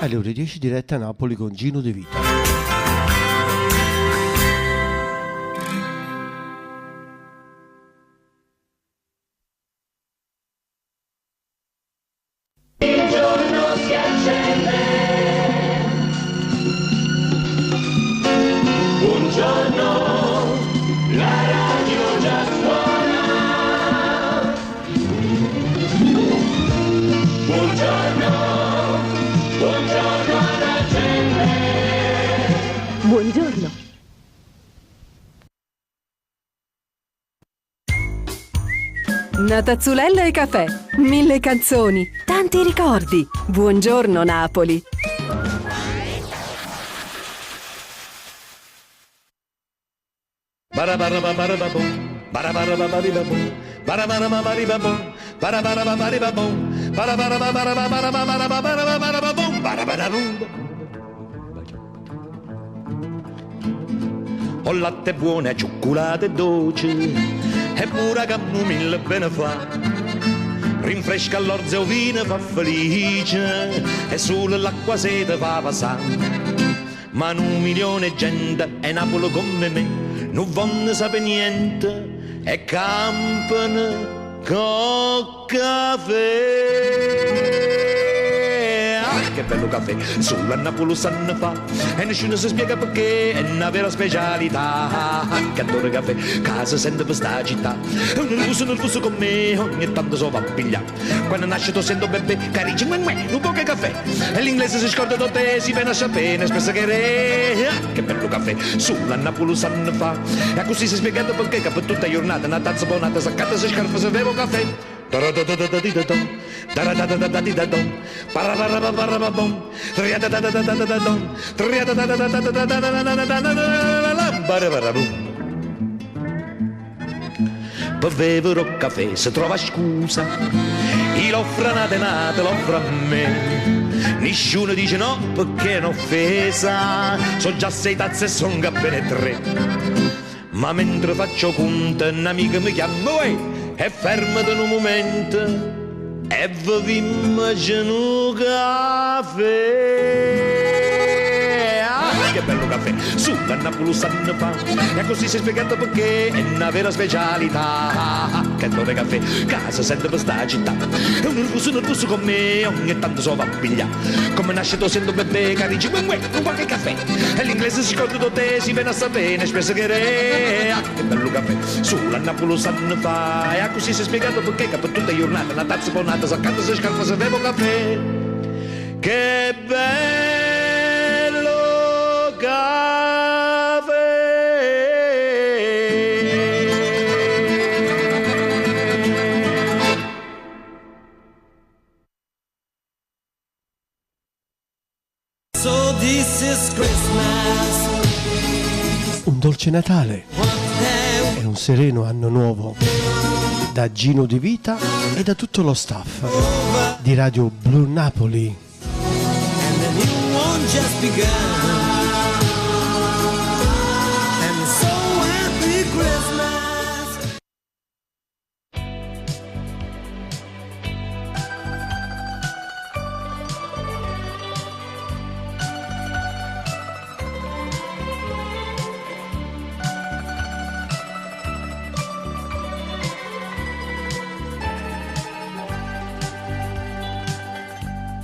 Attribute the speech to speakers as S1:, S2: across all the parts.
S1: Alle ore 10 diretta a Napoli con Gino De Vita.
S2: Il giorno si accende. Buongiorno, la radio già suona. Buongiorno, buongiorno alla gente.
S3: Buongiorno.
S4: Natazzulella e caffè, 1000 canzoni, tanti ricordi. Buongiorno Napoli.
S5: Ho latte buone, cioccolate dolci e pure camomilla bene fa. Rinfresca l'orzo e vino fa felice e solo l'acqua sete fa passare. Ma 1.000.000 di gente è Napoli come me, non vanno sapere niente e campano con caffè. Che bello caffè, solo a Napoli sanno fa e nessuno si spiega perché è una vera specialità. Che adoro caffè, casa sente per sta città. È un nervoso con me, ogni tanto so va a pigliare. Quando nasce sento bebè, carici, non può che caffè. E l'inglese si scorda da te, si viene a sapere, spesso che re. Che bello caffè, solo a Napoli sanno fa. E così si è spiegato perché per tutta la giornata, una tazza buonata, saccata, si scarpa, se bevo caffè. Bevevo caffè, se trova scusa, chi l'offre una denata, l'offre a me. Nessuno dice no perché è un'offesa, so già 6 tazze e son bene 3. Ma mentre faccio conto, un'amica mi chiama e fermati un momento e vi immagino caffè. Che bello caffè, su da Napoli sanno fa e così si è spiegato perché è una vera specialità. Che adoro caffè, casa sente per sta città. È un nervoso con me, ogni tanto so va a pigliare. Come nasce tu sento bebè, carici, un qualche caffè. E l'inglese si scorda da te, si viene a sapere, spesso che re. Che bello caffè, su da Napoli sanno fa e così si è spiegato perché per tutta la giornata, una tazza buonata, saccata, si scarpa, se bevo caffè. Che bello caffè.
S6: So this is Christmas.
S1: Un dolce Natale e un sereno anno nuovo da Gino De Vita e da tutto lo staff di Radio Blu Napoli.
S6: And the new one just begun. And so happy Christmas.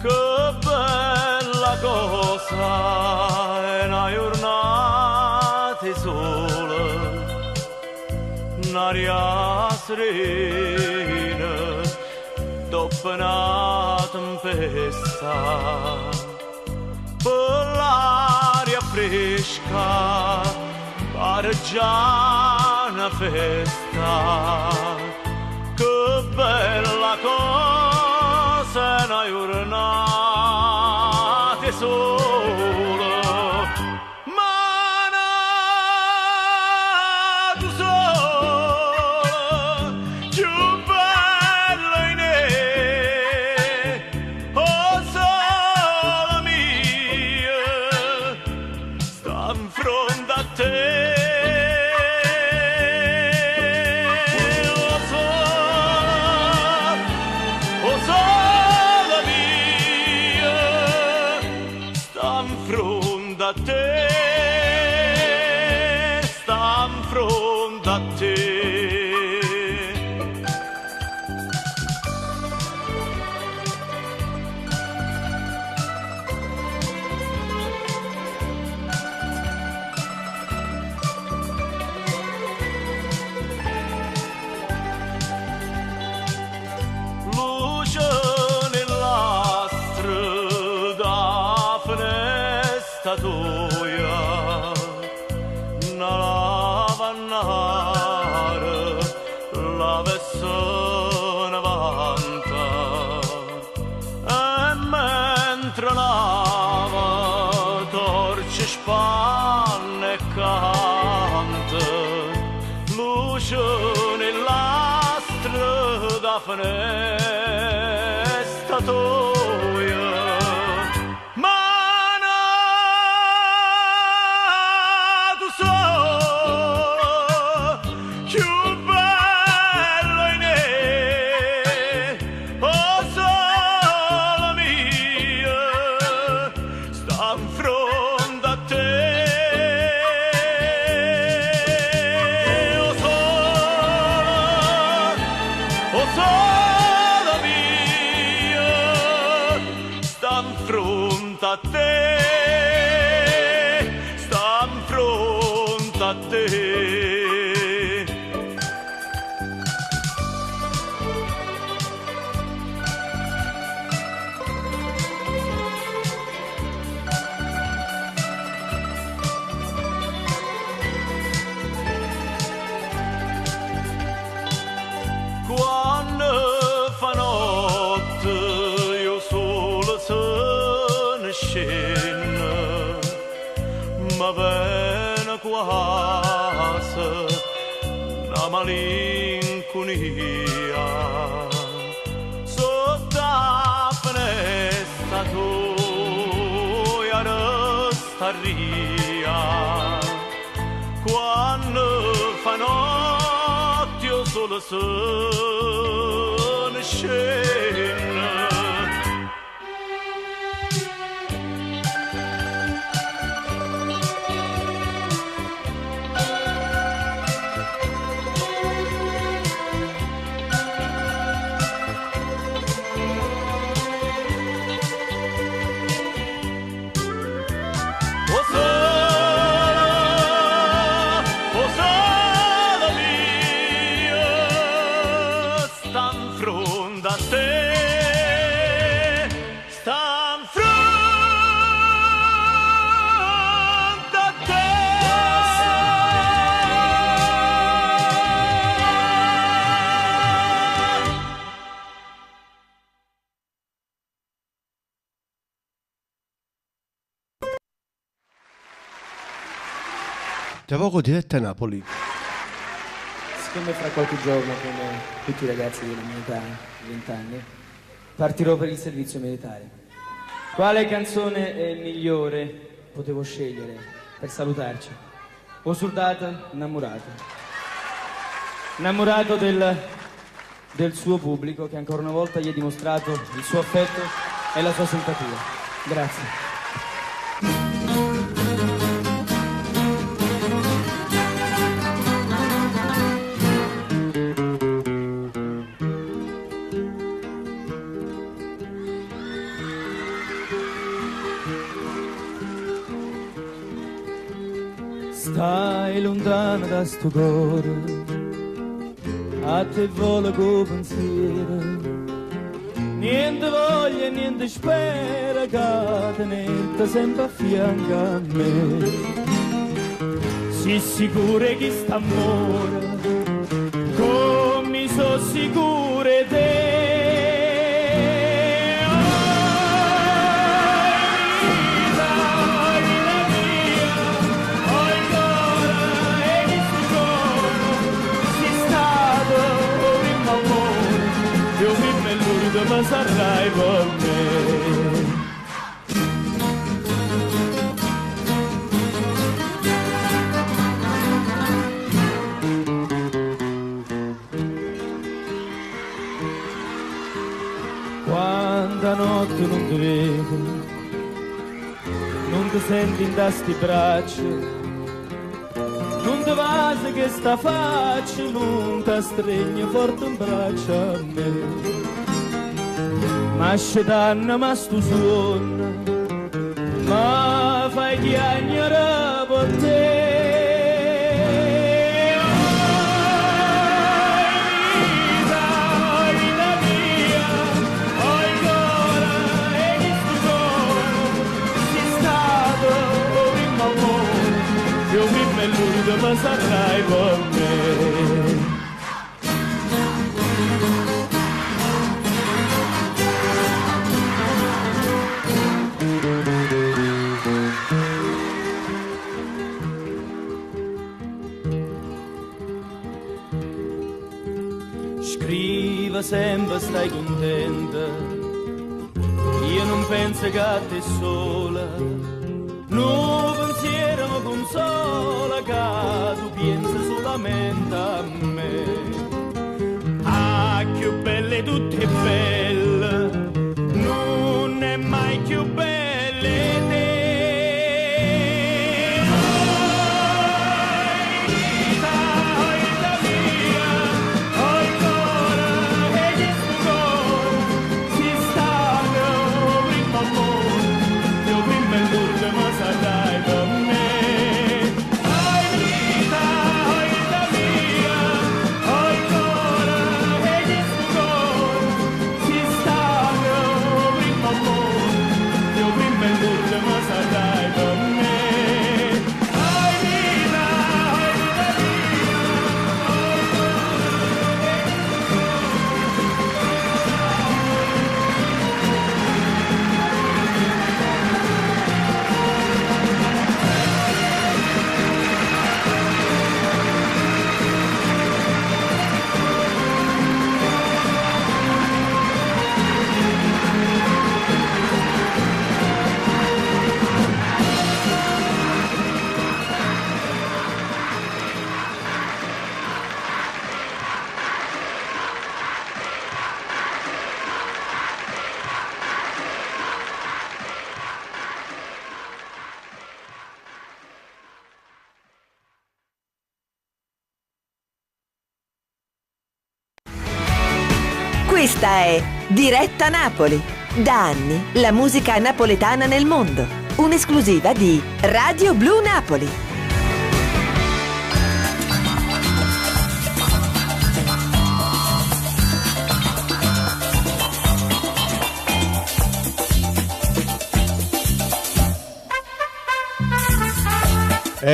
S7: Che bella cosa è una giornata sola, un'aria serena dopo una tempesta, per l'aria fresca pare già una festa. giornate sole, ma nato sole, più bello in oh sole mia, sta in fronte a te. A te, sta in fronte a te. Luce nella strada finestra tua, una lavannare, la vessone vanta, e mentre lava, torce spanne e canta, luce nella strada finestra tua. A te, sta in fronte a te. Quando fa notte io solo scena, ma bene quasi una malinconia sotto la finestra tua resta ria. Quando fa notte io solo sono scena.
S1: Tra poco diretta a Napoli.
S3: Siccome fra qualche giorno, come tutti i ragazzi della mia età, 20 anni, partirò per il servizio militare. Quale canzone migliore potevo scegliere per salutarci? O soldato innamorato. Innamorato del suo pubblico che ancora una volta gli ha dimostrato il suo affetto e la sua simpatia. Grazie. Stai lontano da sto cuore, a te vola co pensiero, niente voglia e niente spera che tenete sempre a fianco a me. Si sicuro che sta amore, come so sicure te. Oh!
S2: ma sarai per me. Quanta notte non ti vedo, non ti senti in sti braccia, non ti vasi che sta faccia, non ti stringe forte in braccio a me. Ma scetanna, ma stu suona, ma fai chiagnare per te. Ma sarai per me. Scriva sempre stai contenta, io non penso che a te sola. No pensiero mi consola che tu pensi solamente a me. Ah, più belle tutte belle, non è mai più belle te. Oh, vita mia, oh, cuore, e che sto cuore, si stanno prima amore, io prima e l'ultima sarai per me.
S8: Questa è Diretta Napoli. Da anni la musica napoletana nel mondo. Un'esclusiva di Radio Blu Napoli.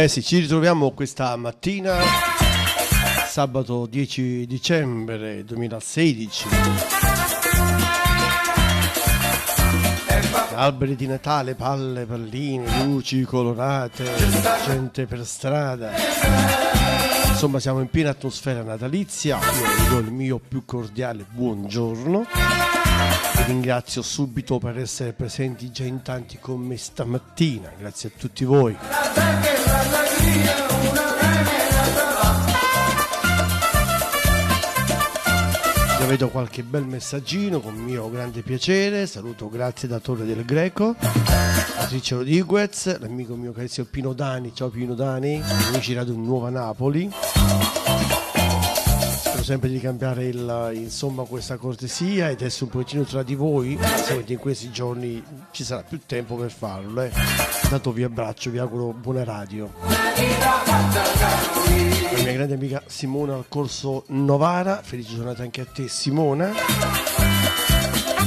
S1: Sì, ci ritroviamo questa mattina, sabato 10 dicembre 2016. Alberi di Natale, palle, palline, luci colorate, gente per strada. Insomma, siamo in piena atmosfera natalizia. Io vi do il mio più cordiale buongiorno. Vi ringrazio subito per essere presenti già in tanti con me stamattina. Grazie a tutti voi. Io vedo qualche bel messaggino con mio grande piacere. Saluto, grazie da Torre del Greco, Patricia Rodriguez, l'amico mio carissimo Pino Dani. Ciao Pino Dani, amici Radio Nuova Napoli. Spero sempre di cambiare insomma questa cortesia ed essere un pochettino tra di voi. Sapete, in questi giorni ci sarà più tempo per farlo. Intanto vi abbraccio, vi auguro buona radio. La mia grande amica Simona al corso Novara, felice giornata anche a te Simona.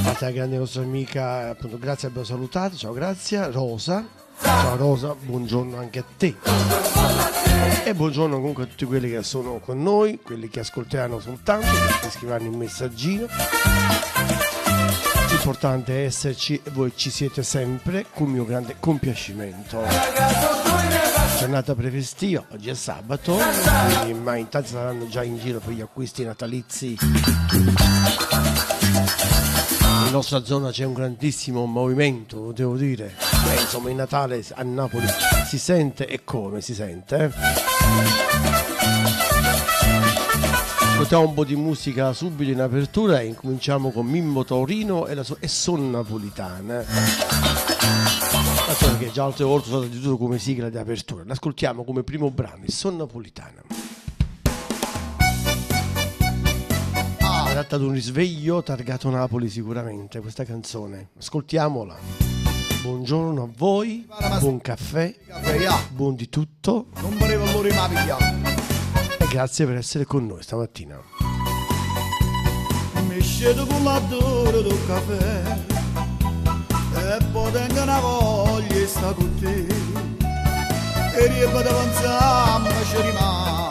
S1: A te la grande nostra amica, appunto, grazie, abbiamo salutato, ciao, grazie. Rosa, ciao Rosa, buongiorno anche a te. E buongiorno comunque a tutti quelli che sono con noi, quelli che ascolteranno soltanto, che scriveranno il messaggino. L'importante è esserci e voi ci siete sempre, con mio grande compiacimento. Giornata prefestiva, oggi è sabato, ma in tanti saranno già in giro per gli acquisti natalizi. nella nostra zona c'è un grandissimo movimento, devo dire. Insomma, il Natale a Napoli si sente, e come si sente. Mettiamo un po' di musica subito in apertura e incominciamo con Mimmo Taurino e Son Napolitana. Che già altre volte sono stato tutto come sigla di apertura. L'ascoltiamo come primo brano, Son Napolitana. Tratta di un risveglio targato Napoli sicuramente questa canzone. Ascoltiamola. Buongiorno a voi, buon caffè, buon di tutto. E grazie per essere con noi stamattina.
S9: Mi scedo con l'adoro del caffè e poi tengo una voglia e sta con te e riempio davanti ci rimane.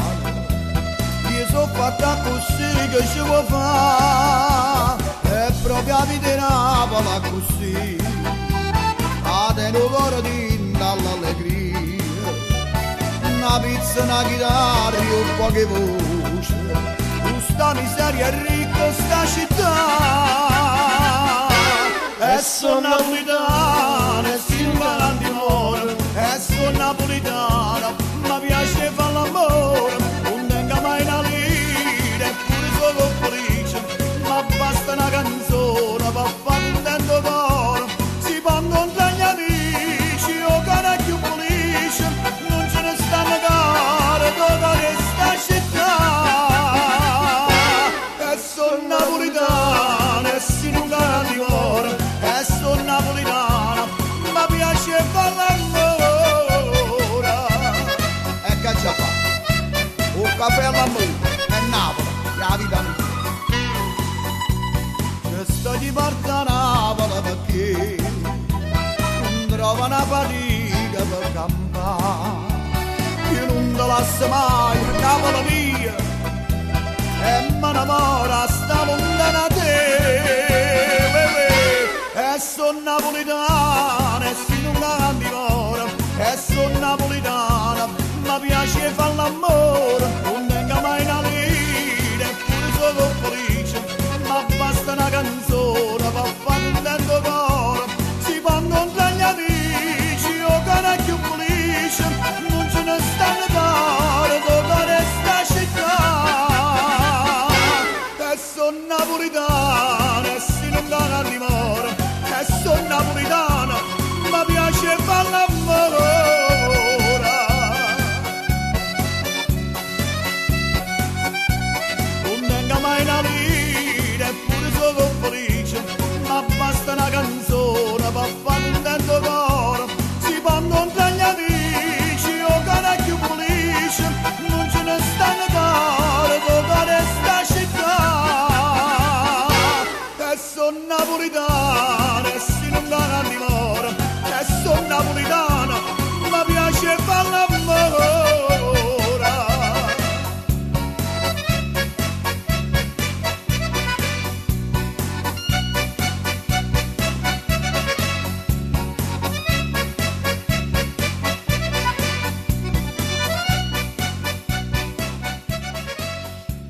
S9: Io sono fatta così che ci vuoi fare è proprio la vita di Napoli così a te non cuore di dall'allegria una pizza, una chitarra e poche voci questa miseria è ricca sta città e sono napolitana e si non di amore e sono napolitana mi piace fare l'amore non tenga mai una lira eppure solo felice ma basta una canzone per fare un tanto cuore si può incontrare gli amici o cane più felice non ce ne sta a negare tutta questa città e sono napolitana e si non di cuore e sono napolitana mi piace fare l'amore e che già fa un caffè all'amore è Napoli la vita mia che sto di parte a Napoli perché non trovo una fatica per campare io non te lascio mai Napoli mia e mi innamora sta lontana te e sono napolitana e si non cambi ora e sono napolitana mi piace fare l'amore non tenga mai una lira eppure sono felice ma basta una canzone per fare un tanto cuore si può incontrare gli amici o cane più felice non ce ne sta a negare tutta questa città e sono napolitana e si non dà dimora e sono napolitana mi piace fare l'amore non tenga mai una lira eppure sono felice ma basta una canzone per fare un tanto cuore si può incontrare gli amici o cane più felice non ce ne sta a negare tutta questa città e sono napolitana e si non dà dimora e sono napolitana mi piace fare l'amore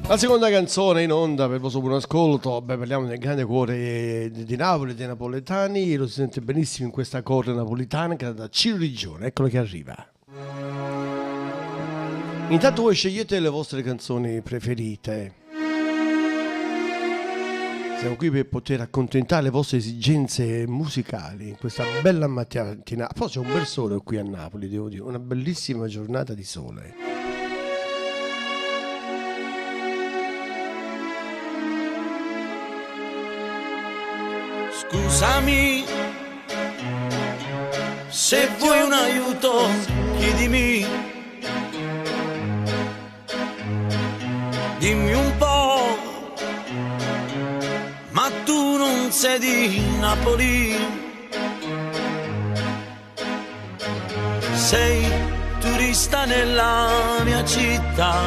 S1: La seconda canzone in onda per il vostro buon ascolto. Parliamo del grande cuore di Napoli, dei napoletani. Lo si sente benissimo in questa corte napolitana che è da Ciro Rigione. Eccolo che arriva. Intanto voi scegliete le vostre canzoni preferite. Siamo qui per poter accontentare le vostre esigenze musicali in questa bella mattina. Poi c'è un bel sole qui a Napoli, devo dire, una bellissima giornata di sole.
S2: Scusami, se vuoi un aiuto chiedimi, dimmi un po', ma tu non sei di Napoli, sei turista nella mia città,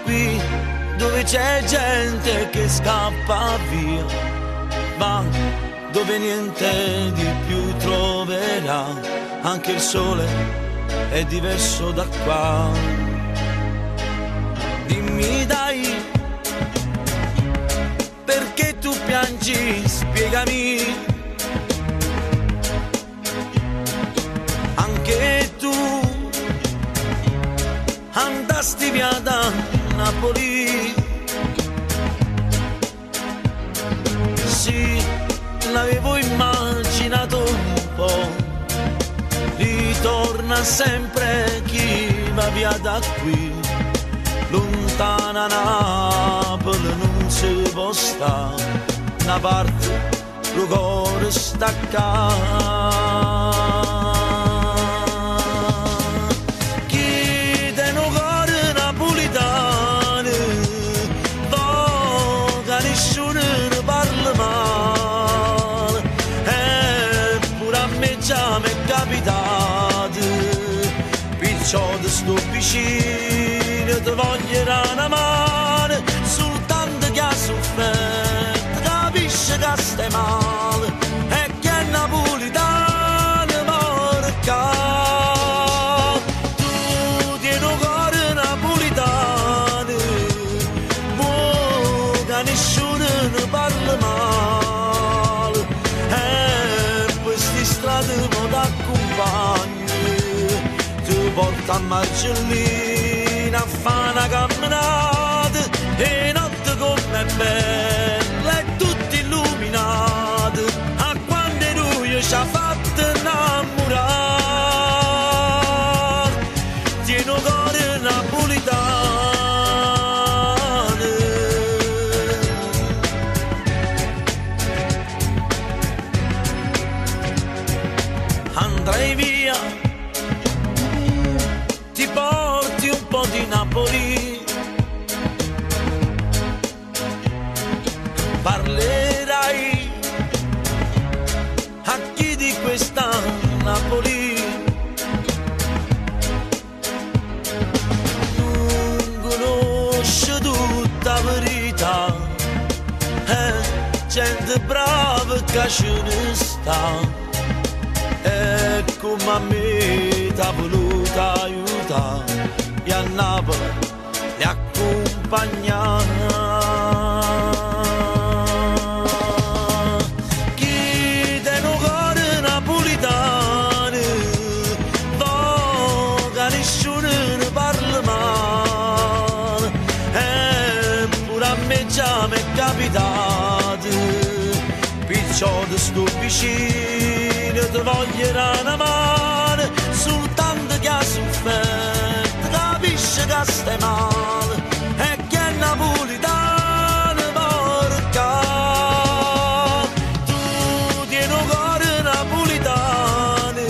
S2: qui dove c'è gente che scappa via, va dove niente di più troverà, anche il sole è diverso da qua. Dimmi dai, perché tu piangi
S6: piangi, spiegami. Anche tu andasti via da Napoli. Sì, l'avevo immaginato un po'. Ritorna sempre chi va via da qui. Lontana Napoli non si può stare, una parte lo cuore stacca. Chi te no cuore napolitano, voga nessuno ne parla male, eppure a me già mi è capitato, perciò ti sto vicino, ti voglio una mano, soltanto che ha sofferto, capisce che stai male, e che è napolitano morca. Tu tieni un cuore napolitano, muoga nessuno ne parla male, e queste strade mi t'accompagno, ti porta a Marcellina a fare una camminata, e notte come bella e tutte illuminate, a quando lui ci ha fatto innamorare. Tieni un cuore napolitano, andrai via, ti porti un po' di Napoli, parlerai a chi di questa Napoli, non conosce tutta la verità, gente brava che ce ne sta, e come a me t'ha voluta aiutare, e a Napoli li accompagnare. Chi te no cuore napolitano, voga nessuno ne parla male, eppure a me già mi è capitato, perciò ti sto vicino, ti voglio una mano, soltanto che ha sofferto, capisce che stai male, e che è napolitano morca. Tu tieni un cuore napolitano,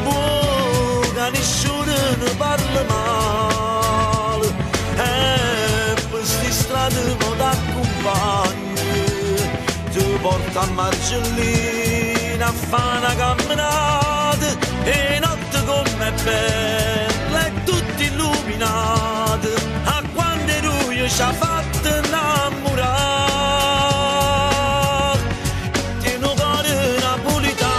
S6: buona nessuno ne parla male, e queste strade mi t'accompagno, ti porta a Marcellina a fare una camminata, e notte come bella e tutte illuminate, a quando lui ci ha fatto innamorare. Tieni un cuore napolitano,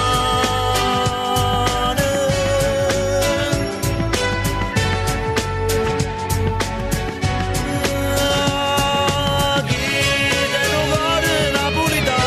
S6: chi tiene un cuore napolitano.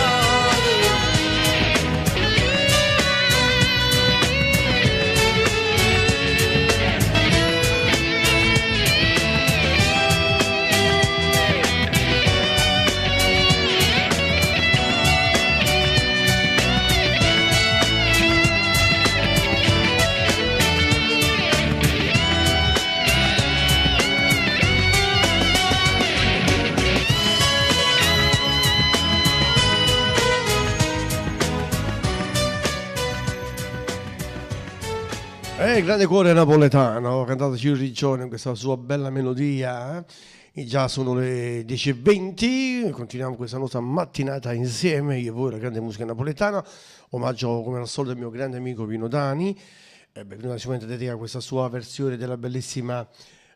S1: Grande cuore napoletano, cantato Ciro Rigione in questa sua bella melodia. E già sono le 10:20, continuiamo questa nostra mattinata insieme, io e voi, la grande musica napoletana. Omaggio come al solito al mio grande amico Pino Dani. Pino Dani sicuramente dedica questa sua versione della bellissima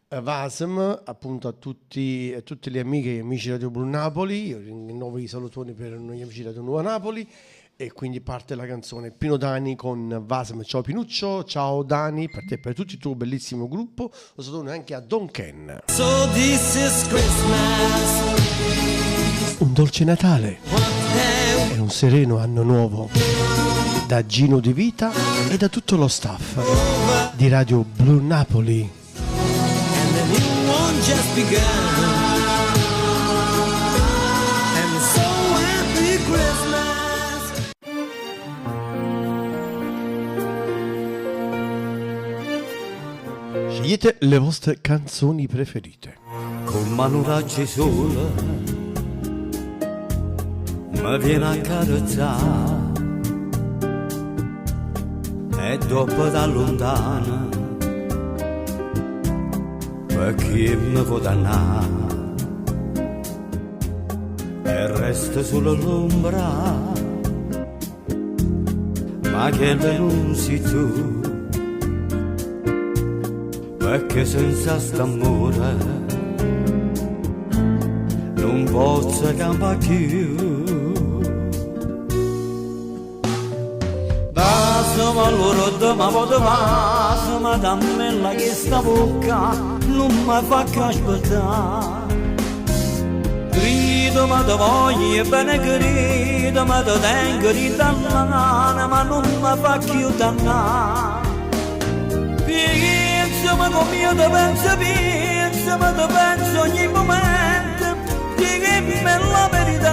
S1: Vasm appunto a tutte le amiche e amici di Radio Blu Napoli. Io rinnovo i salutoni per noi amici di Radio Nuova Napoli. E quindi parte la canzone Pino Dani con Vasm. Ciao Pinuccio, ciao Dani, per te e per tutto il tuo bellissimo gruppo. Lo saluto anche a Don Ken.
S6: So this is Christmas.
S1: un dolce Natale e un sereno anno nuovo da Gino Di Vita e da tutto lo staff di Radio Blu Napoli. Scegliete le vostre canzoni preferite.
S6: Con mano raggi sola mi viene a carezzare e dopo da lontana perché mi vuoi dannare e resta solo l'ombra ma che non sei tu perché senza st'amore non posso campare più. Ma loro ma vado ma ma dammela che sta bocca non mi fa che aspettare. Grido ma te voglio bene grido ma te tengo di dannare ma non mi fa più dannare. Pensa ma come io te penso pensa ma te penso ogni momento dimmi la verità.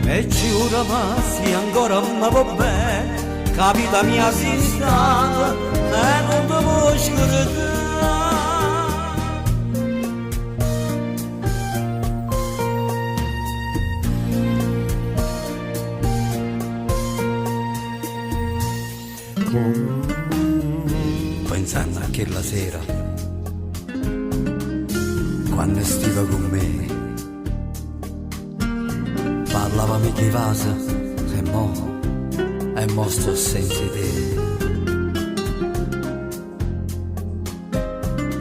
S6: E giuro ma se ancora mi va bene capita mia si stata e non ti vuoi scordare. Pensando a quella sera quando stiva con me parlavamo di vasa e mo sto senza te.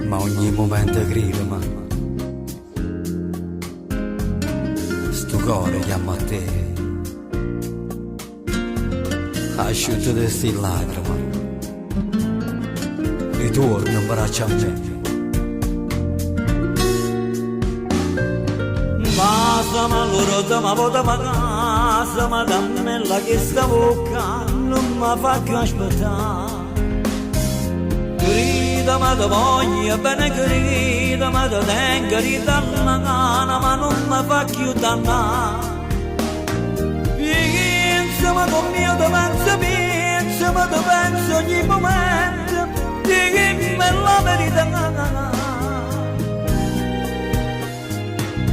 S6: Ma ogni momento grido ma sto cuore chiama a te. Asciutto di sti lacrime ritorno in braccio a me. Ma loro ma vota ma casa ma dammela che sta bocca non mi fa più aspettare. Grida ma te voglio bene grida ma te tengo di dannare ma non mi fa più dannare. Pensa ma come io te penso pensa ma te penso ogni momento dimmi la verità.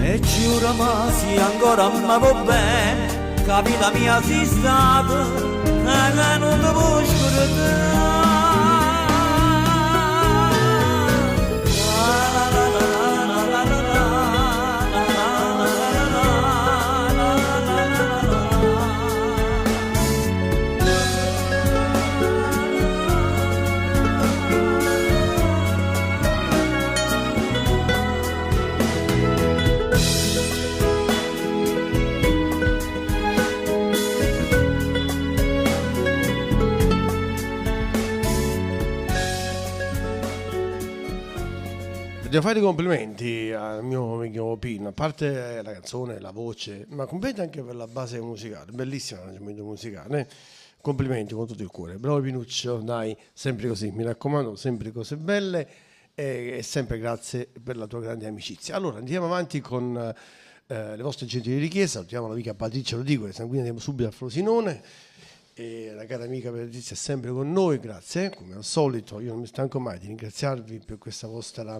S6: E giuro ma se ancora mi va bene capita mia si stata e non ti vuoi scordare.
S1: Devo fare i complimenti al mio amico Pino, a parte la canzone, la voce, ma complimenti anche per la base musicale, bellissimo l'arrangiamento musicale. Complimenti con tutto il cuore. Bravo Pinuccio, dai, sempre così, mi raccomando, sempre cose belle e sempre grazie per la tua grande amicizia. Allora andiamo avanti con le vostre gentili richieste. Salutiamo l'amica Patrizia Lodico, che sanguina, andiamo subito a Frosinone. E la cara amica Patrizia è sempre con noi, grazie, come al solito. Io non mi stanco mai di ringraziarvi per questa vostra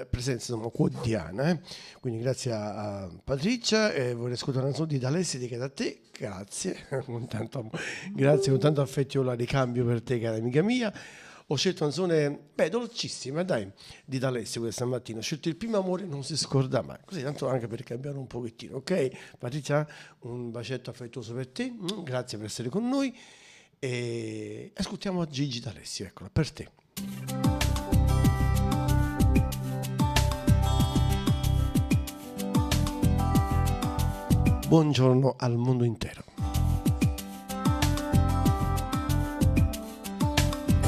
S1: presenza quotidiana, quindi grazie a Patrizia. Vorrei ascoltare una canzone di D'Alessi dedicata a te, grazie con tanto affetto io la ricambio per te, cara amica mia. Ho scelto una canzone dolcissima, dai, di D'Alessi questa mattina. Ho scelto Il primo amore non si scorda mai, così tanto anche per cambiare un pochettino, ok? Patrizia, un bacetto affettuoso per te, grazie per essere con noi e ascoltiamo Gigi D'Alessi, eccola, per te. Buongiorno al mondo intero.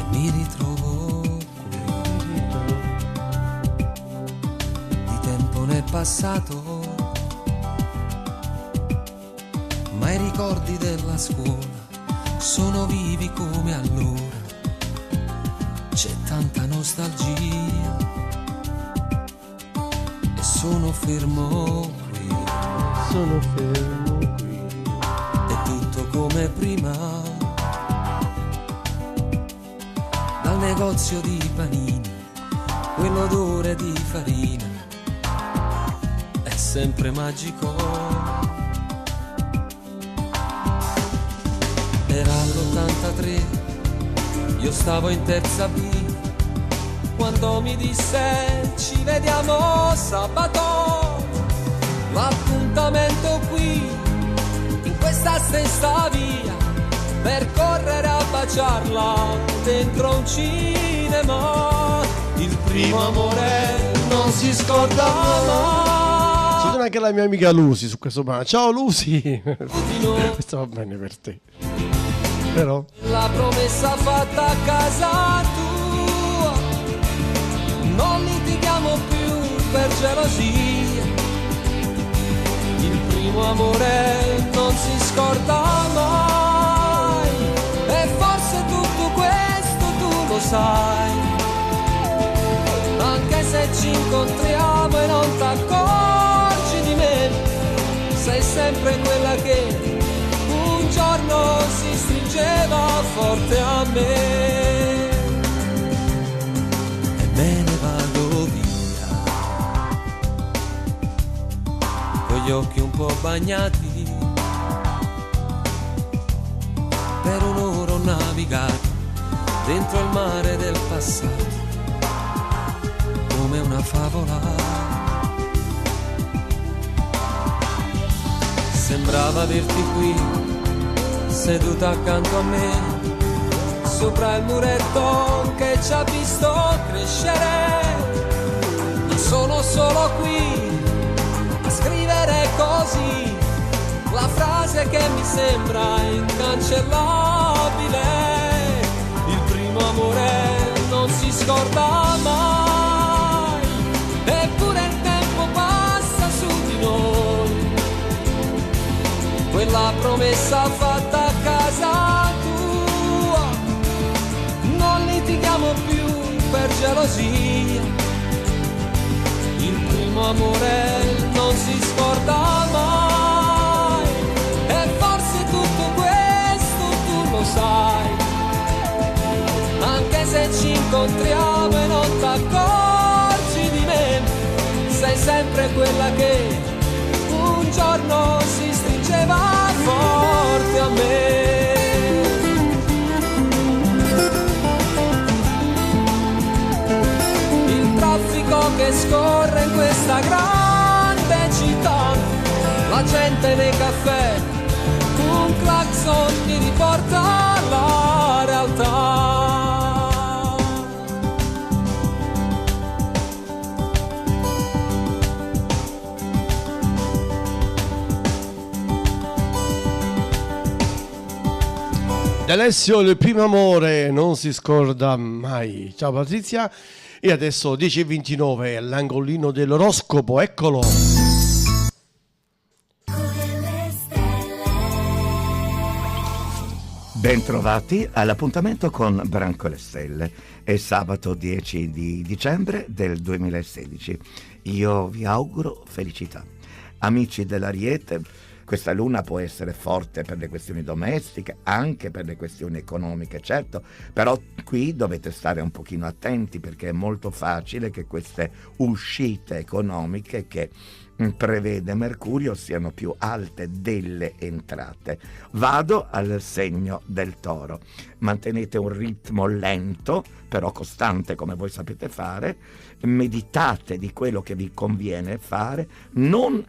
S6: Mi ritrovo qui di
S10: tempo nel passato, ma i ricordi della scuola sono vivi come allora. C'è tanta nostalgia e sono fermo qui.
S1: Sono fermo qui.
S10: È tutto come prima. Dal negozio di panini, quell'odore di farina è sempre magico. Era l'83, io stavo in terza B, quando mi disse ci vediamo sabato. L'appuntamento qui, in questa stessa via, per correre a baciarla dentro un cinema. Il primo amore non si scorda mai.
S1: Ci sono anche la mia amica Lucy su questo brano. Ciao Lucy. Questo va bene per te. Però
S10: la promessa fatta a casa tua, non litighiamo più per gelosia. Il primo amore non si scorda mai, e forse tutto questo tu lo sai. Anche se ci incontriamo e non t'accorgi di me, sei sempre quella che un giorno si stringeva forte a me. E me ne vado via, con gli occhi un po' bagnati, per un'ora ho navigato dentro il mare del passato, come una favola. Sembrava averti qui, seduta accanto a me, sopra il muretto che ci ha visto crescere. Ma sono solo qui a scrivere così la frase che mi sembra incancellabile. Il primo amore non si scorda mai, eppure il tempo passa su di noi. Quella promessa fatta a casa tua, non litighiamo più per gelosia. Il primo amore non si scorda mai, e forse tutto questo tu lo sai. Anche se ci incontriamo e non t'accorgi di me, sei sempre quella che un giorno si stringeva forte a me. Il traffico che scorre in questa grande città, la gente nei caffè, un clacson mi riporta alla realtà.
S1: D'Alessio, il primo amore non si scorda mai. Ciao Patrizia. E adesso 10:29, l'angolino dell'oroscopo, eccolo.
S11: Bentrovati all'appuntamento con Branco le Stelle. È sabato 10 di dicembre del 2016. Io vi auguro felicità. Amici dell'Ariete, questa luna può essere forte per le questioni domestiche, anche per le questioni economiche, certo, però qui dovete stare un pochino attenti, perché è molto facile che queste uscite economiche che prevede Mercurio siano più alte delle entrate. Vado al segno del Toro. Mantenete un ritmo lento, però costante, come voi sapete fare. Meditate di quello che vi conviene fare, non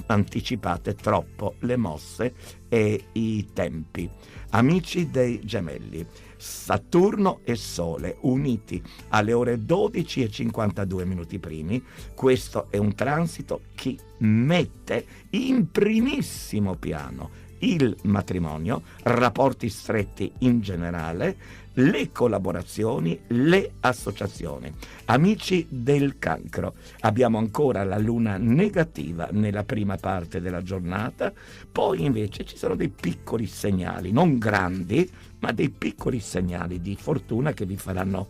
S11: anticipate troppo le mosse e i tempi. Amici dei Gemelli, Saturno e Sole uniti alle ore 12:52 primi. Questo è un transito che mette in primissimo piano il matrimonio, rapporti stretti in generale, le collaborazioni, le associazioni. Amici del Cancro, abbiamo ancora la luna negativa nella prima parte della giornata, poi invece ci sono dei piccoli segnali, non grandi, ma dei piccoli segnali di fortuna che vi faranno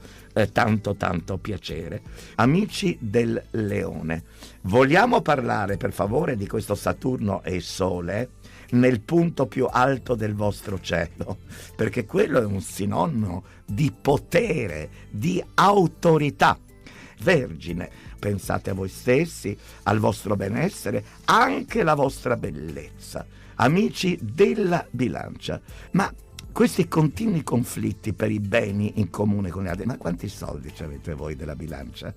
S11: tanto piacere. Amici del Leone, vogliamo parlare per favore di questo Saturno e Sole nel punto più alto del vostro cielo, perché quello è un sinonimo di potere, di autorità. Vergine, pensate a voi stessi, al vostro benessere, anche la vostra bellezza. Amici della Bilancia, ma questi continui conflitti per i beni in comune con gli altri, ma quanti soldi ci avete voi della Bilancia?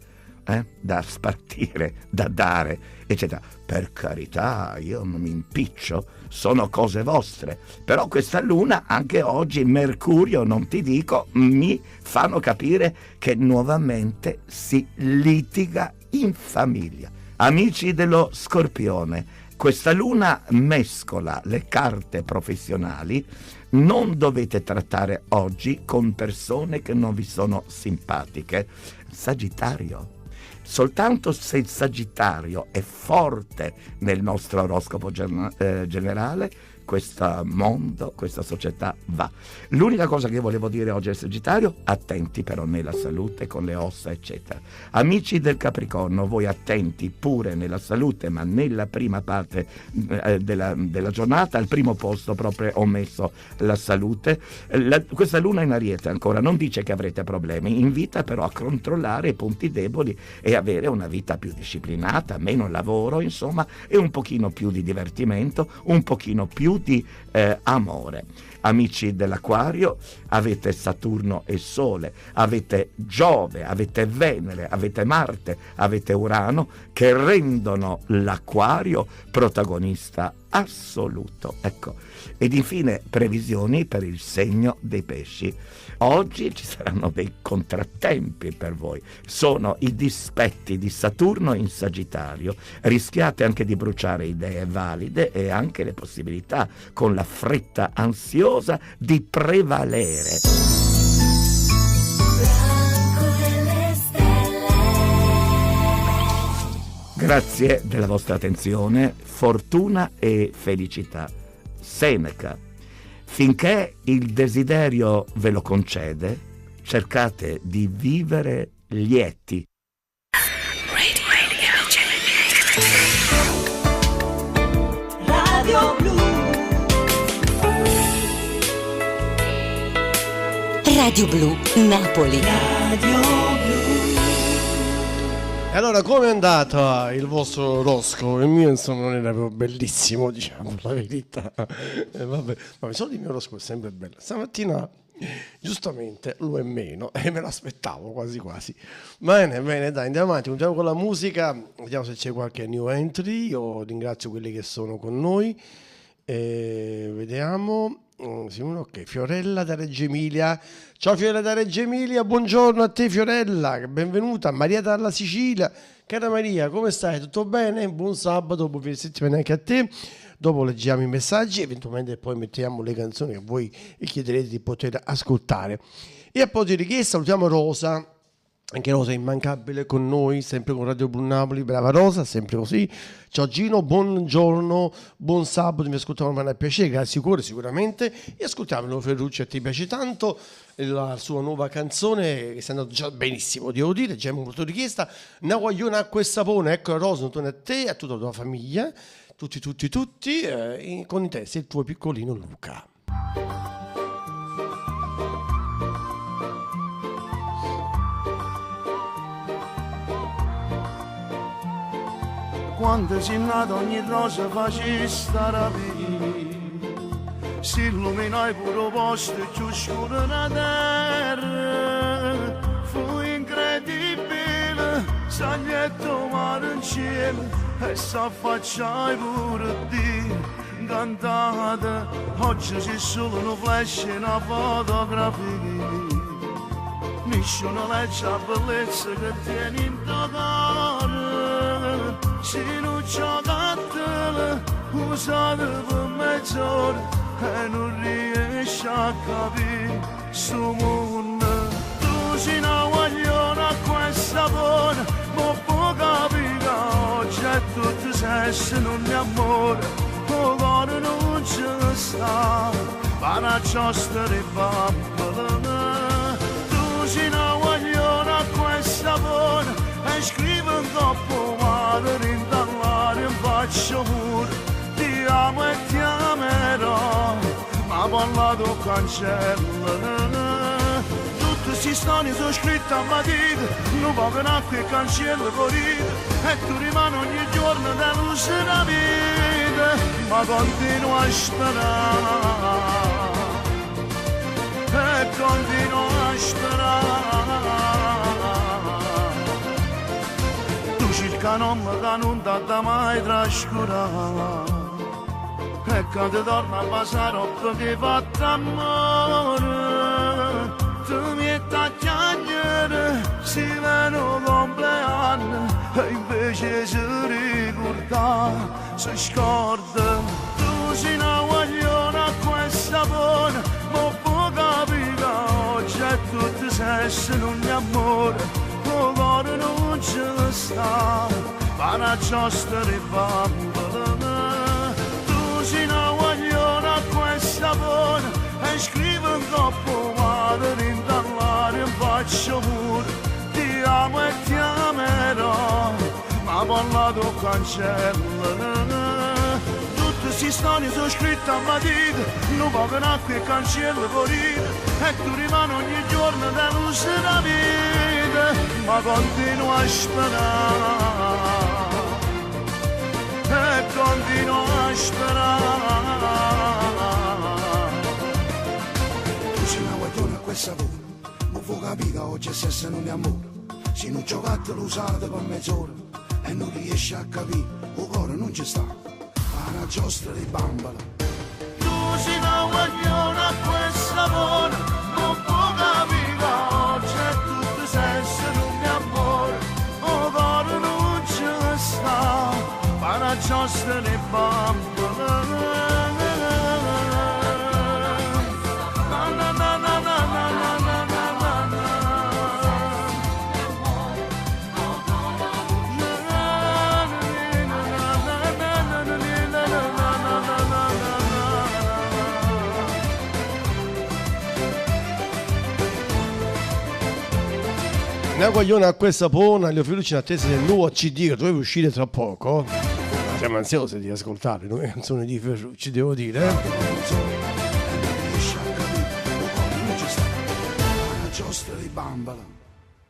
S11: Da spartire, da dare, eccetera. Per carità, io non mi impiccio, sono cose vostre, però questa luna, anche oggi, Mercurio, non ti dico, mi fanno capire che nuovamente si litiga in famiglia. Amici dello Scorpione, questa luna mescola le carte professionali. Non dovete trattare oggi con persone che non vi sono simpatiche. Sagittario, soltanto se il Sagittario è forte nel nostro oroscopo generale, questo mondo, questa società va. L'unica cosa che volevo dire oggi al Sagittario: attenti però nella salute con le ossa eccetera. Amici del Capricorno, voi attenti pure nella salute, ma nella prima parte della giornata al primo posto proprio ho messo la salute. Questa luna in Ariete ancora non dice che avrete problemi, invita però a controllare i punti deboli e avere una vita più disciplinata, meno lavoro insomma, e un pochino più di divertimento, un pochino più di amore. Amici dell'Acquario, avete Saturno e Sole, avete Giove, avete Venere, avete Marte, avete Urano che rendono l'Acquario protagonista assoluto. Ecco. Ed infine previsioni per il segno dei Pesci. Oggi ci saranno dei contrattempi per voi. Sono i dispetti di Saturno in Sagittario. Rischiate anche di bruciare idee valide e anche le possibilità, con la fretta ansiosa, di prevalere. Grazie della vostra attenzione, fortuna e felicità. Seneca: finché il desiderio ve lo concede, cercate di vivere lieti.
S8: Radio Blu. Radio Blu Napoli. Radio Blu.
S1: E allora, come è andato il vostro oroscopo? Il mio insomma non era proprio bellissimo, diciamo la verità. Vabbè, ma mi sono di mio oroscopo è sempre bello. Stamattina giustamente lo è meno e me l'aspettavo quasi quasi. Bene, dai, andiamo avanti, continuiamo con la musica, vediamo se c'è qualche new entry. Io ringrazio quelli che sono con noi. Vediamo. Ok, Fiorella da Reggio Emilia. Ciao Fiorella da Reggio Emilia, buongiorno a te Fiorella, benvenuta. Maria dalla Sicilia, cara Maria, come stai? Tutto bene? Buon sabato, buon fine settimana anche a te. Dopo leggiamo i messaggi, eventualmente poi mettiamo le canzoni che voi chiederete di poter ascoltare. E a po' di richiesta salutiamo Rosa. Anche Rosa è immancabile con noi, sempre con Radio Blu Napoli, brava Rosa, sempre così. Ciao Gino, buongiorno, buon sabato, mi ascoltavano a piacere, grazie cuore sicuramente. E ascoltiamo Ferruccio, a te piace tanto, la sua nuova canzone che sta andando già benissimo, devo dire, già molto richiesta. Naguaglione acqua e sapone, ecco Rosa, non torna a te, a tutta la tua famiglia, tutti, con te, sei il tuo piccolino Luca.
S9: Quando sei nato ogni rosa faceva stare si illumina il puro posto più scuro della terra. Fu incredibile, saglietto mare in cielo e s'affacciai pure Dio cantate. Oggi c'è solo una flash e una fotografia, nessuno legge la bellezza che tieni in tuo cuore. Se non giocattela, usate per me mezz'ora e non riesci a capire sto mondo. Tu sei una guagliona a questa buona, ma può capire oggi è tutto sesso non è amore, o cuore non ci sta, ma una giostra di bambole. Tu sei una guagliona a questa buona e scrivi un troppo male, rintallare un faccio muro. Ti amo e ti amerò, ma parlato cancello. Tutte si storie sono scritte a matita, non poco acqua e cancello corrito, e tu rimani ogni giorno da luce da vita, ma continuo a sperare, e continuo a sperare. Tu cerca non mi che non ti mai trascurare, e quando torno a passare che fatto amore, tu mi hai tagliato, si veno compleanno, e invece si ricorda, si scorda. Tu sei una guagliona a questa buona, ma può capire oggi è tutto sesso non è amore, o cuore non ci sta, ma una giostra di bambole. Sei una guagliona a questa buona e scrivi un troppo male, rintallare un faccio muro. Ti amo e ti amerò, ma parlato cancello. Tutte queste storie sono scritte a matita, non poco acqua e cancello corrito, e tu rimani ogni giorno da luce da vita, ma continuo a sperare, e continuo a sperare.
S12: Tu sei una guagliona a questa paura, non può capire che oggi è sesso non è amore. Se non giocattelo usate per mezz'ora e non riesci a capire, il cuore non ci sta, ma una giostra di bambola.
S9: Tu sei una guagliona a questa paura, non può capire che oggi è tutto sesso non è amore, il cuore non ci sta, ma una giostra di bambole.
S1: Una guagliona a questa pona, Leo Filucci in attesa del nuovo CD che doveva uscire tra poco. Siamo ansiosi di ascoltare le canzoni di Ferrucci, devo dire.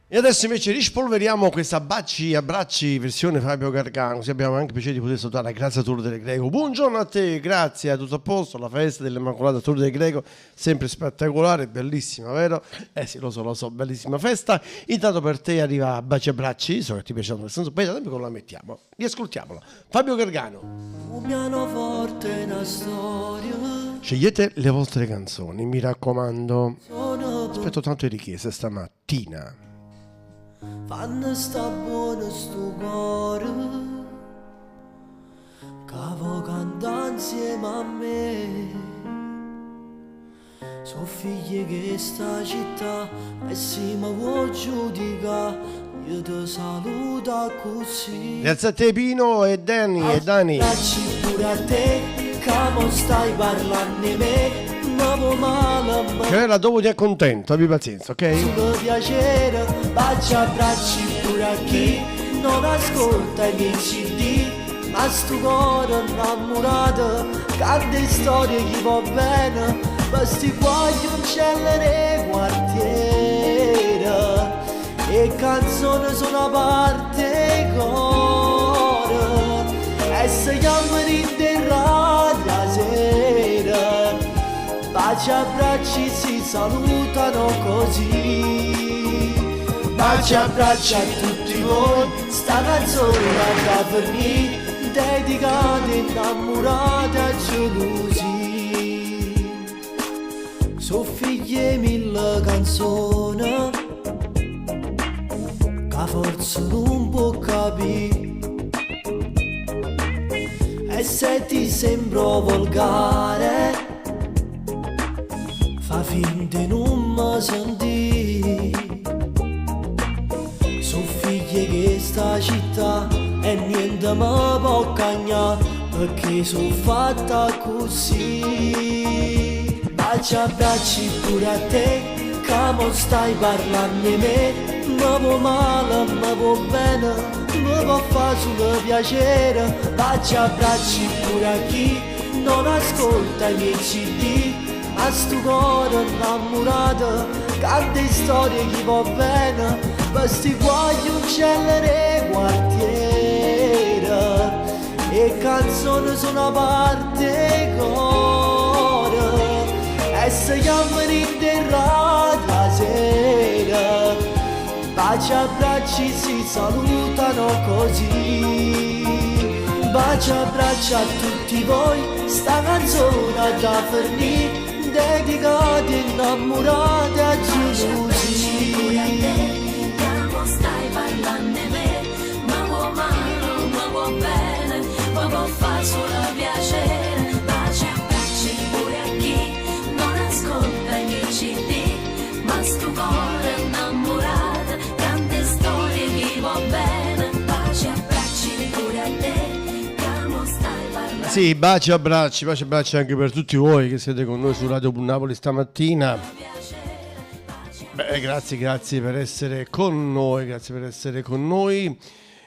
S1: E adesso invece rispolveriamo questa Baci Abbracci versione Fabio Gargano, così abbiamo anche il piacere di poter salutare la Grazia Tour del Greco. Buongiorno a te, grazie, tutto a posto, la festa dell'Immacolata Tour del Greco, sempre spettacolare, bellissima, vero? sì, lo so, bellissima festa. Intanto per te arriva Baci Abbracci, so che ti piacciono nel senso, poi da tempo la mettiamo, riascoltiamola. Fabio Gargano.
S10: Un pianoforte, una storia.
S1: Scegliete le vostre canzoni, mi raccomando. Aspetto tante richieste stamattina.
S10: Fanno sta buono sto cuore, che canta insieme a me. Sono figli che sta città e si mi vuoi giudicare, io ti saluto così.
S1: Grazie a te Pino e Dani.
S10: Abbracci pure a te, che mo stai parlando di me.
S1: Che la dopo ti accontento, abbi pazienza, ok?
S10: Solo piacere, baci abbracci pure a chi non ascolta i miei CD, ma sto cuore innamorato, cante storie chi va bene, questi guaglioncelli nei quartiere, e canzoni sono a parte cuore, e se chiamano in terra la sera. Baci abbracci si salutano così. Baci abbracci a tutti voi, sta canzone da per me, dedicata innamorata a gelosi. So figlie mille canzoni, che forse non può capire,
S13: E se ti sembro volgare, fa finta di non mi sentire. Sono figlie che sta città e niente mi può cagnare, perché sono fatta così. Baci abbracci pure a te, che mo stai parlando di me. Mi vuoi male, mi vuoi bene, mi può fare solo piacere. Baci abbracci pure a chi non ascolta i miei CD. A sto cuore innamorato, tante storie gli va bene, per sti guagli uccelleri quartiere. E canzoni sono a parte cuore, e si chiamano in terra la sera. Baci abbracci si salutano così. Baci abbracci a tutti voi, sta canzone da fornire, dedicate innamorate a Gesù.
S14: Stai parlando di me, ma vuoi male, ma vuoi bene, ma vuoi fare solo piacere. Baci abbracci pure a chi non ascolta i miei CD, ma sto cuore innamorato, tante storie che va bene. Baci abbracci pure a te, che mo stai parlando.
S1: Sì, baci abbracci anche per tutti voi che siete con noi su Radio Blu Napoli stamattina. Beh, grazie per essere con noi,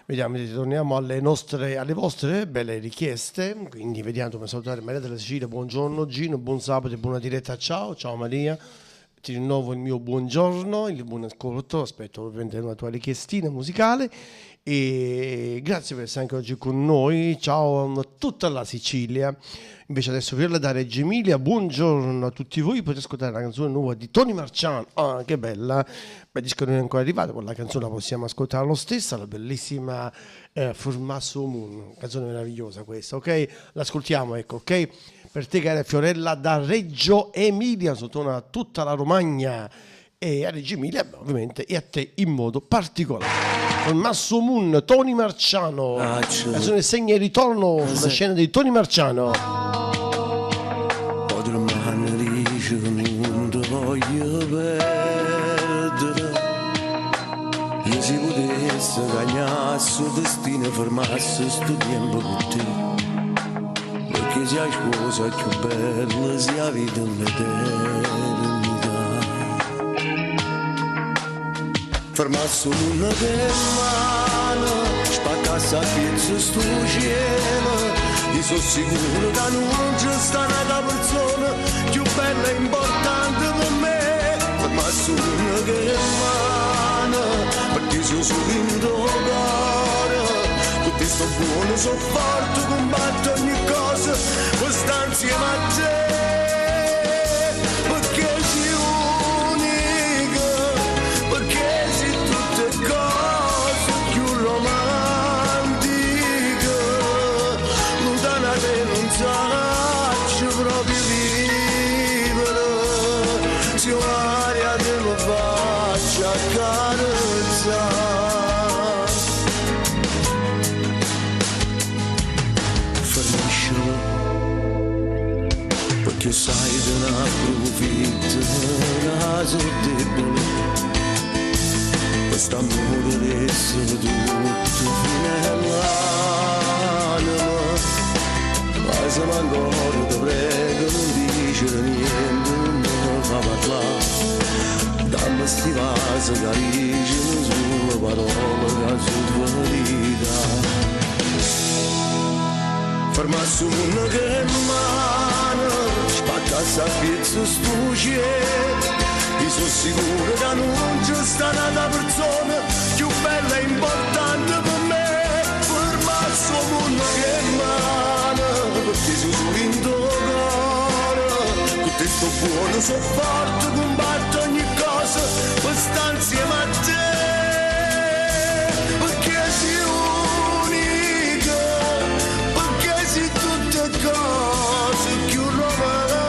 S1: Vediamo, torniamo alle vostre belle richieste. Quindi vediamo come salutare Maria della Sicilia. Buongiorno Gino, buon sabato e buona diretta. Ciao Maria, ti rinnovo il mio buongiorno, il buon ascolto. Aspetto ovviamente una tua richiestina musicale. E grazie per essere anche oggi con noi. Ciao a tutta la Sicilia. Invece adesso Fiorella da Reggio Emilia, buongiorno a tutti voi, potete ascoltare la canzone nuova di Tony Marciano. Ah, che bella, beh, disco non è ancora arrivato, con la canzone la possiamo ascoltare lo stesso, la bellissima Formasso Moon, canzone meravigliosa questa, ok? L'ascoltiamo, ecco, ok? Per te cara Fiorella da Reggio Emilia, sottona tutta la Romagna e a Reggio Emilia ovviamente e a te in modo particolare. Formasso Moon, Tony Marciano, la canzone segna il ritorno sulla scena di Tony Marciano.
S15: Dice che non ti voglio perdere, e se potesse cagnare sto destino fermasse sto tempo con te, perché sia sposa più bella sia vita l'eternità. Fermasse una che mano spaccasse a pezzo sto cielo. Io sono sicuro che non c'è sta una persona più bella e importante per me. Fermasse una che mano, perché sono solo in cuore. Con te sto buono, sono forte, combatto ogni cosa per stare insieme a te. Perché sei unica, perché sei tutte cose più romantiche. Lontana te non saccio proprio vivere, se un'aria te mi faccia accarezzare. Fermiscilo, perché sai che non approfitta, naso debole. Quest'amore deve essere tutto fino all'anima. Ma se ancora ti prego non dicere niente, non mi fa parlare. Dammi sti vasi che dicono sulle parole che sono verità. Fermasse una che mano spaccasse a pezzo sto cielo. Io sono sicuro che non c'è sta una persona più bella e importante per me. Fermasse una che mano, perché sono solo in cuore. Con te sto buono, sono forte, combatto ogni cosa per stare insieme a te. Perché sei unica, perché sei tutte cose più romantiche.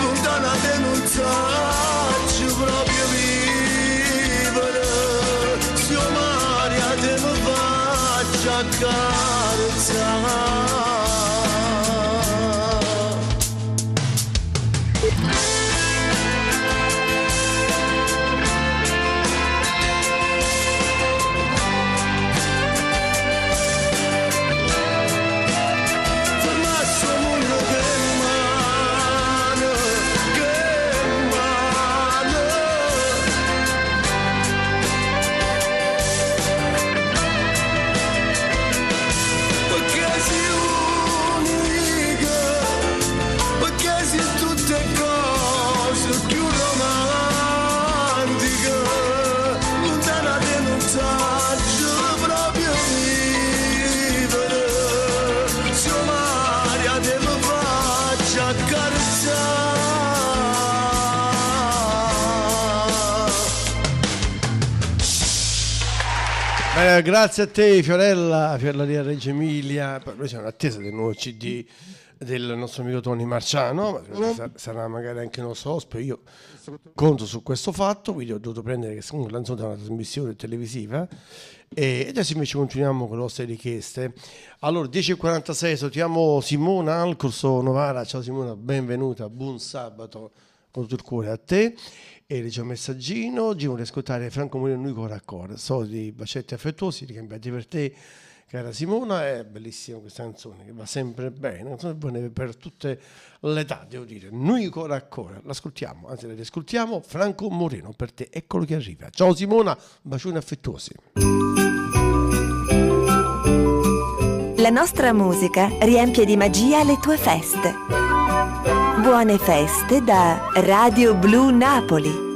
S15: Lontana te non saccio proprio vivere, se Maria te mi faccio faccia accarezzare.
S1: Grazie a te Fiorella di Reggio Emilia. Noi siamo in attesa del nuovo CD del nostro amico Tony Marciano, sarà magari anche il nostro ospite. Io conto su questo fatto, quindi ho dovuto prendere che comunque lancio da una trasmissione televisiva. E adesso invece continuiamo con le vostre richieste. Allora 10:46, salutiamo Simona al Corso Novara. Ciao Simona, benvenuta, buon sabato con tutto il cuore a te. E legge un messaggino. Oggi vorrei ascoltare Franco Moreno, Noi Cora a Cora. Soliti bacetti affettuosi ricambiati per te, cara Simona. È bellissima questa canzone che va sempre bene, una canzone buona per tutte le età, devo dire. Noi Cora a Cora, l'ascoltiamo, anzi la riascoltiamo. Franco Moreno per te, eccolo che arriva. Ciao Simona, bacioni affettuosi.
S8: La nostra musica riempie di magia le tue feste. Buone feste da Radio Blu Napoli.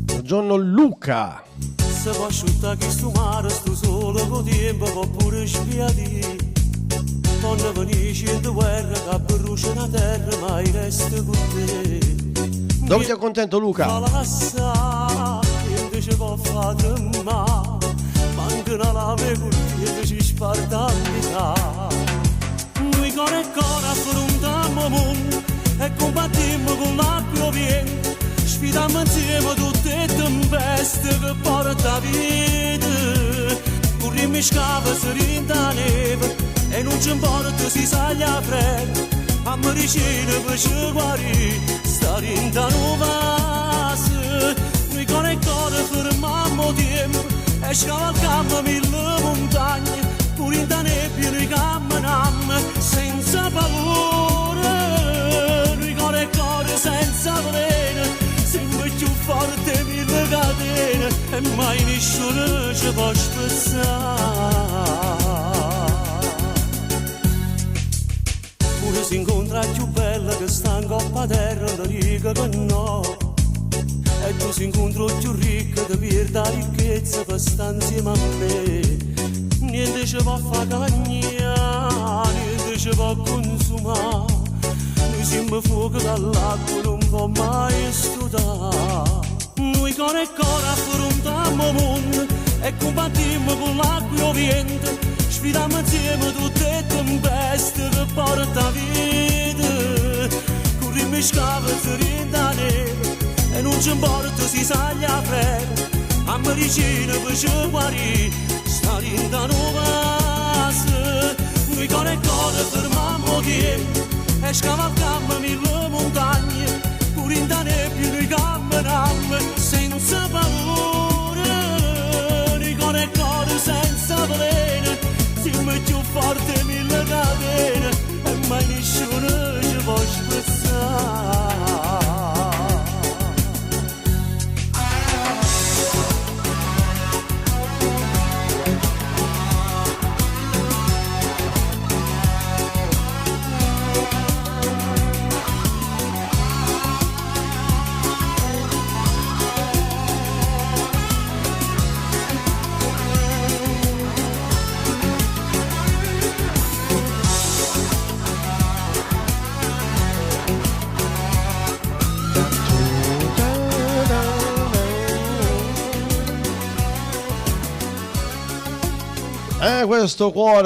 S1: Buongiorno Luca.
S6: Se può asciuttare che sto mare, sto solo con tempo, può pure spiadire. Quando venisci in guerra, che brucia la terra, ma il resto con te.
S1: Dove sei contento Luca?
S6: Ma la invece può fare male, manca una lave con te, invece sparta a metà. Noi con e con affrontiamo il mondo e combattiamo con l'acqua viene. Sfidiamo insieme tutte le tempeste che porta vita. Corriamo in scava, si rinda neve e non ci importa si saglia fredda. A Maricina per ci guarire, sta rinda nuova. Noi con e cuore fermiamo tempo e scavalcammo mille montagne. Pure in da nebbia noi camminiamo senza paura. Noi con e cuore senza veleno, siamo più forti mille catene e mai nessuno ci può spezzare. Pure si incontra più bella che sta in coppa terra, non dica che no. E tu si incontra più ricca che pierde la ricchezza per stare insieme a me. Niente ci può far cagnare, niente ci può consumare. Noi siamo fuoco dall'acqua, non può mai studare. Noi con e cuore affrontiamo il mondo e combattiamo con l'acqua e vento. Sfidiamo insieme tutte le tempeste che porta vita. Corriamo in scava, si rinda neve e non ci importa si saglia fredda. A Maricina per ci guarire, sta rinda nuova. Noi con e cuore fermiamo tempo e scavalcammo mille montagne. Pure in da nebbia noi camminiamo senza paura. Noi con e cuore senza veleno, siamo più forti mille catene e mai nessuno ci può spezzare.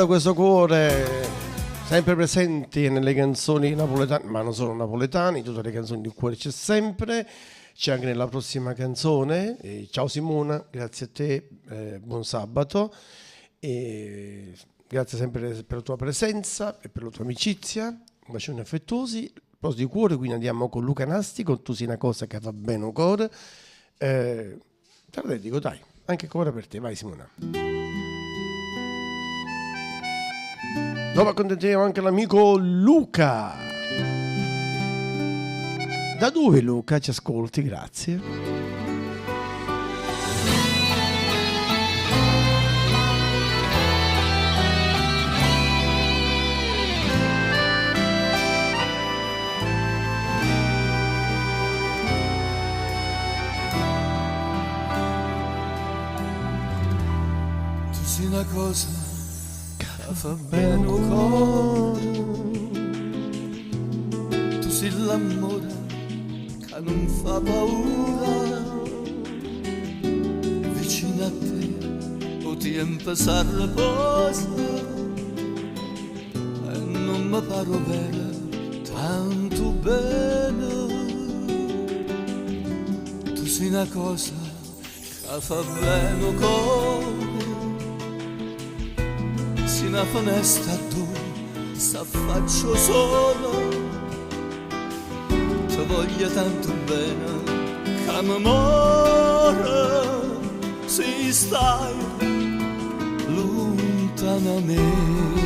S1: Questo cuore sempre presenti nelle canzoni napoletane, ma non solo napoletane, tutte le canzoni di cuore c'è sempre, c'è anche nella prossima canzone. Ciao Simona, grazie a te, buon sabato, e grazie sempre per la tua presenza e per la tua amicizia, bacioni affettuosi. Posto di cuore, quindi andiamo con Luca Nasti, con Tu sei una cosa che fa bene un cuore. Te lo dedico, dai, anche cuore per te, vai Simona. Dopo accontentiamo anche l'amico Luca. Da dove Luca ci ascolti? Grazie.
S6: Tu sei una cosa che fa bene un cuore, tu sei l'amore che non fa paura, vicino a te o tempo si riposa e non mi paro bene, tanto bene. Tu sei una cosa che fa bene un cuore, si una finestra tu s'affaccio solo, ti voglio tanto bene che mi muore se stai lontano a me.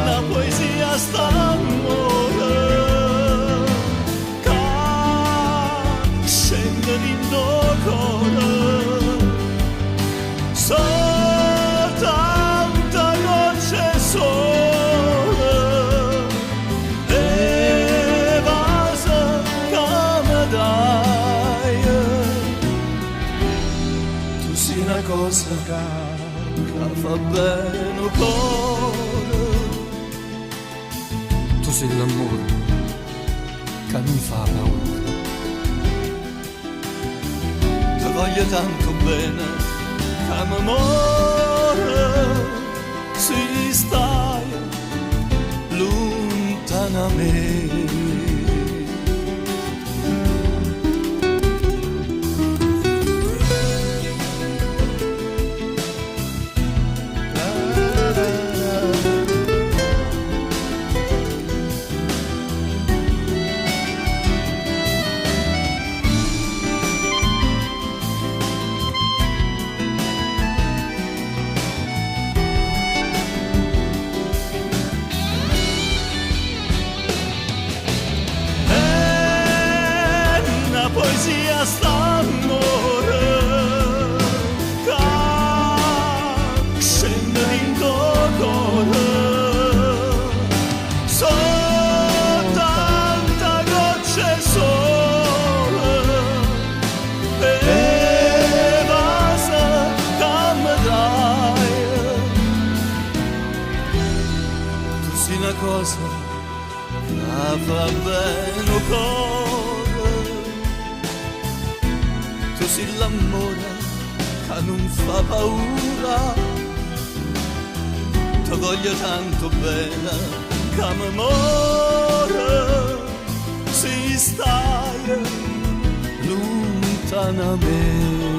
S6: La poesia st'amore che scende dentro cuore, soltanto noce sole e vasa che mi dai. Tu sei una cosa che fa bene un cuore, tu sei l'amore che mi fa paura, ti voglio tanto bene che mi muore se stai lontano a me. Poesia st'amore che scende dentro cuore, soltanto gocce sole e vasa che mi dai. Tu sei una cosa che fa bene un cuore, tu sei l'amore che non fa paura, ti voglio tanto bene che mi muore se stai lontano a me.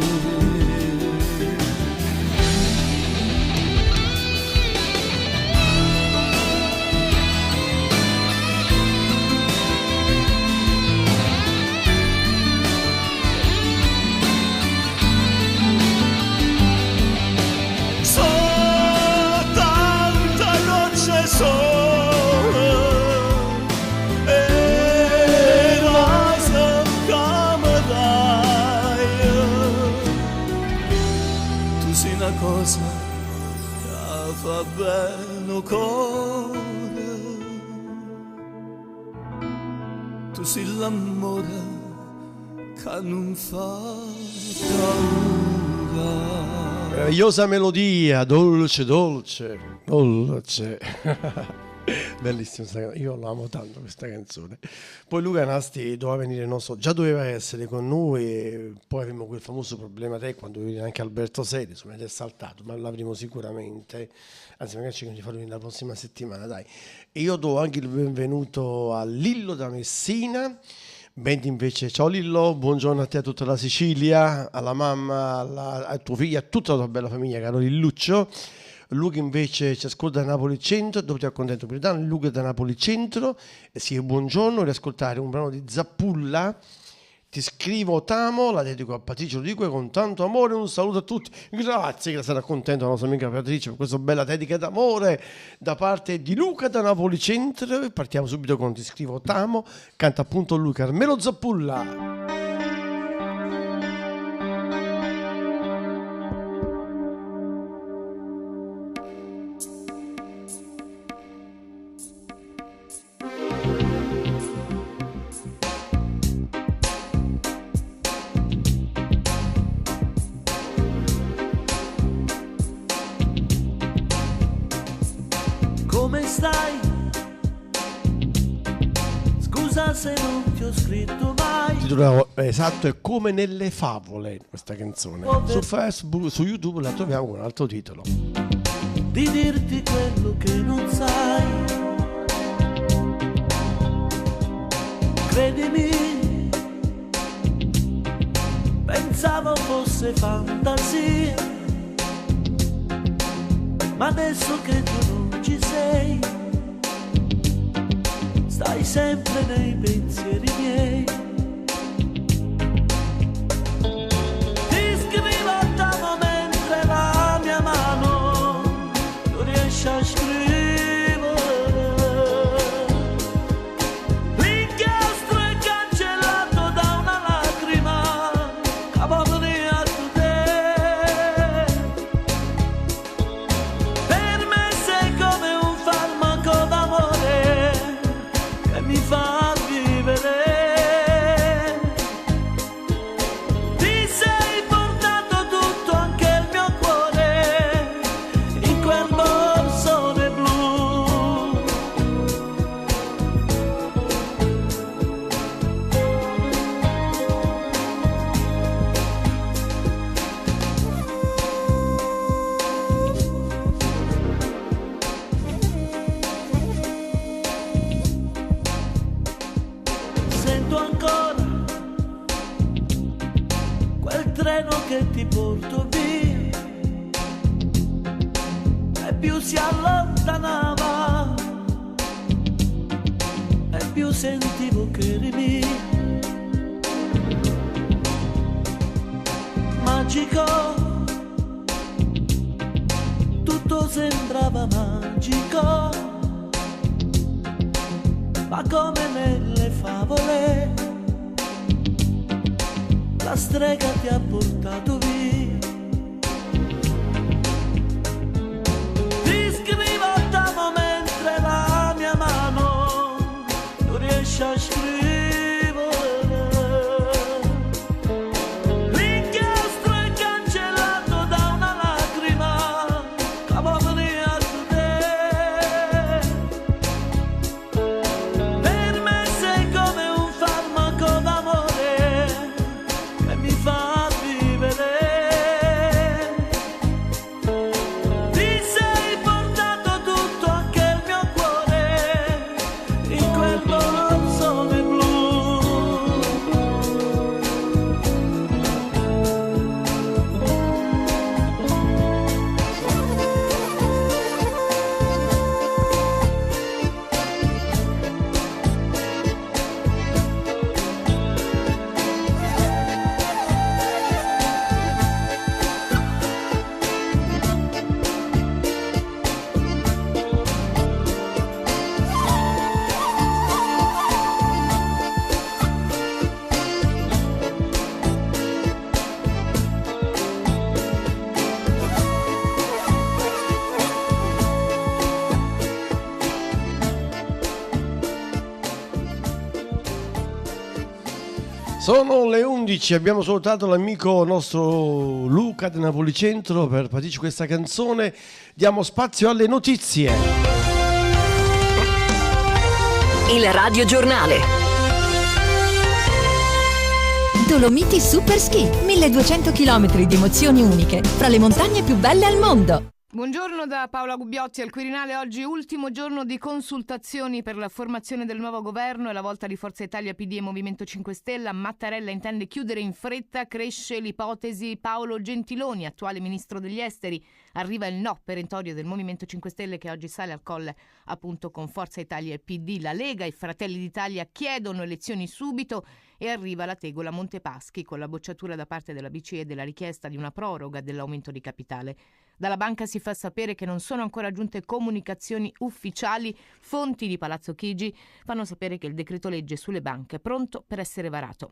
S6: Sole e vasa che mi dai. Tu sei una cosa che fa bene un cuore, tu sei l'amore che non fa paura.
S1: Meravigliosa melodia, dolce, dolce, dolce. Bellissima sta canzone, io la amo tanto questa canzone. Poi Luca Nasti doveva venire, non so, già doveva essere con noi, e poi avremo quel famoso problema quando viene anche Alberto Seri, insomma, è saltato, ma l'avremo sicuramente, anzi magari ci farò venire la prossima settimana, dai. E io do anche il benvenuto a Lillo da Messina. Benti invece, ciao Lillo, buongiorno a te, a tutta la Sicilia, alla mamma, a tuo figlio, a tutta la tua bella famiglia, caro Lilluccio. Luca invece ci ascolta da Napoli Centro, dopo ti accontento per il Luca da Napoli Centro, e sì, buongiorno, riascoltare un brano di Zappulla, ti scrivo Tamo, la dedico a Patricio, lo dico con tanto amore, un saluto a tutti, grazie che sarà contento la nostra amica Patricia per questa bella dedica d'amore da parte di Luca da Napoli Centro, e partiamo subito con Ti scrivo Tamo, canta appunto lui, Carmelo Zappulla.
S6: Come stai? Scusa se non ti ho scritto mai.
S1: Il titolo esatto è Come nelle favole, questa canzone. Su Facebook, su YouTube la troviamo con un altro titolo.
S6: Di dirti quello che non sai. Credimi, pensavo fosse fantasia, ma adesso che tu non ci sei, stai sempre nei pensieri miei. Ti scrivo a Tamo mentre la mia mano non riesce a scrivere. L'inchiostro è cancellato da una lacrima che va via tu te. Per me sei come un farmaco d'amore che mi fa vivere. Ti sei portato tutto, anche il mio cuore, in quel borsone blu. Sento ancora quel treno che ti porto via, e più si allontanava e più sentivo che eri mia. Magico, tutto sembrava magico, ma come nelle favole la strega ti ha portato via. Ti scrivo a Tamo mentre la mia mano non riesce a scrivere. L'inchiostro è cancellato da una lacrima che va via tu te. Per me sei come un farmaco d'amore che mi fa vivere. Ti sei portato tutto, anche il mio cuore, in quel borsone blu.
S1: Sono le 11, abbiamo salutato l'amico nostro Luca da Napoli Centro per partecipare questa canzone. Diamo spazio alle notizie.
S4: Il radiogiornale.
S16: Dolomiti Super Ski, 1200 km di emozioni uniche fra le montagne più belle al mondo.
S17: Buongiorno da Paola Gubbiotti al Quirinale. Oggi ultimo giorno di consultazioni per la formazione del nuovo governo. È la volta di Forza Italia, PD e Movimento 5 Stelle. Mattarella intende chiudere in fretta. Cresce l'ipotesi Paolo Gentiloni, attuale ministro degli esteri. Arriva il no perentorio del Movimento 5 Stelle che oggi sale al colle appunto con Forza Italia e PD. La Lega e i Fratelli d'Italia chiedono elezioni subito e arriva la tegola Montepaschi con la bocciatura da parte della BCE della richiesta di una proroga dell'aumento di capitale. Dalla banca si fa sapere che non sono ancora giunte comunicazioni ufficiali. Fonti di Palazzo Chigi fanno sapere che il decreto legge sulle banche è pronto per essere varato.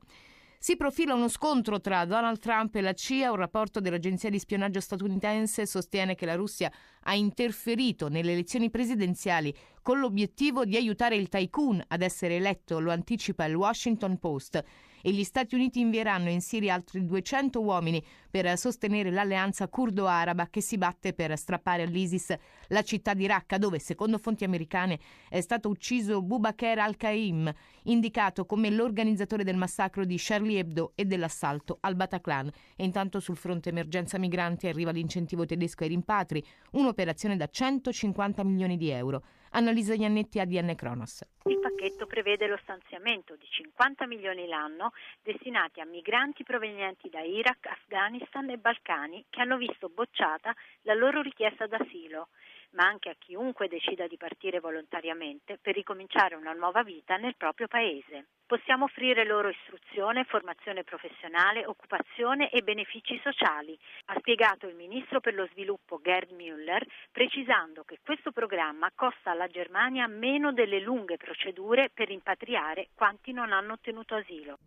S17: Si profila uno scontro tra Donald Trump e la CIA. Un rapporto dell'agenzia di spionaggio statunitense sostiene che la Russia ha interferito nelle elezioni presidenziali con l'obiettivo di aiutare il tycoon ad essere eletto, lo anticipa il Washington Post. E gli Stati Uniti invieranno in Siria altri 200 uomini per sostenere l'alleanza curdo-araba che si batte per strappare all'ISIS la città di Raqqa, dove, secondo fonti americane, è stato ucciso Boubaker al-Qaim, indicato come l'organizzatore del massacro di Charlie Hebdo e dell'assalto al Bataclan. E intanto sul fronte emergenza migranti arriva l'incentivo tedesco ai rimpatri, un'operazione da 150 milioni di euro. Annalisa Iannetti, ADN Cronos.
S18: Il pacchetto prevede lo stanziamento di 50 milioni l'anno destinati a migranti provenienti da Iraq, Afghanistan e Balcani che hanno visto bocciata la loro richiesta d'asilo, ma anche a chiunque decida di partire volontariamente per ricominciare una nuova vita nel proprio paese. Possiamo offrire loro istruzione, formazione professionale, occupazione e benefici sociali, ha spiegato il ministro per lo sviluppo Gerd Müller, precisando che questo programma costa alla Germania meno delle lunghe procedure per rimpatriare quanti non hanno ottenuto asilo.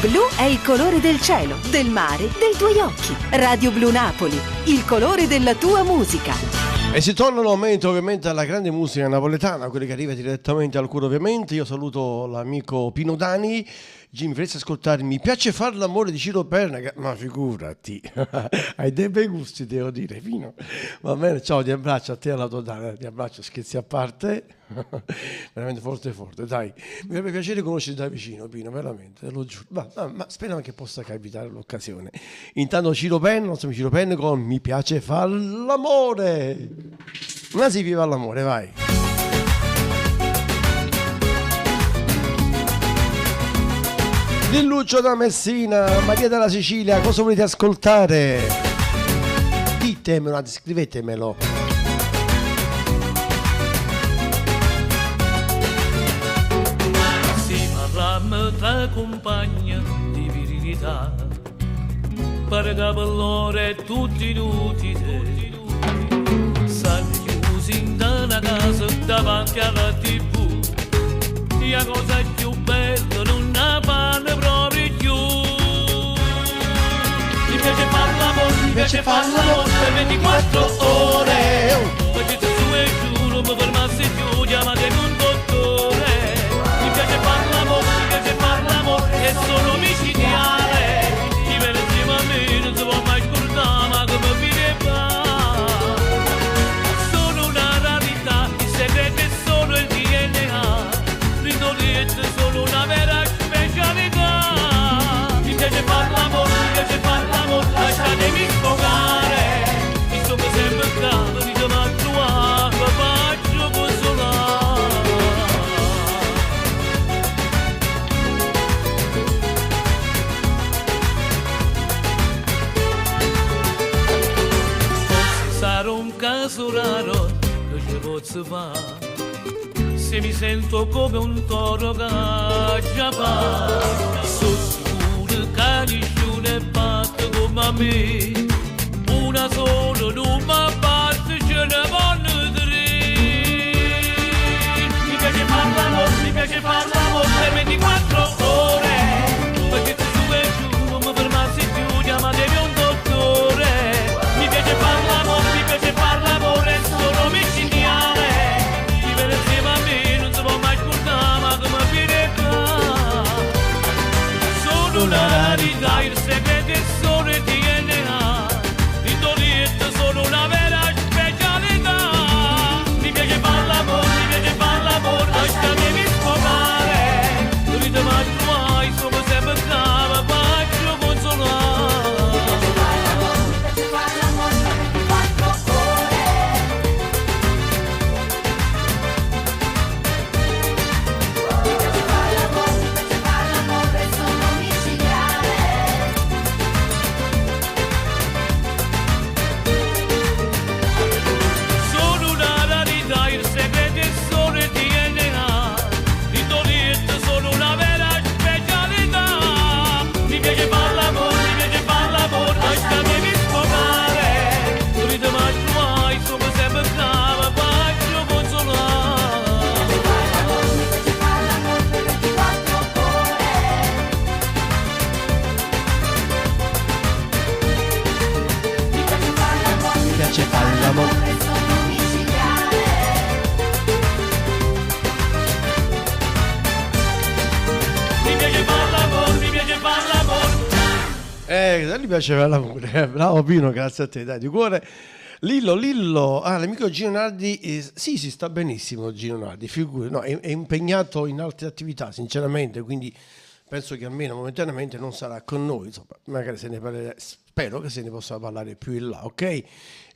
S8: Blu è il colore del cielo, del mare, dei tuoi occhi. Radio Blu Napoli, il colore della tua musica.
S1: E si torna nuovamente ovviamente alla grande musica napoletana, quella che arriva direttamente al cuore ovviamente. Io saluto l'amico Pino Dani. Jimmy, vorresti ascoltare Mi piace far l'amore di Ciro Perna? Ma figurati, hai dei bei gusti, devo dire, Pino. Va bene, ciao, ti abbraccio a te e alla tua Dani, ti abbraccio, scherzi a parte. Veramente forte forte, dai. Mi farebbe piacere conoscerti da vicino, Pino, veramente, te lo giuro. Ma speriamo che possa capitare l'occasione. Intanto Ciro Perna, nostro amico Ciro Perna con Mi piace far l'amore. Ma si viva l'amore, vai. Di Lucio da Messina, Maria dalla Sicilia, cosa volete ascoltare? Ditemelo, scrivetemelo.
S2: Si parlammo tra compagni di virilità, per capellore tutti inutili, stanno chiusi in una casa davanti alla TV, la cosa più bella non la fanno proprio più. Mi piace far l'amore, mi piace far l'amore per 24 ore, perché se su e giù non mi fermassi più, chiamatemi un dottore. Mi piace far l'amore, è solo micidiale, chi viene insieme a me non si può mai scordare, ma come viene fa. Sono una rarità, il segreto è solo il DNA, l'indolente è solo una vera specialità. Mi piace far l'amore, lasciatemi sfogare, mi sono sempre bravo, mi chiamo a tua, lo faccio consolare. Forse sarà un caso raro che ci posso fare, se mi sento come un toro che già va. Sono sicuro che nessuno è fatto come a me, una sola non mi batte, ce ne vanno tre. Mi piace far l'amore per 24 ore, perché se su e giù non mi fermassi più, chiamatemi un dottore. Mi piace far l'amore, è solo micidiale, chi viene insieme a me non si può mai scordare, ma come viene qua. Sono una rarità, il segreto è solo il DNA, l'indolente è solo una vera specialità. Mi piace far l'amore,
S1: Gli piaceva l'amore. Bravo Pino, grazie a te, dai, di cuore. Lillo, l'amico Gino Nardi, sì, si sta benissimo Gino Nardi, figuri, no, è impegnato in altre attività, sinceramente, quindi penso che almeno momentaneamente non sarà con noi, insomma, magari se ne parlerà, spero che se ne possa parlare più in là, ok?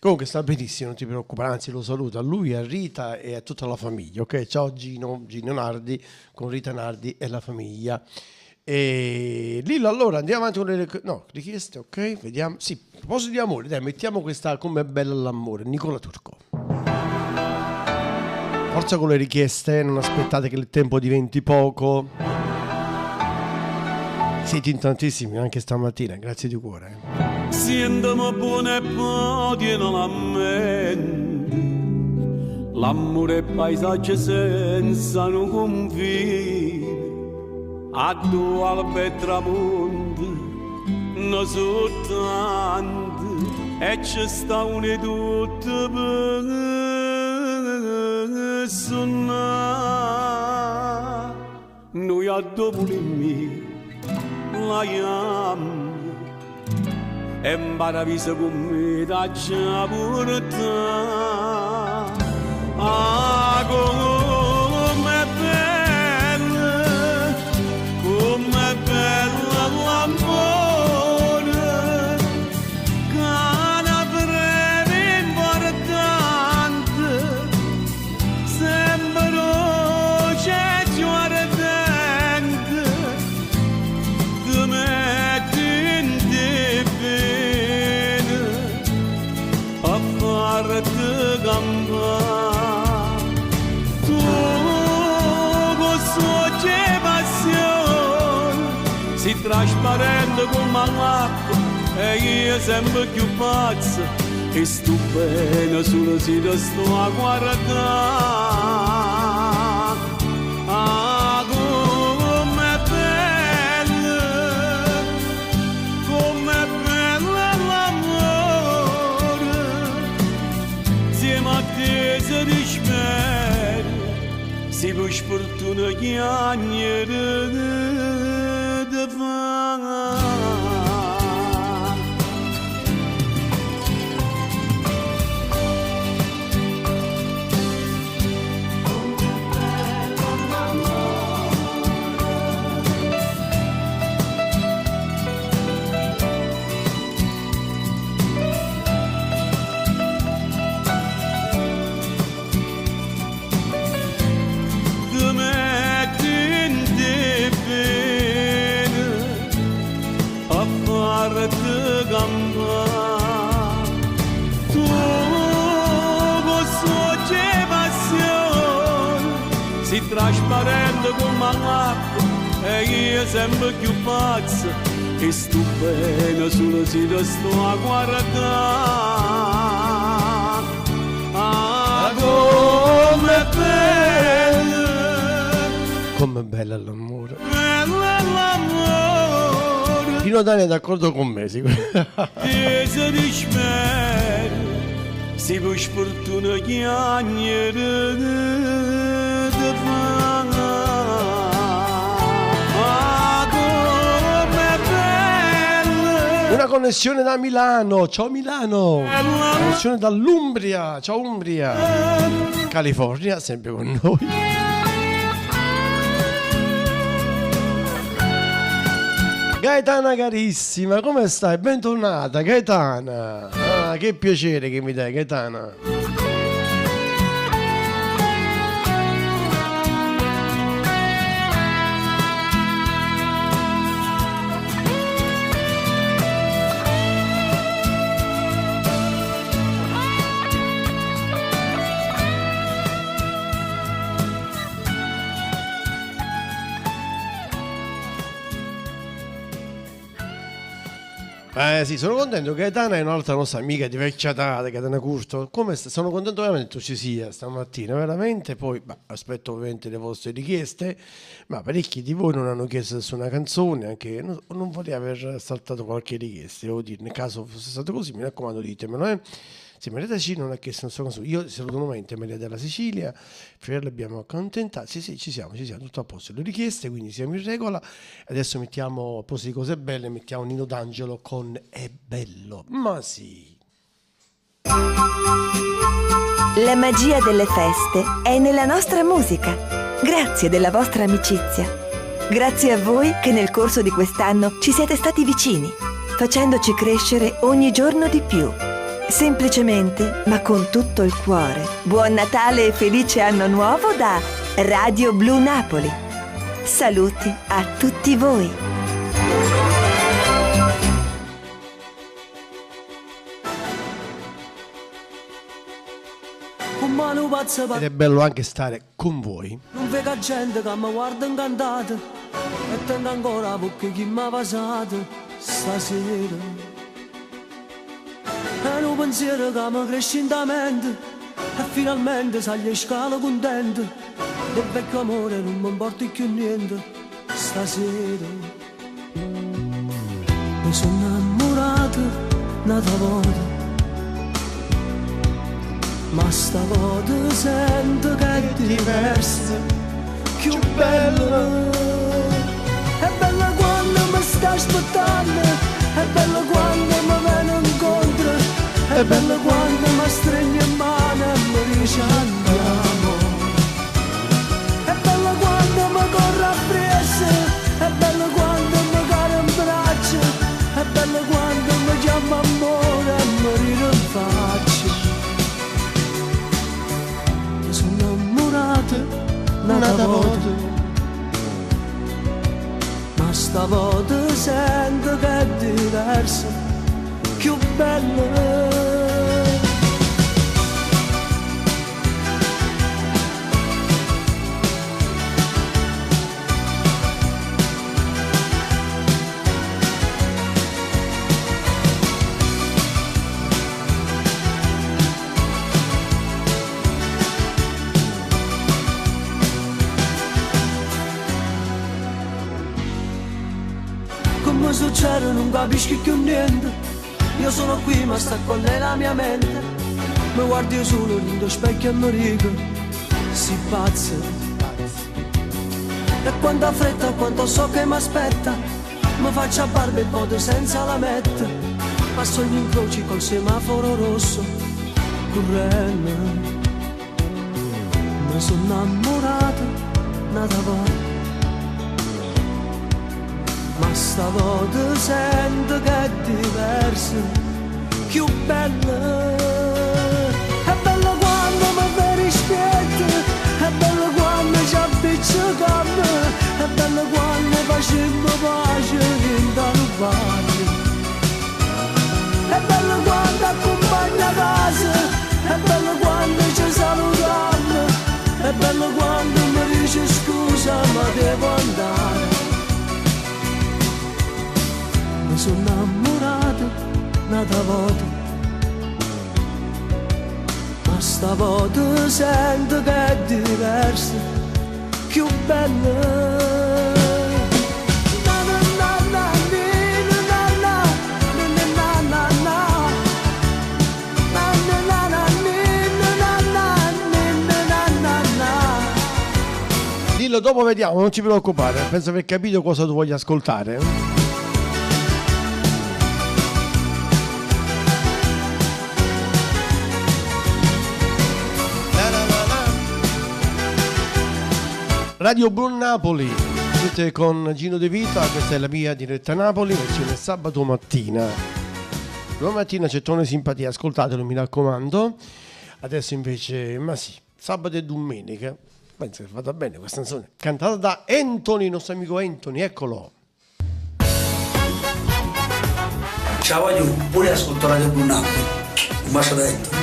S1: Comunque sta benissimo, non ti preoccupare, anzi lo saluto a lui, a Rita e a tutta la famiglia, ok? Ciao Gino Nardi con Rita Nardi e la famiglia. E Lillo, allora andiamo avanti con le richieste, ok? Vediamo. Sì, a proposito di amore, dai, mettiamo questa Come è bella l'amore, Nicola Turco. Forza con le richieste, non aspettate che il tempo diventi poco. Siete in tantissimi anche stamattina, grazie di cuore.
S6: Siamo buone e podiano la mente, l'amore è paesaggio senza un confine. A due albe e tramonti, non soltanto, e ci sta une tutte per suonare. Noi a dopo di me la chiamo e imparavisa con me da già portare. Ah, come com'è bella l'amore, che una breve importante, sempre luce più ardente, ti metti in te bene, a farti campare. Tu questo c'è passione, si trasparente come l'acqua e io sempre più pazzo e stupendo solo si ti sto a guardare. Ah, com'è bella l'amore, siamo attesi di spero, si può sfortuna chiagnere de tu questo c'è passione, si trasparente come l'acqua e io sempre più pazzo e stupendo solo si ti sto a guardare. Ah,
S1: Come bella l'amore. Pino Dani è d'accordo con me, sicuramente.
S6: di spero, si può sfortuna chiagnere de
S1: Una connessione da Milano, ciao Milano. Connessione dall'Umbria, ciao Umbria. California, sempre con noi. Gaetana carissima, come stai? Bentornata Gaetana. Ah, che piacere che mi dai Gaetana. Sì, sono contento. Gaetana è un'altra nostra amica di vecchia data, Gaetana Curto. Come stai? Sono contento veramente che tu ci sia stamattina, veramente. Poi aspetto ovviamente le vostre richieste, ma parecchi di voi non hanno chiesto su una canzone, anche non vorrei aver saltato qualche richiesta, devo dire. Nel caso fosse stato così, mi raccomando, ditemelo, Sì, Maria della Sicilia non ha chiesto non so cosa. Io saluto nuovamente Maria della Sicilia, Ferrer l'abbiamo accontentato. Sì, ci siamo, tutto a posto. Le richieste, quindi siamo in regola. Adesso mettiamo, a posto di cose belle, mettiamo Nino D'Angelo con È bello. Ma sì.
S8: La magia delle feste è nella nostra musica. Grazie della vostra amicizia. Grazie a voi che nel corso di quest'anno ci siete stati vicini, facendoci crescere ogni giorno di più. Semplicemente, ma con tutto il cuore. Buon Natale e felice anno nuovo da Radio Blu Napoli. Saluti a tutti voi.
S1: Ed è bello anche stare con voi.
S13: Non vedo gente che mi guarda incantata e tengo ancora perché chi mi ha passato stasera. È un pensiero che mi cresce in la mente e finalmente sale scala contento. Del vecchio amore non mi importa più niente stasera. Mi sono innamorato un'altra volta, ma stavolta sento che è diversa, più bella. È bella quando mi sta aspettando, è bella quando mi viene incontro, è bella quando mi stringe in mano e mi dice andiamo. È bella quando mi corre appresso, è bella quando mi cade in braccio, è bella quando mi chiama amore e mi ride in faccia. Un'altra volta, ma stavolta sento che è diversa, più bella. Succede, non capisci più niente. Io sono qui ma sta con lei la mia mente. Mi guardi io solo nello specchio e mi dico si pazza. E quanta fretta, quanto so che mi aspetta. Mi faccio a barba e botte senza la metta. Passo gli incroci col semaforo rosso correndo. Mi sono innamorato un'altra volta, ma stavolta sento che è diversa, più bella. È bella quando mi vedi spietto, è bella quando ci appiccichiamo, è bella quando facciamo pace in talubare. È bella quando accompagna a casa, è bella quando ci salutiamo, è bella quando mi dice scusa ma devo andare. Mi sono innamorato un'altra volta, ma stavolta sento che è diversa, più bella.
S1: Dillo dopo, vediamo, non ci preoccupare, penso di aver capito cosa tu voglia ascoltare. Radio Blu Napoli, siete con Gino De Vita, questa è la mia diretta Napoli, versione sabato mattina. Domani mattina c'è Tono e Simpatia, ascoltatelo mi raccomando. Adesso invece, ma sì, sabato e domenica, penso che vada bene questa canzone, cantata da Anthony, il nostro amico Anthony, eccolo.
S19: Ciao a tutti, pure ascolto Radio Blu Napoli, un bacio da Anthony.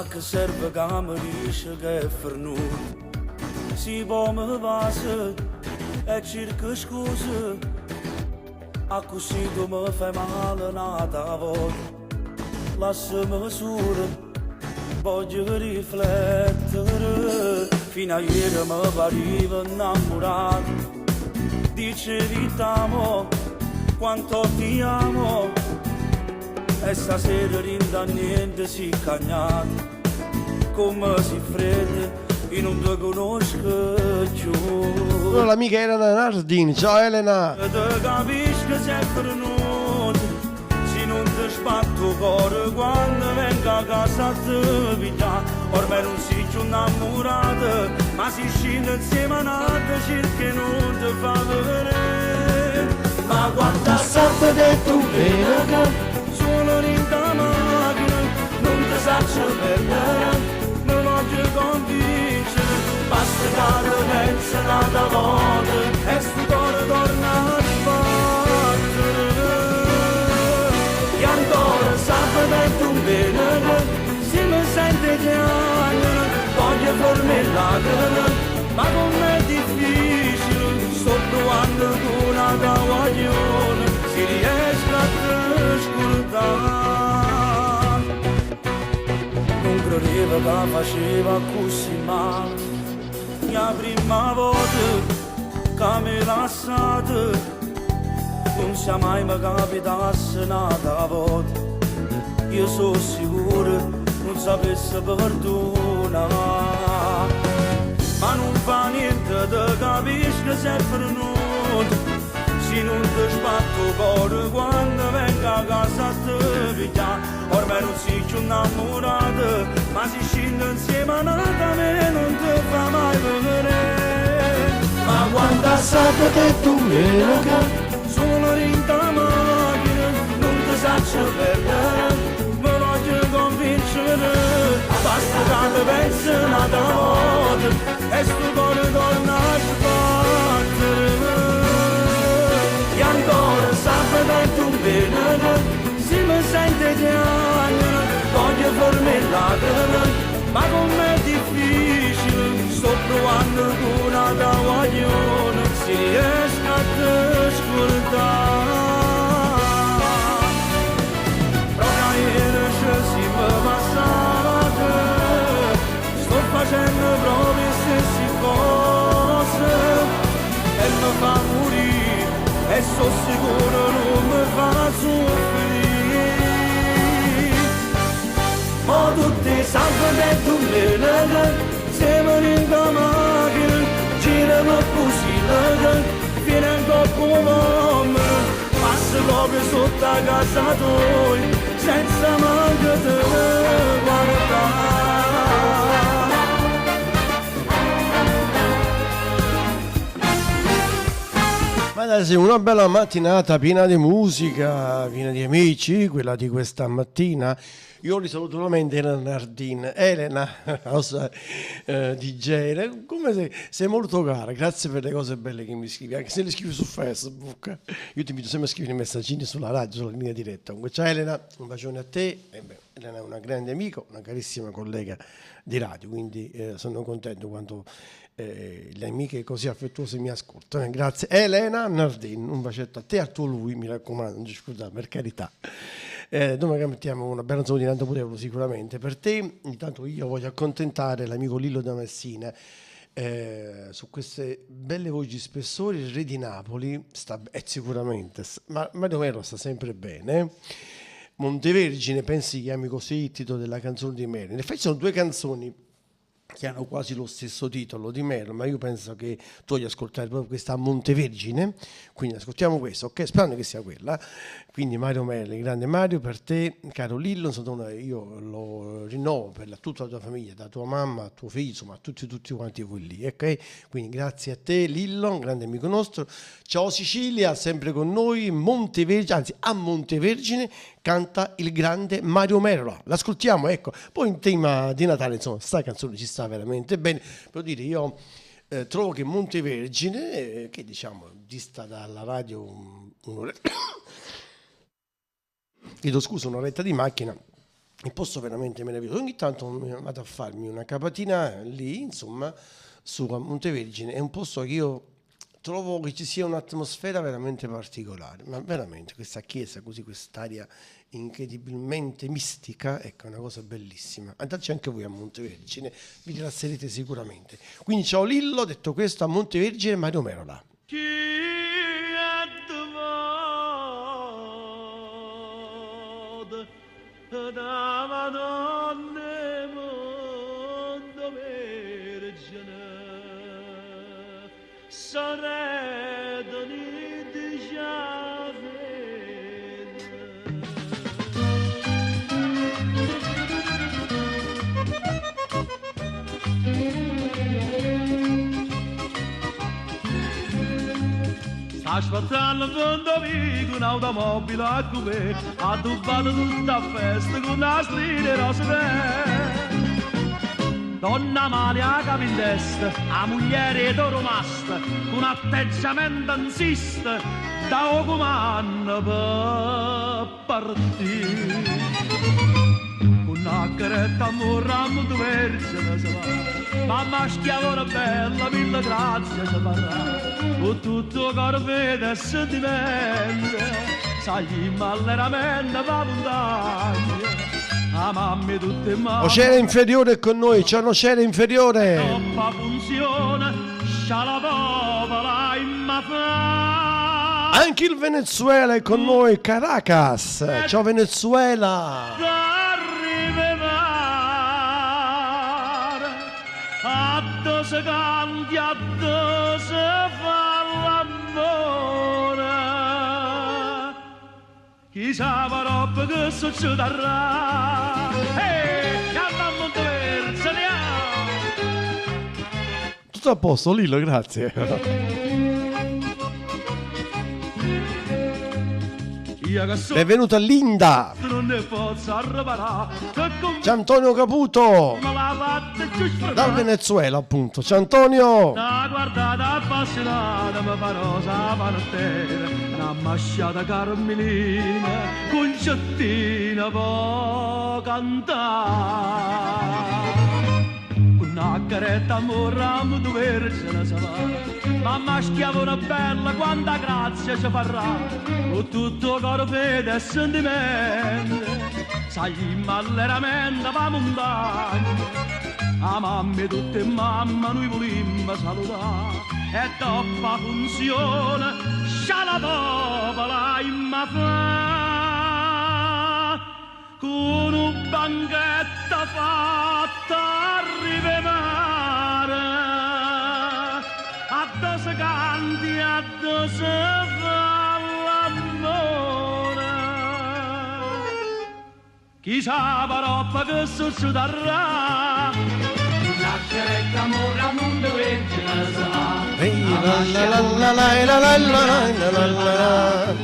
S6: Che serve che mi dice che è fernuto, si può mi passa e cerca scusa, a così tu mi fai male nata volta. Lasciami solo, voglio riflettere. Fino a ieri mi pariva innamorato. Dicevi t'amo, quanto ti amo. E stasera rinda niente si cagnati. Come si fredda e non ti conosco più.
S1: Allora, l'amica Elena Nardini, ciao Elena.
S6: Te capisci che sei venuto, se non ti sbatto cuore quando vengo a casa a te pigliare. Ormai non sei più innamorata, ma si scende insieme a nata, cerca non ti fa vedere. Ma quanta sempre detto bene, solo in da macchina, non ti saccio perdere. Voglio convincere, basta che la pensa nata volta e sto cuore torna a sbattere. E ancora sapete un bene, se mi sente chiamare, voglio farmi lacrime, ma con me è difficile, sto provando con una guaglione, si riesce a te scordare. Non credevo che faceva così male, la prima volta che mi lasciate, non sia mai mi capitasse un'altra volta. Io sono sicuro non sapesse perdonare, ma non fa niente, te capisci che sei venuto, se non ti sbatto cuore quando vengo a casa a te pigliare. Ormai non sei più innamorata, ma si scende insieme a nata, me non ti fa mai vedere. Ma quando sapete tu meno che sono in da macchina, non ti saccio perdere, mi voglio convincere, basta che ti pensi un'altra volta e sto cuore torna a sbattere. E ancora sapete tu bene, se mi sente piangere, voglio farmi lacrime, ma con me è difficile, sto provando con una guaglione, si riesce a te scordare. Proprio ieri si mi passava, sto facendo proprio le stesse cose, e mi fa morire, e sono sicuro non mi fa soffrire. Ma tutti sanno che tu me siamo in da macchina, girano così, viene un coppo mamma, passa proprio sotto a casa tua, senza manco te guardare.
S1: Ma dai, una bella mattinata piena di musica, piena di amici, quella di questa mattina. Io li saluto nuovamente Elena Nardin. Elena, nostra DJ, come sei molto cara, grazie per le cose belle che mi scrivi, anche se le scrivi su Facebook. Io ti invito sempre a scrivere i messaggini sulla radio, sulla linea diretta. Comunque, ciao Elena, un bacione a te. Elena è una grande amica, una carissima collega di radio, quindi sono contento quando le amiche così affettuose mi ascoltano. Grazie Elena Nardin, un bacetto a te e a tuo lui, mi raccomando, non ci scusate, per carità. Domenica mettiamo una bella canzone di Nando Putevolo sicuramente per te. Intanto io voglio accontentare l'amico Lillo da Messina su queste belle voci spessori. Il re di Napoli sta sicuramente, ma Mario Melo sta sempre bene. Montevergine, pensi, chiami così il titolo della canzone di Melo. In effetti sono due canzoni che hanno quasi lo stesso titolo di Melo, ma io penso che tu voglio ascoltare proprio questa Montevergine, quindi ascoltiamo questo, ok? Sperando che sia quella. Quindi Mario Melo, il grande Mario, per te, caro Lillo, io lo rinnovo per tutta la tua famiglia, da tua mamma a tuo figlio, insomma a tutti quanti voi lì, ok? Quindi grazie a te Lillo, un grande amico nostro. Ciao Sicilia, sempre con noi, Montevergine, anzi a Montevergine canta il grande Mario Melo, l'ascoltiamo, ecco. Poi in tema di Natale, insomma, sta canzone ci sta veramente bene. Per dire, io trovo che Montevergine, che diciamo dista dalla radio un'oretta, chiedo scusa, un'oretta di macchina, un posto veramente meraviglioso. Ogni tanto vado a farmi una capatina lì, insomma, su Montevergine. È un posto che io trovo che ci sia un'atmosfera veramente particolare, ma veramente questa chiesa così, quest'aria incredibilmente mistica, ecco, è una cosa bellissima. Andateci anche voi a Montevergine, vi rilasserete sicuramente. Quindi ciao Lillo, detto questo, a Montevergine Mario Merola.
S2: Da Madonna mondo vergine saredoni di sta aspettando quando vigo un'automobile a coupé, addobbato tutta a festa con nastrine rose verde. Donna Maria capo in testa, a moglie d'oro masta, con atteggiamento insiste, da o comando per partire. Con una caretta morrammo due vergine si va, mamma schiavona bella, mille grazie ci farà, con tutto cor vede e sentimento, sai malleramente va montagna. A mamma tutte mani.
S1: Nocera Inferiore è con noi, ciao Nocera Inferiore.
S2: Troppa funzione, sciala popola in mafia.
S1: Anche il Venezuela è con noi, Caracas. Ciao Venezuela.
S2: Se canti, se fa l'amore, chissà roba che succederà. Andiamo a Montevergine.
S1: Tutto a posto, Lillo, grazie. Benvenuta Linda. C'è Antonio Caputo dal Venezuela, appunto. C'è Antonio.
S2: Una guardata appassionata mi fa rosa panettere, una masciata carmelina concettina può cantare. Una caretta morrammo due vergine si va, mamma schiavona bella quanta grazia ci farà, con tutto cor fede e sentimento, sai malleramente va montagna. A mamma e tutte mamma noi volimmo salutare, e troppa funzione sciala popola in mafia, con un banchetto fatta a rivemare, addosso canti, addosso fa l'amore. Chissà roba che succederà, una caretta morra non deve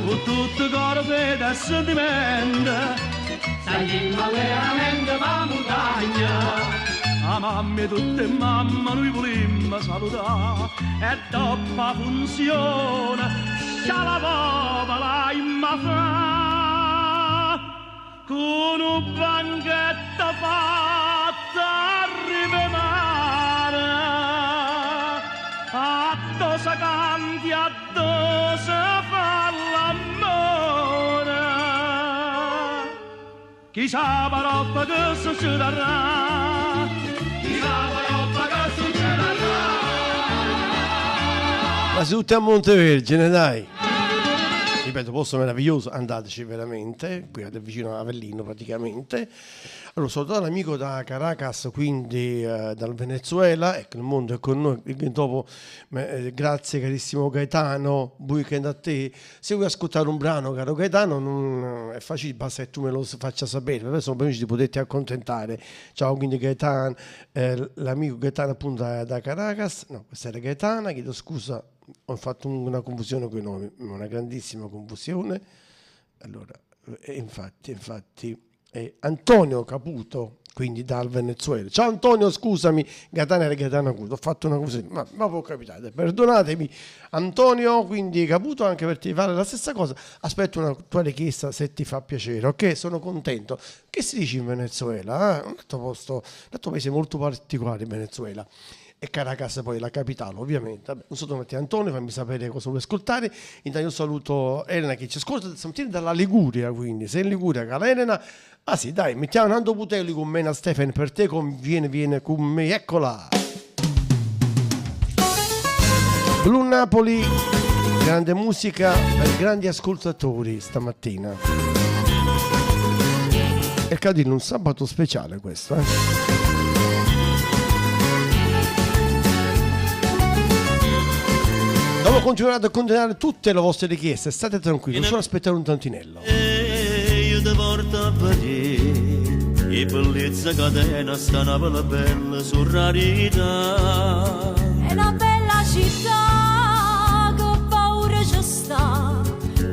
S2: con tutto cor fede e sentimento, sai malleramente va montagna. A mamma e tutte mamma noi volimmo salutare, e troppa funzione sciala popola in mafia, con un banchetto fatta a rivemare, addosso canti, addosso fa l'amore. Chissà roba che succederà, chissà roba che succederà.
S1: Ma se tutti a Montevergine, dai. Ripeto, posto meraviglioso, andateci veramente, qui è vicino a Avellino praticamente. Allora, saluto l'amico da Caracas, quindi dal Venezuela, ecco, il mondo è con noi. Dopo, grazie carissimo Gaetano, buon weekend a te. Se vuoi ascoltare un brano, caro Gaetano, non è facile, basta che tu me lo faccia sapere, adesso poi ci potete accontentare. Ciao, quindi Gaetano, l'amico Gaetano appunto da Caracas, no, questa era Gaetana, chiedo scusa, ho fatto una confusione con i nomi, una grandissima confusione. Allora, infatti Antonio Caputo, quindi dal Venezuela. Ciao Antonio, scusami, Gaetana era Gaetana Caputo, ho fatto una confusione, ma può capitare, perdonatemi. Antonio, quindi Caputo, anche per te fare la stessa cosa. Aspetto una tua richiesta se ti fa piacere, ok? Sono contento. Che si dice in Venezuela? Un altro posto, un altro paese molto particolare in Venezuela. e Caracas poi la capitale ovviamente. Vabbè, non so dove metti Antonio, fammi sapere cosa vuoi ascoltare. Intanto io saluto Elena che ci ascolta stamattina dalla Liguria, quindi sei in Liguria cara Elena. Ah sì, dai, mettiamo Nando Putelli con me, Stefan, per te viene con me, eccola. Blu Napoli, grande musica per grandi ascoltatori stamattina. E Cadillo, un sabato speciale questo, Dopo continuare tutte le vostre richieste, state tranquilli, solo aspettare un tantinello.
S2: Io ti porto a vedere e bellezza catena sta una bella su rarità.
S14: È una bella città che paura ci sta,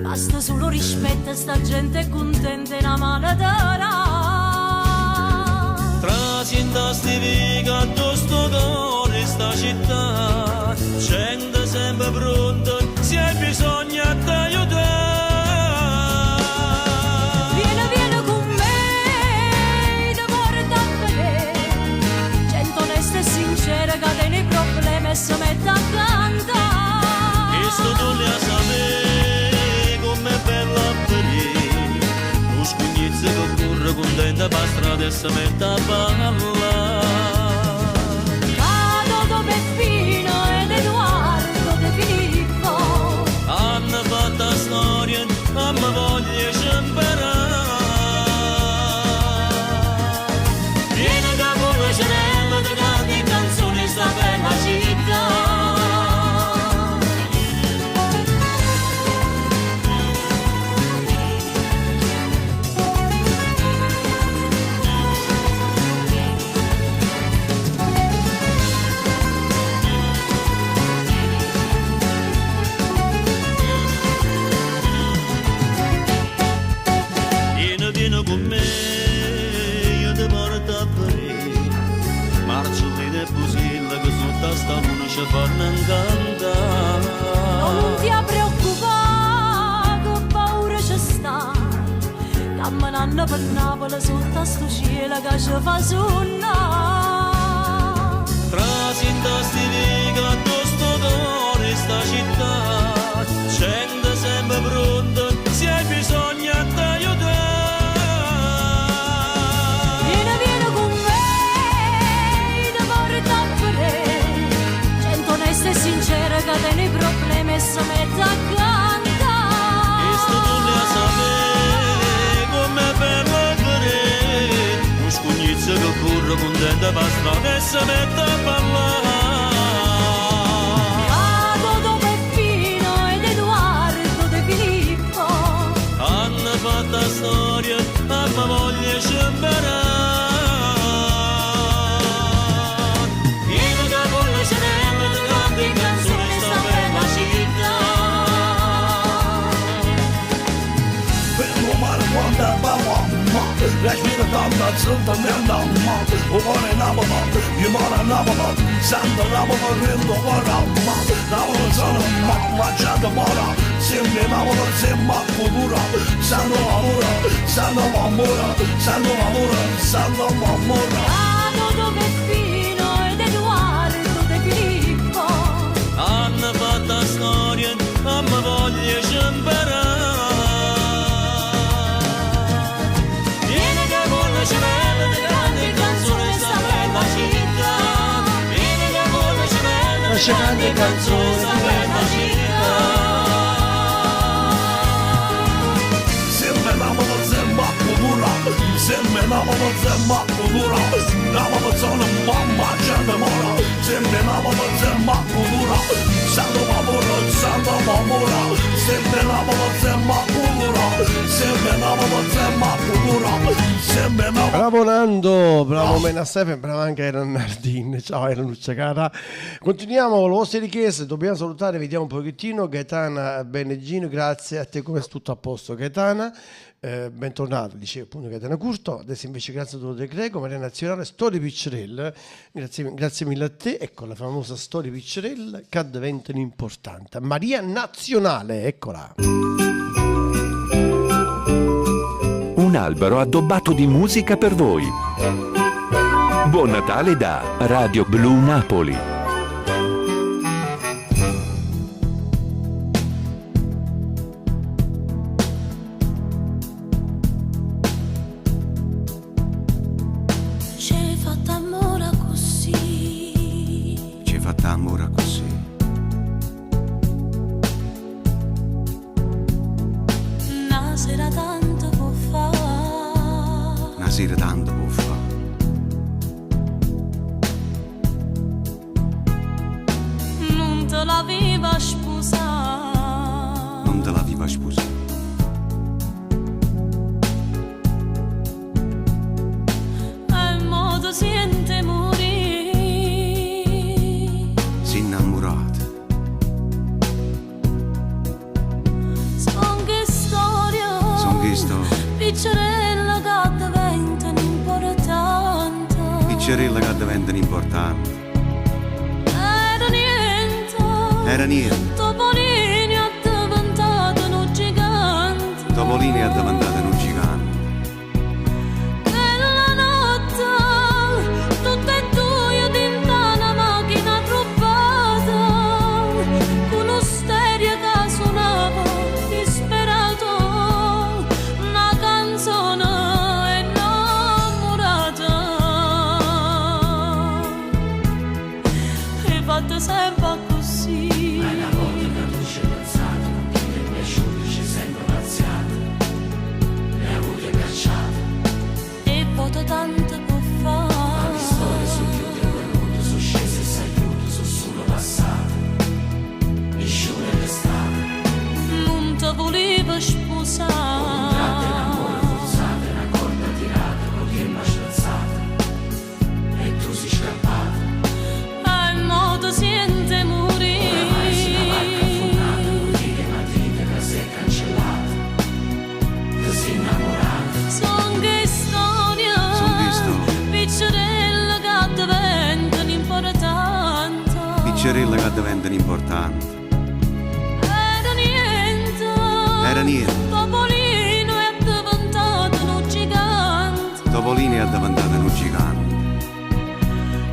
S14: basta solo rispetto, sta gente contenta e una mano darà.
S2: Trasinda sti viga a sto cuore sta città, gente sempre pronta se hai bisogno di aiutare.
S14: Vieni con me, ti porto a vedere, gente onesta e sincera che tiene problemi e si mette a cantare.
S2: E sto tu a sapere com'è bella a vedere, lo scugnizzo che corre contenta per strada e si mette a ballare. Fatta storia, a me voglia imparare. Vieni da come cenella di grandi canzoni sta bella città. Con me io ti porto a vedere Marciulli e Pusilla che sotto a sta luna ci fanno incantare.
S14: Non ti preoccupare che paura ci sta, camminando per Napoli sotto a sto cielo che ci fa sonnare.
S2: Trasinda sti viga a sto cuore sta città, gente sempre pronta se hai bisogno di aiutare.
S14: E sincera che tiene i problemi e si mette a cantare.
S2: E sto tu a sapere com'è bello a vedere, lo scugnizzo che corre contenta per strada e si mette a ballare.
S14: Vado Peppino ed Edoardo De Filippo
S2: hanno fatto storia, a me voglia imparare.
S15: Reşmini damlatsın da ben damla Uvare namama, yumara namama Sen de namama, rindu varama Namama sanama, maçada bara Simli namama, simma kulura Sen de mamura, sen de mamura Sen de mamura, sen de mamura
S14: Vado Peppino ed Edoardo De Filippo
S2: hanno fatto storia, a me voglia imparare. Cenella di grandi canzoni sta bella città. Vieni che con la cenella di grandi canzoni sta bella città.
S15: Semme namama zemma kulura Semme namama zemma kulura Namama sana mamma cende mora Semme namama zemma kulura Sen de mamura, sen de mamura Semme namama zemma kulura Semme namama zemma kulura Semme namama.
S1: Bravo Nando, bravo Mena Stefan, bravo anche Eran Nardin. Ciao Eranuccia cara. Continuiamo con le vostre richieste, dobbiamo salutare, vediamo un pochettino. Gaetana Benegino, grazie a te, come è tutto a posto Gaetana. Bentornato, dice appunto Gaetana Curto. Adesso invece grazie a Dottor Greco, Maria Nazionale, Storie Piccerelle, grazie mille a te. Ecco la famosa Storie Piccerelle che diventa importante. Maria Nazionale, eccola.
S20: Un albero addobbato di musica per voi. Buon Natale da Radio Blu Napoli.
S21: t'amore così.
S14: Una sera tanto può fare,
S21: Una sera tanto può fare.
S14: non te la viva sposare,
S21: Non te la viva sposare.
S14: e modo siente morire,
S21: Si innamorate.
S14: son che storia,
S21: Son che storia.
S14: piccerella che diventano importante,
S21: Piccerella che diventano importanti.
S14: era
S21: Era
S14: niente,
S21: niente.
S14: Topolini è diventato un gigante,
S21: Topolini è diventato un gigante.
S14: quella notte tutte e due dentro una macchina rubata, con uno stereo che suonava disperato, una canzone innamorata, e fatta sempre così. Ma una volta che tu ci hai pensato, chi ti è piaciuto ci sento razziato, le avute cacciate, e voto tanto può fare. Ma le storie sono più venute, sono scese e s'aiuto, sono solo passate, e sciole l'estate, non ti voleva sposare, un amore forzato, una corda tirata, con firma scherzata, e tu sei scappata, e modo siente morire, son che storia, piccerella che diventano importanti,
S21: Piccerella che diventano importanti.
S14: era niente,
S21: Era niente.
S14: Topolino è diventato un gigante,
S21: Topolini è diventato un gigante.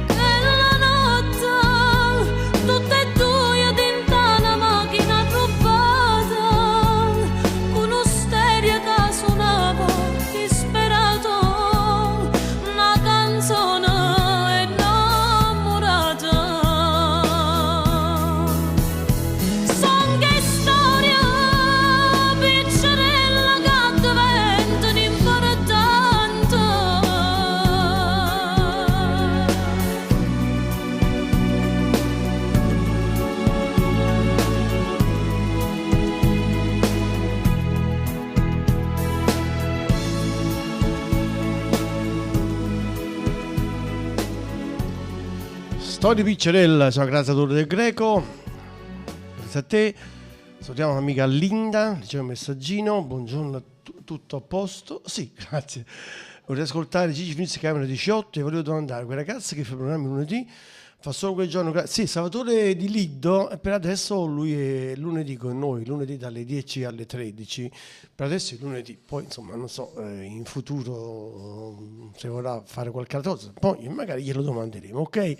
S14: quella notte tutte e due dentro una macchina rubata, con uno stereo che suonava disperato, una canzone innamorata, son che storia, piccerella che diventano importanti.
S1: Storia Piccerella, ciao, grazie a Torre del Greco, grazie a te. Salutiamo l'amica Linda, c'è un messaggino, buongiorno, tutto a posto? Sì, grazie. Vorrei ascoltare Gigi Finizzi Camera 18 e volevo domandare, quel ragazzo che fa programmi lunedì, fa solo quel giorno? Sì, Salvatore Di Liddo, per adesso lui è lunedì con noi, lunedì dalle 10 alle 13, per adesso è lunedì, poi insomma non so, in futuro se vorrà fare qualche altra cosa, poi magari glielo domanderemo, ok?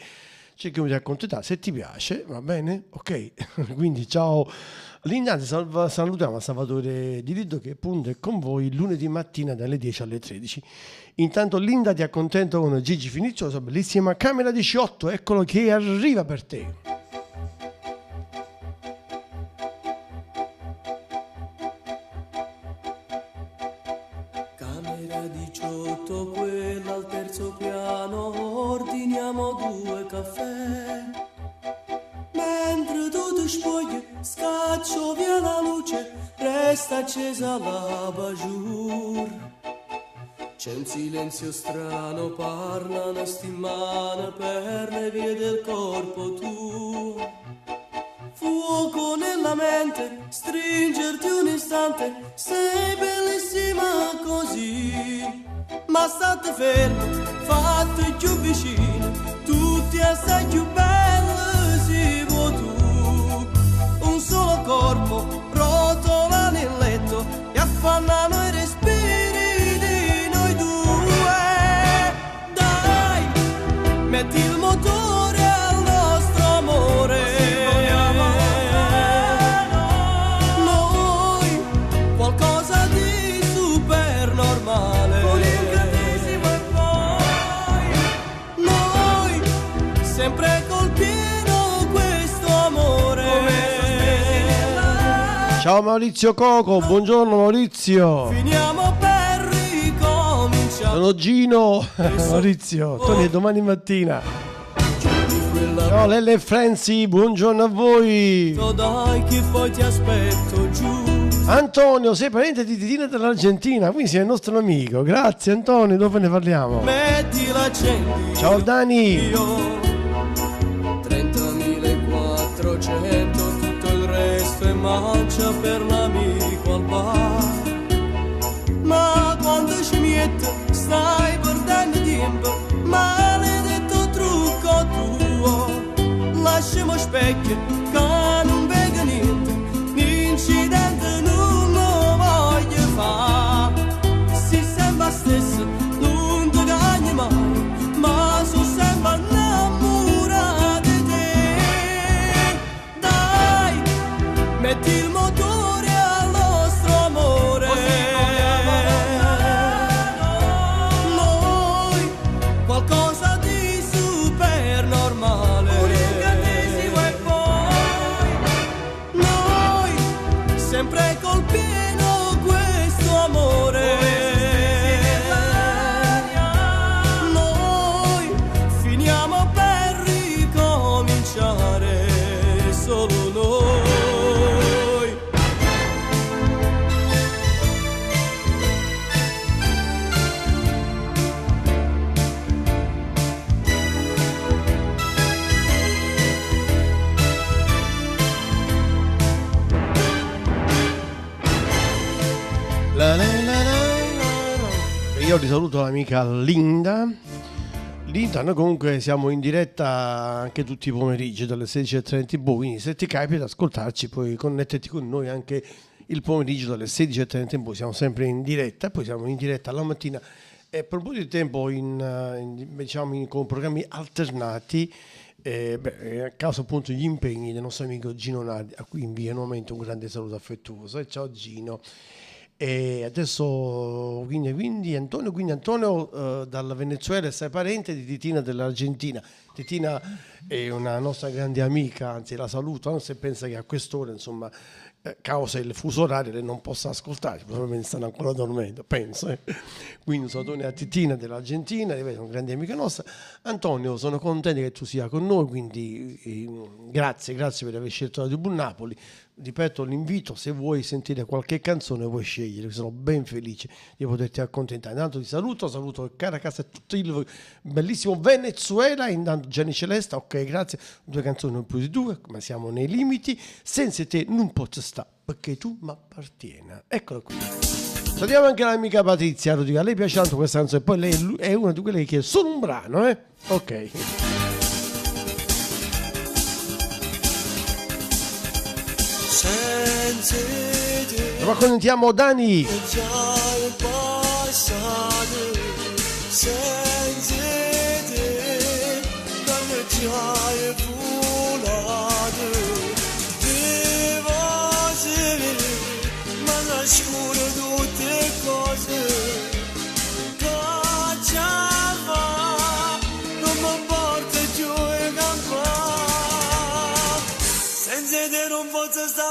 S1: Cerchiamo di accontentare, se ti piace, va bene? Ok, quindi ciao Linda, salutiamo a Salvatore Di Liddo che appunto è con voi lunedì mattina dalle 10 alle 13. Intanto Linda ti accontento con Gigi Finizioso, bellissima Camera 18, eccolo che arriva per te.
S13: Camera 18, quella al terzo piano, ordiniamo 2 caffè. Mentre tu ti spogli, scaccio via la luce, resta accesa la bajour. C'è un silenzio strano, parlano stimane per le vie del corpo tuo. Fuoco nella mente, stringerti un istante, sei bellissima così. Ma state fermo, fate più vicino, tutti assai più belli si vuoi tu. Un solo corpo, rotola nel letto, e affannano i respiri di noi due. Dai, metti il motore al nostro amore. Noi, qualcosa di super normale. Con incantesimo e poi noi, sempre col pieno
S10: amore.
S1: Ciao Maurizio Coco, buongiorno Maurizio.
S10: Finiamo per ricominciare.
S1: Sono Gino. Maurizio, torni domani mattina. Ciao Lelle e Franzi, buongiorno a voi.
S10: Dai che poi ti aspetto giù.
S1: Antonio, sei parente di Titina dell'Argentina, quindi sei il nostro amico. Grazie Antonio, dopo ne parliamo.
S10: Metti l'accendi.
S1: Ciao Dani.
S10: 30.400, tutto il resto è mancia per l'amico al bar. Ma quando ci mette stai perdendo tempo, maledetto trucco tuo. Lasciamo specchio che non vega niente, l'incidente non lo voglio fare. Si sembra stesso non ti cagni mai, ma so sempre innamorata di te. Dai, metti il motore al nostro amore. Noi qualcosa di super normale. Un incantesimo e poi noi sempre col pieno questo amore. Noi finiamo per ricominciare solo noi.
S1: Io risaluto l'amica Linda. Linda, noi comunque siamo in diretta anche tutti i pomeriggi dalle 16:30 in poi, quindi se ti capita ascoltarci puoi connetterti con noi anche il pomeriggio dalle 16:30 in poi, siamo sempre in diretta, poi siamo in diretta la mattina e per un po' di tempo con programmi alternati. A causa appunto degli impegni del nostro amico Gino Nardi, a cui invio nuovamente un grande saluto affettuoso. E ciao Gino. E adesso quindi Antonio dalla Venezuela, sei parente di Titina dell'Argentina. Titina è una nostra grande amica, anzi la saluto, anche se pensa che a quest'ora, insomma, causa il fuso orario, lei non possa ascoltare, probabilmente stanno ancora dormendo, penso. Quindi un saluto a Titina dell'Argentina, è una grande amica nostra. Antonio, sono contento che tu sia con noi, quindi grazie per aver scelto Radio Buon Napoli. Ripeto l'invito, se vuoi sentire qualche canzone puoi scegliere, sono ben felice di poterti accontentare. Intanto ti saluto Caracas e tutto il bellissimo Venezuela. Intanto Gianni Celesta, ok, grazie, 2 canzoni, non più di 2, ma siamo nei limiti. Senza te non posso stare perché tu mi appartieni. Eccolo qui. Salutiamo anche l'amica Patrizia Rodrigo, a lei piace tanto questa canzone, poi lei è una di quelle che chiede solo un brano, ok. Lo raccontiamo Dani.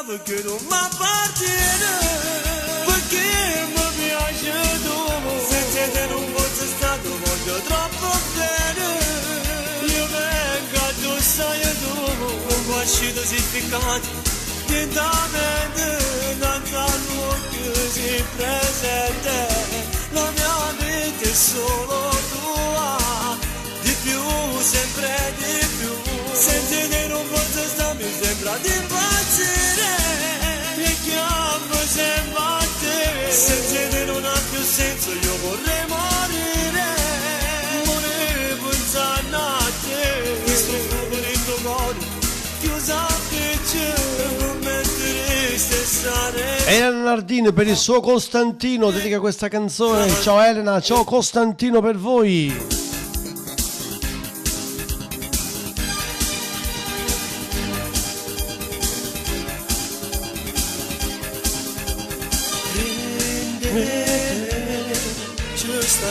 S6: Perché non mi appartiene, perché mi piace tu. Se te non fosse stato voglio troppo bene, io vengo a tu sai tu. Un fascino si spiccati lentamente, danza l'occhio si presente. La mia vita è solo tua, di più, sempre di più. Se te non fosse stato mi sembra di impazzire. Sembra a te, se te non ha più senso io vorrei morire, pensando a te, questo fuoco nel tuo cuore, chiusa a picce, non mettereste stare.
S1: Elena Nardini per il suo Costantino dedica questa canzone. Ciao Elena, ciao Costantino per voi.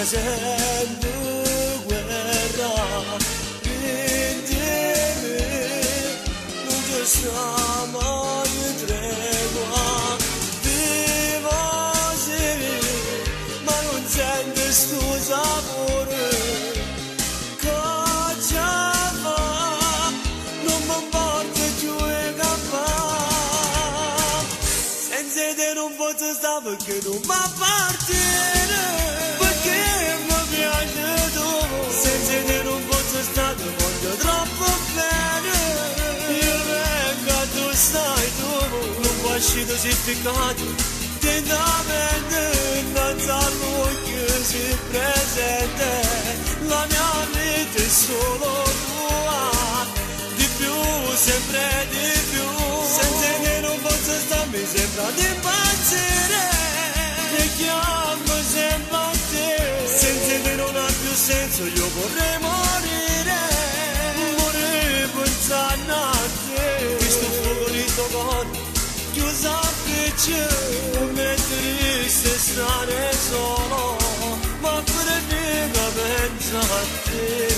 S6: Facendo guerra, prendeme, non ti sto sta perché non mi appartiene, perché mi piace tu, senza te non posso stare, voglio troppo bene, io vengo, tu stai tu, non può uscire si piccato, tentamente, innanzi all'occhio si presente, la mia vita è solo tua, di più, sempre di più, senza che non posso stare, mi sembra di impazzire, e chiamo sempre a te, senza che non ha più senso, io vorrei morire, morire pensando a te, questo fuoco di tuo cuore, chiuso a picce, mi triste stare solo, ma per me penso a te.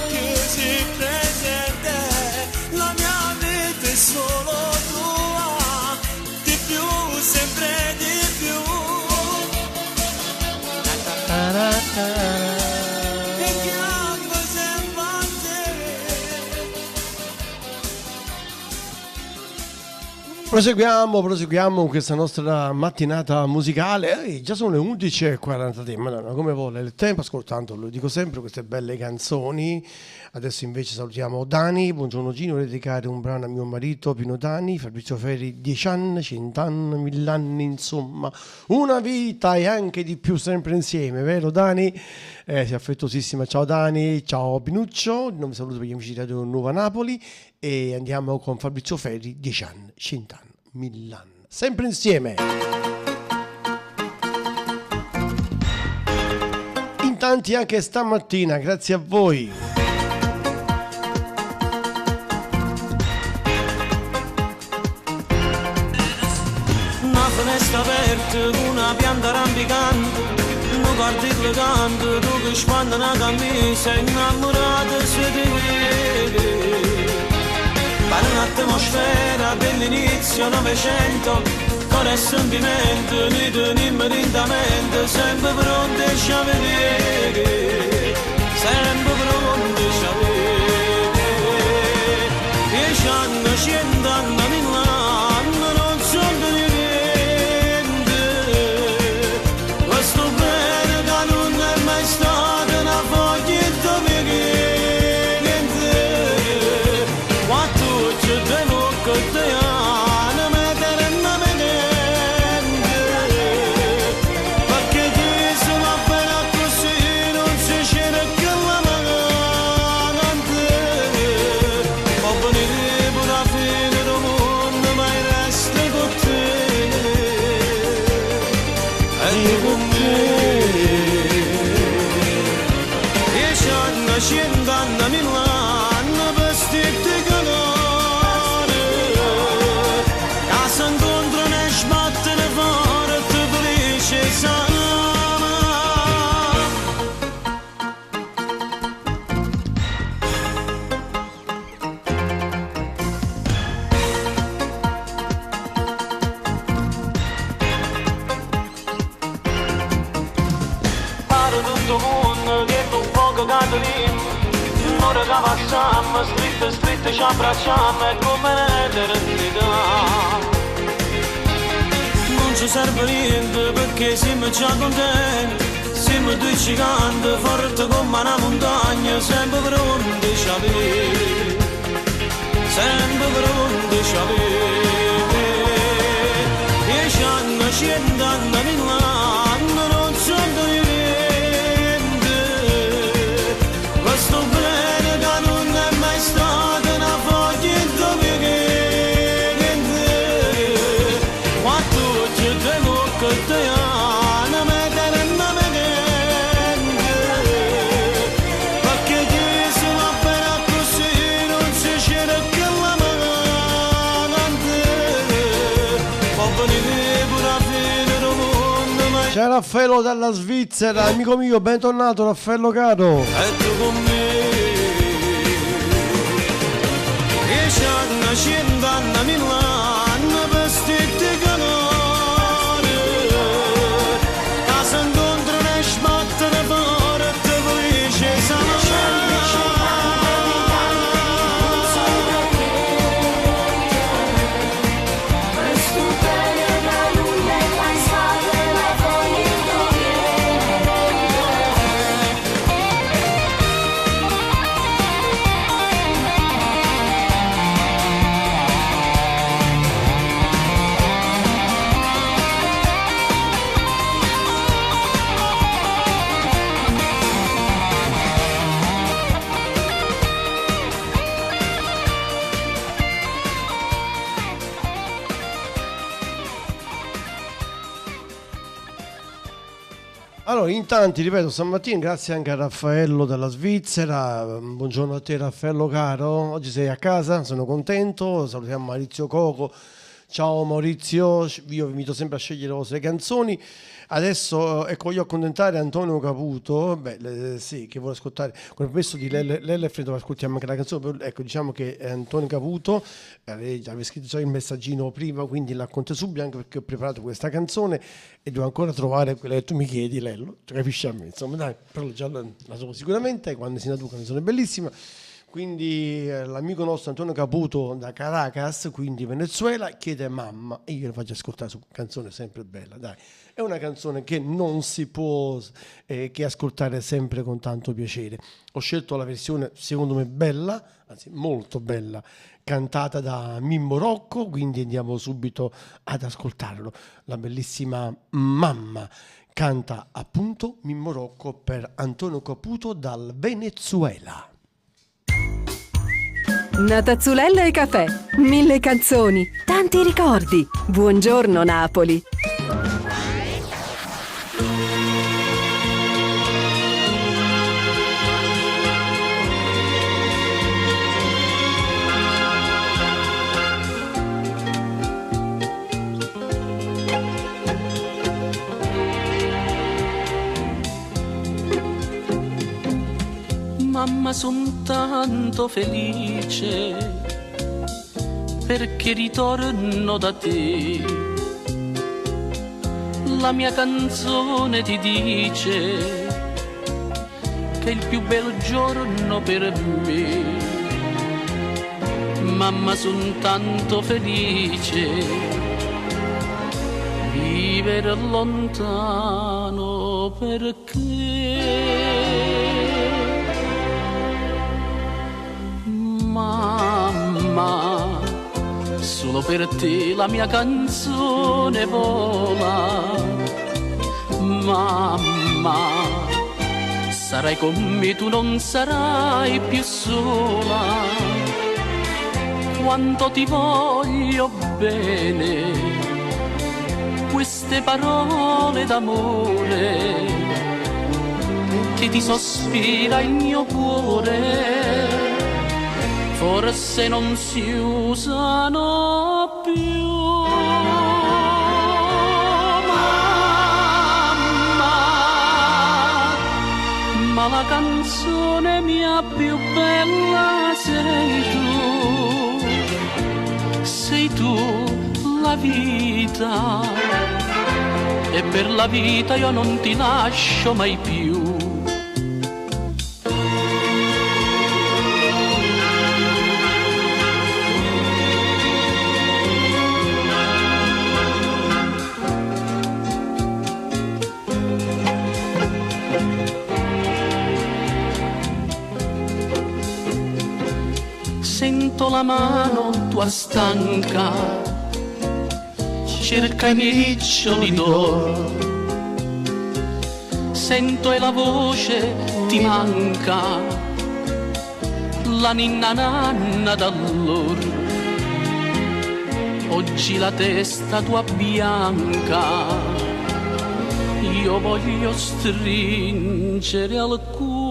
S6: Che si presente, la mia vita è solo tua, di più, sempre di più. E chiamo sempre a te.
S1: Proseguiamo con questa nostra mattinata musicale. Già sono le 11:43, madonna, come vuole il tempo ascoltando, lo dico sempre, queste belle canzoni. Adesso invece salutiamo Dani. Buongiorno Gino, vorrei dedicare un brano a mio marito Pino Dani, Fabrizio Ferri, 10 anni, 100 anni, 1000 anni, insomma, una vita e anche di più, sempre insieme, vero Dani? Sei affettuosissima, ciao Dani, ciao Pinuccio, non saluto per gli amici di Radio Nuova Napoli e andiamo con Fabrizio Ferri, 10 anni, 100 anni, 1000 anni, sempre insieme. In tanti anche stamattina, grazie a voi.
S6: Finestra aperta con una pianta rampicante, non guardi il canto, tu che spanda una camisa innamorata se di te. Pare un'atmosfera dell'inizio Novecento, cuore e sentimento, noi teniamo lentamente, sempre pronti a vedere, sempre pronti a vedere. 10 anni, 100 anni, 1000 anni, non so di ora che passiamo, stritte ci abbracciamo, è come l'eternità. Non ci serve niente perché siamo già contenti, siamo due giganti, forte come una montagna, sempre pronti a vedere, sempre pronti a vedere. 10 anni, 100 anni, 1000 anni, non so di niente, questo bene che non è mai stato una foglia dove niente, quanto ci devo che te hanno mettere in mente, perché chi si va bene così non si cerca la manante, può venire pure a fine del mondo, ma
S1: c'è Raffaello dalla Svizzera, amico mio, bentornato Raffaello caro.
S6: e tu con me.
S15: 100 Milano per stirti canore che si incontrano e sbattono forte felice
S1: Allora, in tanti, ripeto, stamattina, grazie anche a Raffaello dalla Svizzera. Buongiorno a te, Raffaello caro. Oggi sei a casa, sono contento. Salutiamo Maurizio Coco. Ciao Maurizio, io vi invito sempre a scegliere le vostre canzoni. Adesso ecco, voglio accontentare Antonio Caputo, sì, che vuole ascoltare, con il permesso di Lelle Freddo, ascoltiamo anche la canzone. Ecco, diciamo che Antonio Caputo aveva scritto già il messaggino prima, quindi la conto subito, anche perché ho preparato questa canzone e devo ancora trovare quella che tu mi chiedi, Lello, tu capisci a me, insomma, dai, però già la so sicuramente, quando si natura una canzone bellissima. Quindi l'amico nostro Antonio Caputo da Caracas, quindi Venezuela, chiede Mamma, e io le faccio ascoltare su canzone sempre bella, dai. È una canzone che non si può che ascoltare sempre con tanto piacere. Ho scelto la versione secondo me bella, anzi molto bella, cantata da Mimmo Rocco, quindi andiamo subito ad ascoltarlo. La bellissima Mamma canta appunto Mimmo Rocco per Antonio Caputo dal Venezuela.
S4: Natazzulella e caffè, 1000 canzoni, tanti ricordi. Buongiorno Napoli.
S6: Mamma, son tanto felice perché ritorno da te. La mia canzone ti dice che è il più bel giorno per me. Mamma, son tanto felice vivere lontano perché mamma, solo per te la mia canzone vola. Mamma, sarai con me, tu non sarai più sola. Quanto ti voglio bene, queste parole d'amore che ti sospira il mio cuore. Forse non si usano più. Mamma, ma la canzone mia più bella sei tu la vita, e per la vita io non ti lascio mai più. Sento la mano tua stanca, cerca i miei riccioli d'oro. Sento e la voce ti manca, la ninna nanna d'allora. Oggi la testa tua bianca, io voglio stringere al cuore.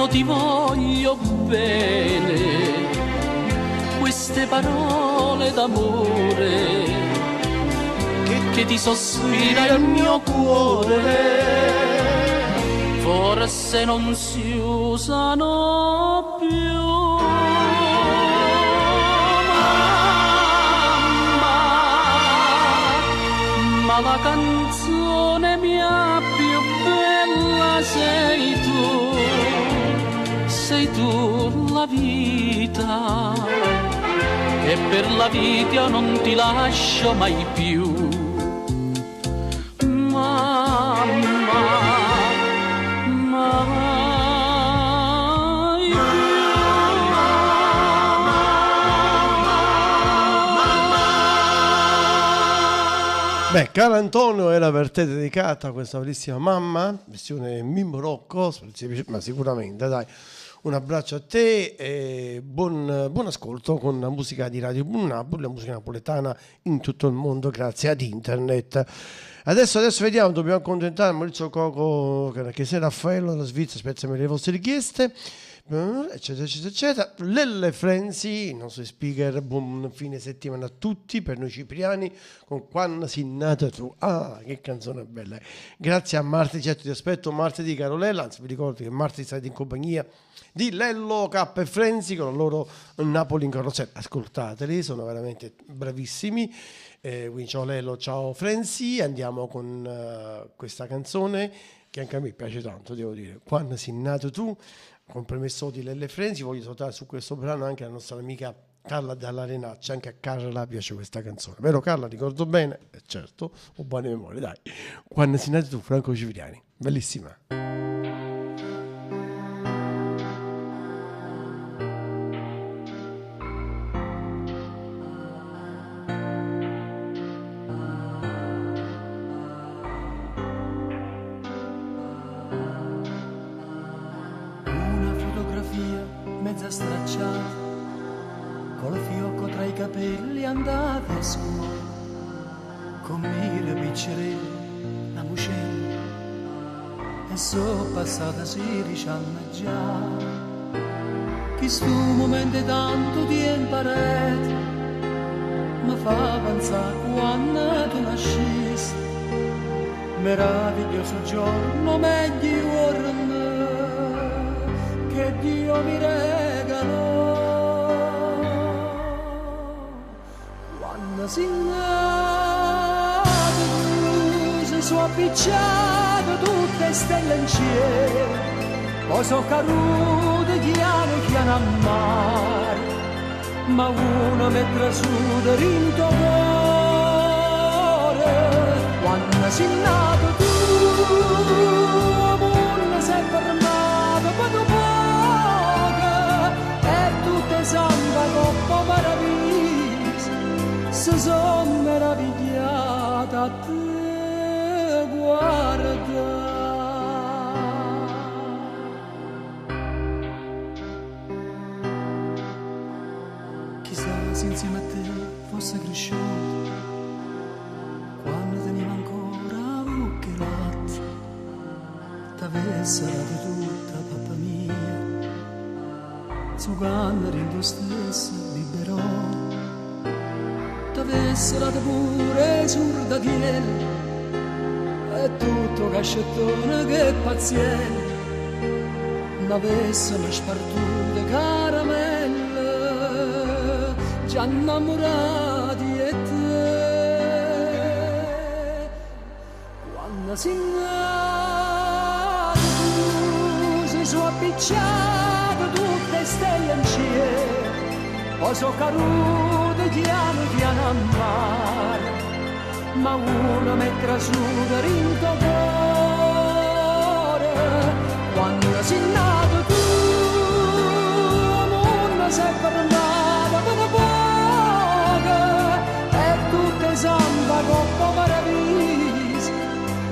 S5: quanto ti voglio bene, queste parole d'amore che ti sospira il mio cuore, forse non si usano più. Ma la canzone mia più bella sei tu la vita, e per la vita io non ti lascio mai più.
S1: Beh, caro Antonio, era per te dedicata questa bellissima mamma, versione Mimmo Rocco, ma sicuramente, dai. Un abbraccio a te e buon ascolto con la musica di Radio Blu Napoli, la musica napoletana in tutto il mondo grazie ad internet. Adesso vediamo, dobbiamo accontentare Maurizio Coco, che se Raffaello dalla Svizzera, aspettami le vostre richieste, eccetera eccetera eccetera. Lelle Frenzi, il nostro speaker, buon fine settimana a tutti, per noi cipriani, con Quando si nata tu. Ah, che canzone bella. Grazie a martedì, certo ti aspetto martedì, caro Lella, anzi vi ricordo che martedì state in compagnia di Lello K e Frenzi con il loro Napoli in carrozzella. Ascoltateli, sono veramente bravissimi. Quindi ciao Lello, ciao Frenzi. Andiamo con questa canzone che anche a me piace tanto, devo dire, Quando sei nato tu, con permesso di Lelle Frenzi. Voglio salutare su questo brano anche la nostra amica Carla dalla Renaccia, anche a Carla piace questa canzone, vero Carla? Ricordo bene? Certo, ho buone memorie, dai. Quando sei nato tu, Franco Cipriani, bellissima.
S13: Mezza stracciata, con il fiocco tra i capelli andate a scuola, con mille piccerelle, la mucella, e so passata 16 anni già, che sto momento tanto ti imparate, mi fa pensare quando tu nascesti, meraviglioso giorno, meglio che Dio mi regalò. Quando sei nato tu, si sono appicciate tutte stelle in cielo, poi sono cadute chiane a mare, ma una mettra su dentro cuore. Quando sei nato tu, non sei fermato per tu samba coppa meraviglia, se son meravigliata a te guarda. Chissà se insieme a te fosse cresciuto, quando teniva ancora bocca e latte, t'avesse dato tutta papà mia, su quando eri tu stesso libero, t'avesse dato pure surdatiele e tutto cascettone che paziente, n'avessero spartute caramelle, già innamorati e te. Quando si nato tu, si sono appicciate tutte stelle in cielo, poi sono cadute piano piano a mare, ma una mettra su dentro cuore. Quando sei nato tu, non sei fermata per poco, e tutte samba coppa meraviglia,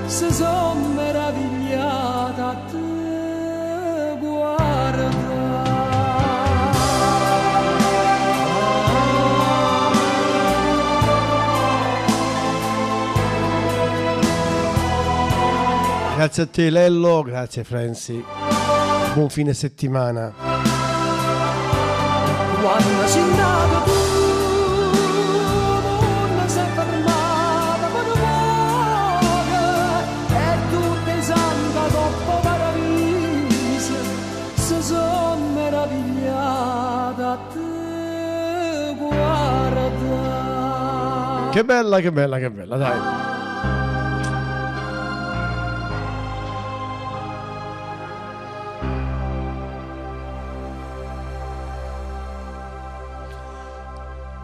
S13: se son meravigliata a te guarda.
S1: Grazie a te Lello, grazie Frenzy. buon fine settimana.
S10: Quando sei nato tu non sei fermata per poco e tutte santa dopo meraviglia si sono meravigliata a te guarda.
S1: Che bella, che bella, che bella, dai.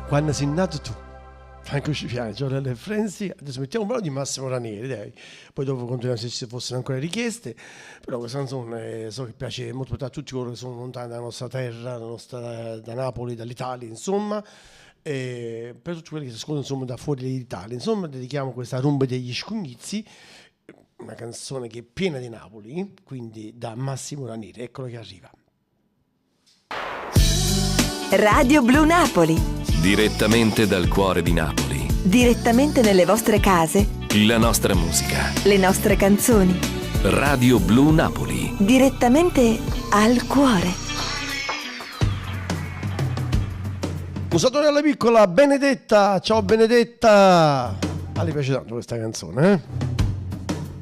S1: Quando sei nato tu, Franco Cipriani, Giorgio Frenzi. Adesso mettiamo un brano di Massimo Ranieri, dai. Poi dopo continuiamo se ci fossero ancora richieste. Però questa canzone so che piace molto a tutti coloro che sono lontani dalla nostra terra, da Napoli, dall'Italia, insomma. E per tutti quelli che si ascoltano insomma da fuori dall'Italia, insomma, dedichiamo questa Rumba degli Scugnizzi, una canzone che è piena di Napoli, quindi da Massimo Ranieri. Eccolo che arriva.
S8: Radio Blu Napoli.
S20: Direttamente dal cuore di Napoli.
S8: Direttamente nelle vostre case.
S20: La nostra musica.
S8: Le nostre canzoni.
S20: Radio Blu Napoli.
S8: Direttamente al cuore.
S1: Un saluto alla piccola Benedetta. Ciao Benedetta. A lei piace tanto questa canzone, eh?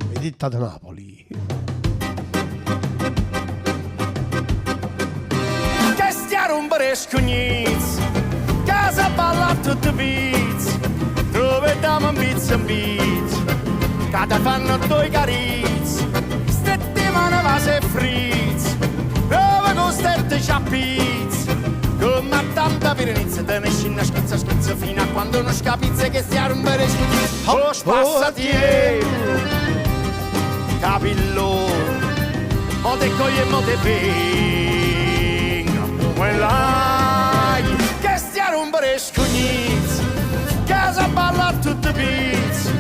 S1: Benedetta da Napoli.
S2: Che stia rompere scognizzi, casa balla tutti pizzi, troviamo un pizza in pizza, che ti fanno due carizzi, settimana va se frizzi, prova con stette ciappizzi, come tanta pirenizia, te ne scina schizza schizza fino a quando non scapizzi che stia rompere scognizzi. Oh, spassati, capillo, mo te coglie e mo te venga, quella che stia rompere scognizzi, casa balla tutti pizzi,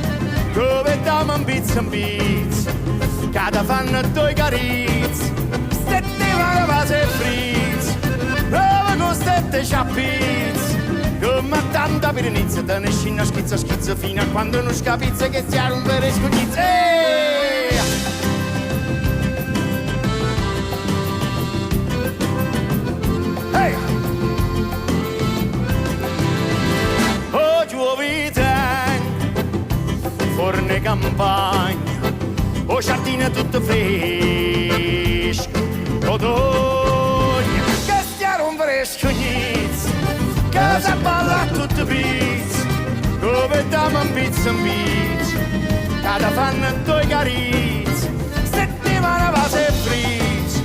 S2: dove dammo un pizza in pizza, che ti fanno due carizzi, settimana va se frizzi, prova con stette ciappizzi, come tanta pirenizia, te ne scina schizza schizza fino a quando non scapizzi che stia rompere scognizzi. Forne campagna, o giardino tutto fresco, odogna, che stia rompere scognizzi, casa balla tutto pizzi, dove dammo un pizza in pizza, che ti fanno due carizzi, settimana va se frizzi,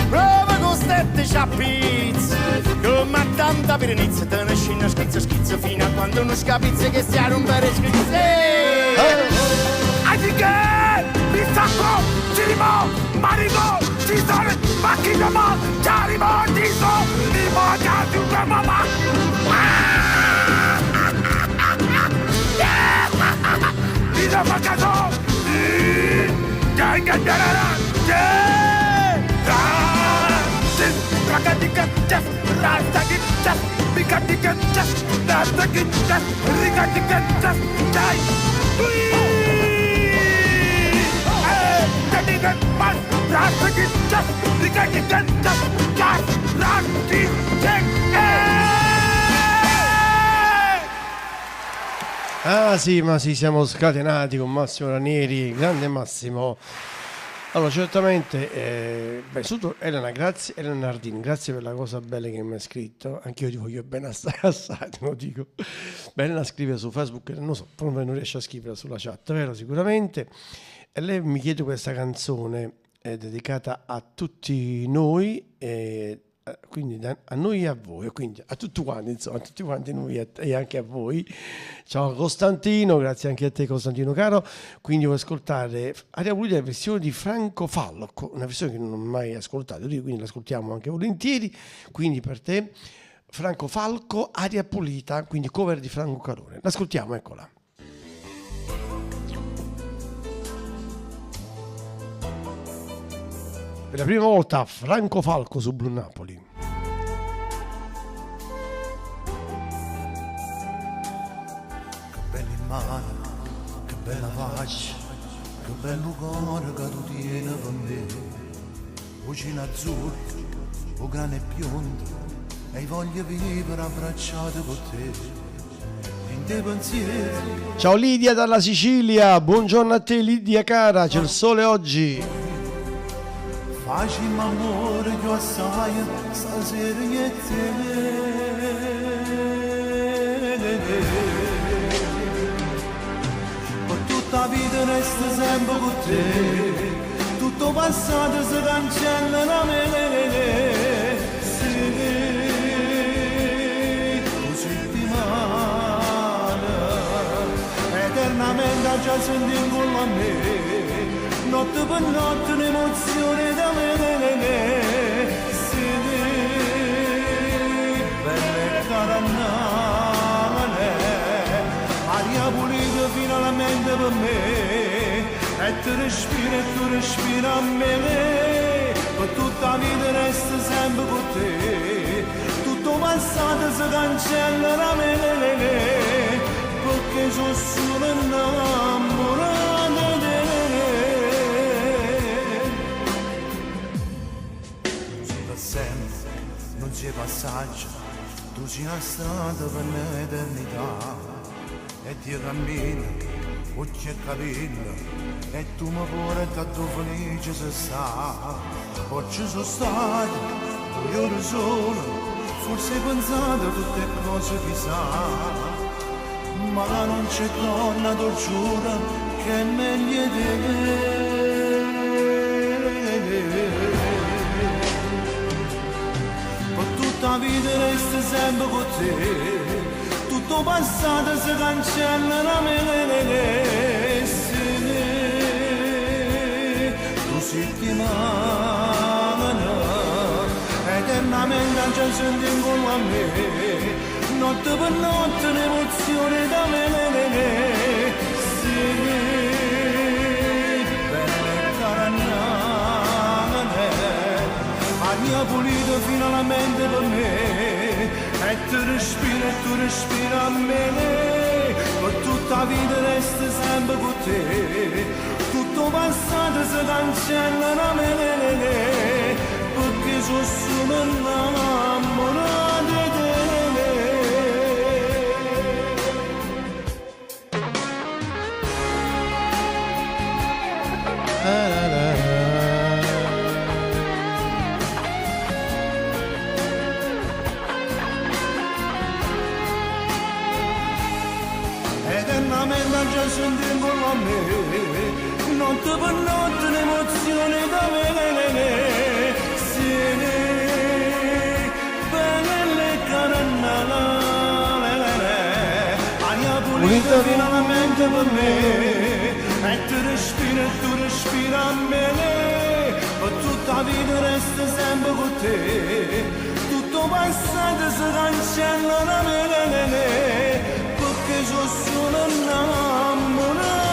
S2: prova con stette ciappizzi, come tanta pirenizia, te ne scina schizza schizza fino a quando non scapizzi che stia rompere scognizzi. Anziché, mi sacco, ci rimo, marico, ci sono, macchina ma, ci arrivo, ci sono, mi voglio di una mamma. Mi do fa caso, già ingagnerà, ragatica, ragatica, ragatica, ragatica, ragatica, dai.
S1: Ah sì, ma sì, siamo scatenati con Massimo Ranieri, grande Massimo. Allora, certamente, soprattutto Elena Nardini, grazie per la cosa bella che mi ha scritto. Anch'io ti voglio bene assai, te lo dico. Elena scrive su Facebook, non so, proprio non riesce a scrivere sulla chat, vero? Sicuramente. E lei mi chiede questa canzone dedicata a tutti noi, quindi a noi e a voi, quindi a tutti quanti, insomma, a tutti quanti noi e anche a voi. Ciao Costantino, grazie anche a te Costantino caro. Quindi voglio ascoltare Aria Pulita, la versione di Franco Falco, una versione che non ho mai ascoltato, quindi l'ascoltiamo anche volentieri. Quindi per te Franco Falco, Aria Pulita, quindi cover di Franco Calore. L'ascoltiamo, eccola. Per la prima volta Franco Falco su Blu Napoli.
S12: Che belle mani, che bella faccia, che bello cuore che tu tieni con me. Cucina azzurra, o cane biondo, e voglio vivere abbracciato con te. In te pensieri.
S1: Ciao Lidia dalla Sicilia, buongiorno a te Lidia cara, c'è il sole oggi.
S12: Facciamo amore più assai, stasera e per tutta la vita resta sempre con te. Tutto passato si cancella la me. Sì, così ti male. Eternamente già senti con la me. Notte per notte un'emozione da me. Sì, bella e carannale. Aria pulita finalmente per me. E tu respira a me. Per tutta la vita resta sempre con te. Tutto passato si cancella da me. Perché sono solo innamorato di te. Non si fa sempre, non si è passaggio. Tu sei una strada per l'eternità. E ti cammina, occhi e capelli. E tu mi pure tanto felice se sta. Oggi sono stato 2 ore solo. Forse hai pensato a tutte cose che sa. Ma non c'è donna, tu giuro, che è meglio di te. Per tutta la vita resta sempre con te. Tutto passato si cancella la me. Settimana eternamente già senti con a me. Notte per notte un'emozione da me. Sì, bella e carannale. Aria pulita finalmente per me. E tu respira a me. Per tutta la vita resta sempre con te. Tutto passato si cancella da me. Perché sono solo innamorato di te. Eternamente già senti con me. Notte per notte un'emozione da me. Sì, bella e carannale. Aria pulita finalmente per me. E tu respira a me. Per tutta la vita resta sempre con te. Tutto passato si cancella da me. Perché sono solo innamorato.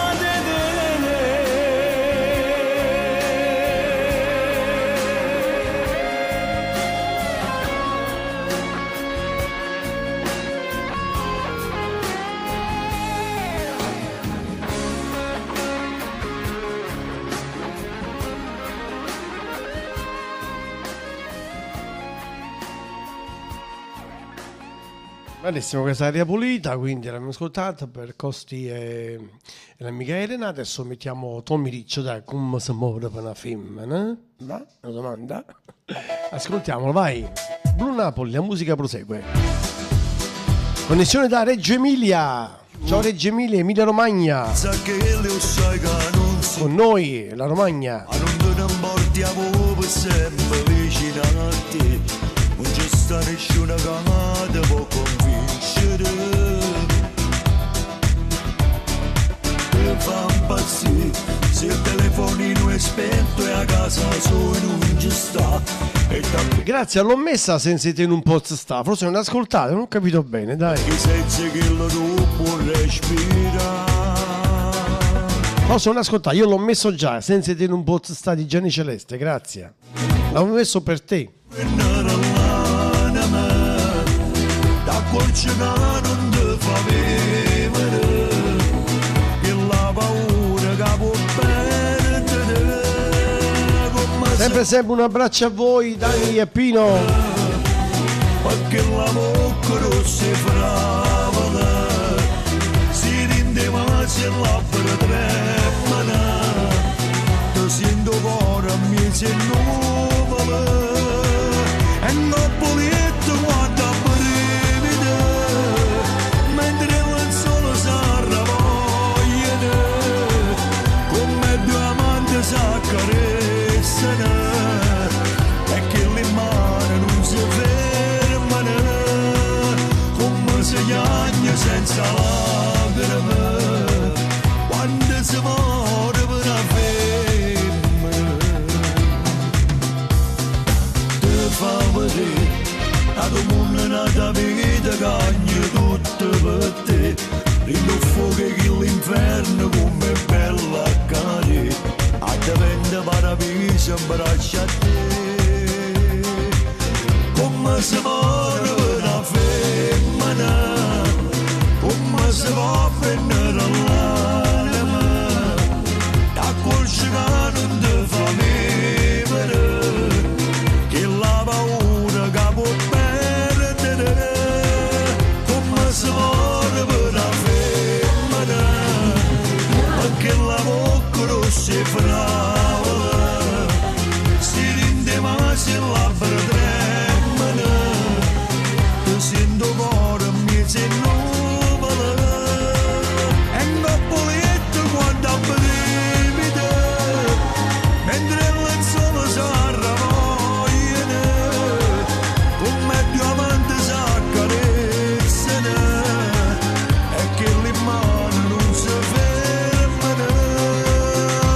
S1: Benissimo, questa aria pulita, quindi l'abbiamo ascoltata per Costi e l'amica Elena. Adesso mettiamo Tommy Riccio, dai, come si muove per una femmina? Va? Una domanda? Ascoltiamolo, vai. Blu Napoli, la musica prosegue. Connessione da Reggio Emilia. Ciao Reggio Emilia, Emilia Romagna. Con noi, la Romagna.
S6: Non portiamo sempre vicino a te. Non c'è sta nessuna che ti può convincere. Ti fa impazzire se il telefonino è spento e a casa solo non ci sta.
S1: Grazie, l'ho messa senza te in un post sta. Forse non ascoltate, non ho capito bene, dai.
S6: Senza che lo può respirare.
S1: Forse non ascoltate, io l'ho messo già senza te in un post sta di Gianni Celeste, grazie. L'avevo messo per te.
S6: Non ti fa vivere e la paura che può perdere.
S1: sempre un abbraccio a voi, Dani e Pino.
S9: Perché la bocca non si fravola, si rindeva se labbra tremano, ti sento cuore a me se nuvola, e non polietto quando brevide, mentre il sole s'arravogliano, come due amanti s'accarezzano, e che le mani non si fermano, come si piagne senza lacrime, quando si muore per una femmina. Ti fa vedere a tu mondo nata vita cagna tutto per te, rindo fuoco che l'inferno come è bella a cadere, a te vende paradiso abbraccia a te, come si muore per una femmina, come si può prendere l'anima, da colce che non ti fa vivere, che la paura che può perdere, come si muore per una femmina, perché la bocca non si fravola, si rinde ma si labbra tremano, ti sento cuore a me se nuvola, e non polietto quando brevide, mentre il sole s'arravogliano, come due amanti s'accarezzano, e che le mani non si fermano,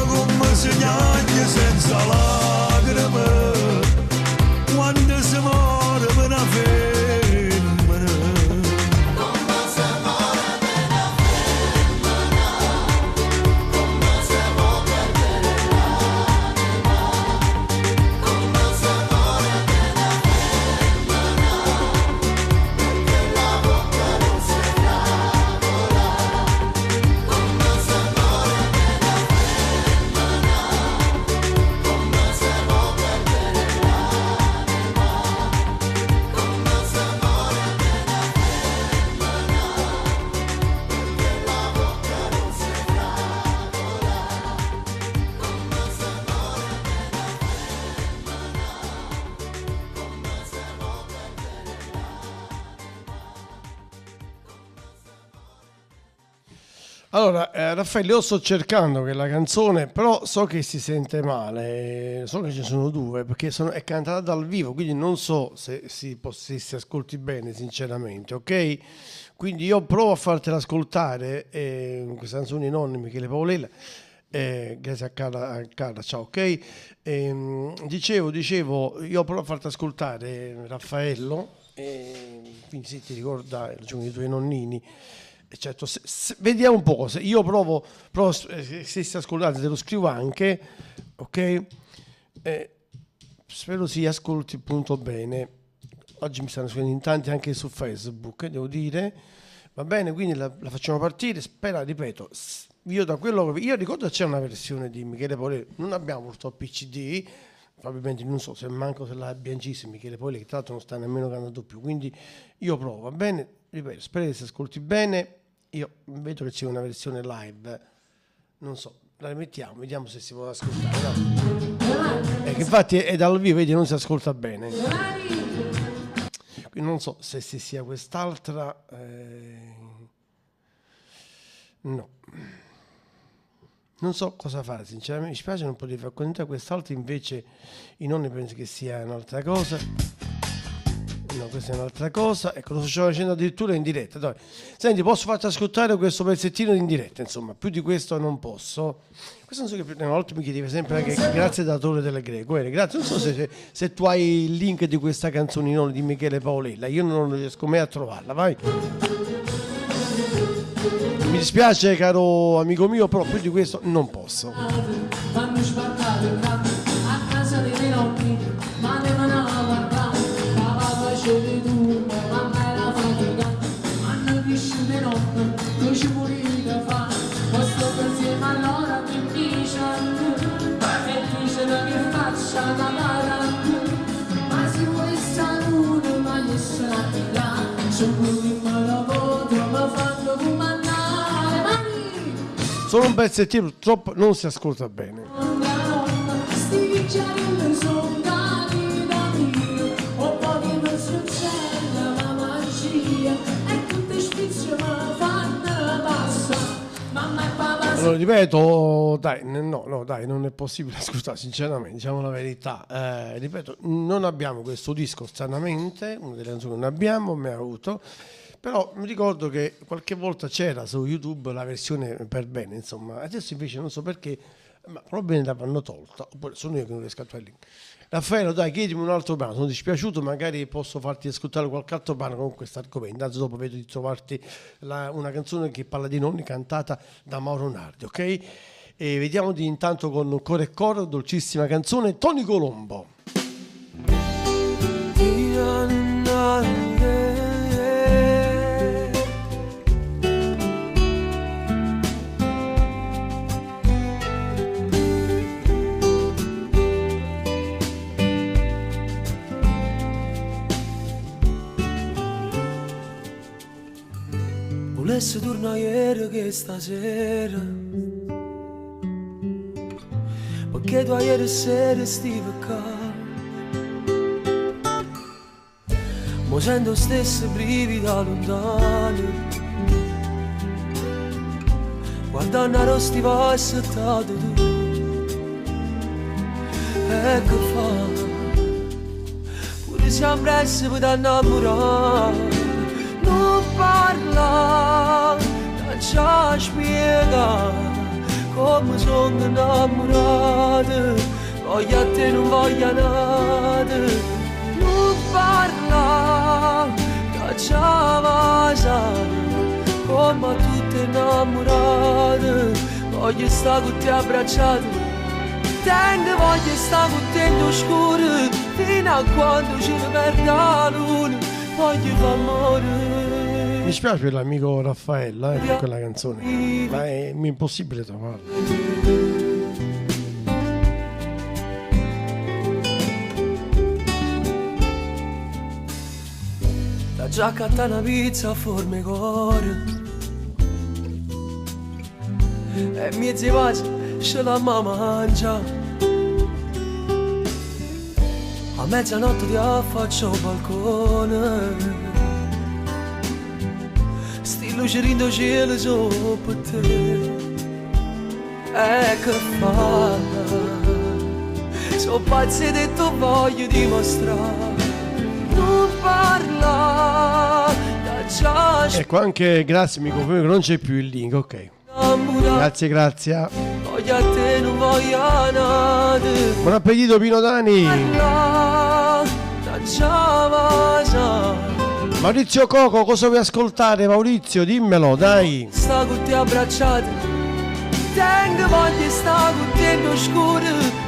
S9: come si piagne senza lacrime, quando si muore per una femmina.
S1: Allora, Raffaele, io sto cercando quella canzone, però so che si sente male, so che ci sono due, perché è cantata dal vivo, quindi non so se si ascolti bene, sinceramente, ok? Quindi io provo a fartela ascoltare, questa canzone in nonni Michele Paolella, grazie a Carla, ciao, ok? Dicevo, io provo a farti ascoltare Raffaello, quindi se ti ricorda il giorno dei tuoi nonnini. Certo, vediamo un po', se io provo se si ascoltate te lo scrivo anche, ok? Spero si ascolti appunto bene. Oggi mi stanno scrivendo in tanti anche su Facebook, devo dire, va bene, quindi la facciamo partire. Spera, ripeto, io da quello che io ricordo c'è una versione di Michele Paolella, non abbiamo purtroppo il CD, probabilmente non so se manco se la Biancisi Michele Paolella, che tra l'altro non sta nemmeno cantando più, quindi io provo, va bene, ripeto, spero che si ascolti bene. Io vedo che c'è una versione live, non so, la rimettiamo, vediamo se si può ascoltare. No? Che infatti è dal vivo, vedi, non si ascolta bene. Quindi non so se sia quest'altra. No. Non so cosa fare, sinceramente. Mi spiace non poter far contare quest'altra, invece i nonni penso che sia un'altra cosa. No, questa è un'altra cosa. Ecco, lo sto facendo addirittura in diretta. Dai. Senti, posso farti ascoltare questo pezzettino in diretta, insomma, più di questo non posso. Questo non so, che una volta mi chiedeva sempre anche grazie datore delle Greco. Grazie, non so se tu hai il link di questa canzone di Michele Paolella, io non riesco mai a trovarla, vai. Mi dispiace, caro amico mio, però più di questo non posso.
S7: Fammi sbarcare il capo a casa dei miei nonni, ma ne manava guardare, papà facevi tu, mamma era fatica, hanno vissuto i nonni, tu ci morì da fare, posto insieme allora mi dice a tu, e dice da che faccia,
S1: Solo un pezzettino, purtroppo non si ascolta bene. Allora, ripeto, dai, no, dai, non è possibile, scusa, sinceramente, diciamo la verità. Ripeto, non abbiamo questo disco, stranamente, una delle canzoni che non abbiamo, mai avuto. Però mi ricordo che qualche volta c'era su YouTube la versione per bene, insomma. Adesso invece non so perché, ma probabilmente l'hanno tolta, oppure sono io che non riesco a trovare il link. Raffaele, dai, chiedimi un altro brano, sono dispiaciuto, magari posso farti ascoltare qualche altro brano con questo argomento, anzi dopo vedo di trovarti una canzone che parla di nonni cantata da Mauro Nardi, ok? E vediamo di intanto con Core e Coro, dolcissima canzone, Tony Colombo.
S10: Volessi tornare ieri che stasera, perché tu ieri sera stivi qua. Mo sento stessi brividi da lontano, guardando a rosti passi aspettato tu. E che fa? Pure siamo pressi per innamorare. Non parla, non ci spiega come sono innamorato, voglio a te non voglio nada. Non parla, non ci vasa, come tutte innamorate, voglio stare con te abbracciato. Tengo voglio stare con te in oscuro, fino a quando ci perde la luna, voglio far morire.
S1: Mi spiace per l'amico Raffaella per quella canzone, ma è impossibile trovarla.
S10: La giacca a una pizza a forme cuore e mezzi vasi ce la mangia. A mezzanotte ti affaccio al balcone, luce rindo cielo sopra per te. E che fa? Sono pazzi e te voglio dimostrare. Non parla, da già.
S1: Ecco, anche grazie, mi confermo che non c'è più il link, ok. Grazie.
S10: Voglio a te, non voglio nada.
S1: Buon appetito Pino Dani.
S10: Parla, da già.
S1: Maurizio Coco, cosa vuoi ascoltare? Maurizio, dimmelo, dai.
S10: Sta con te abbracciato, tengo voglio sta con te in oscuro,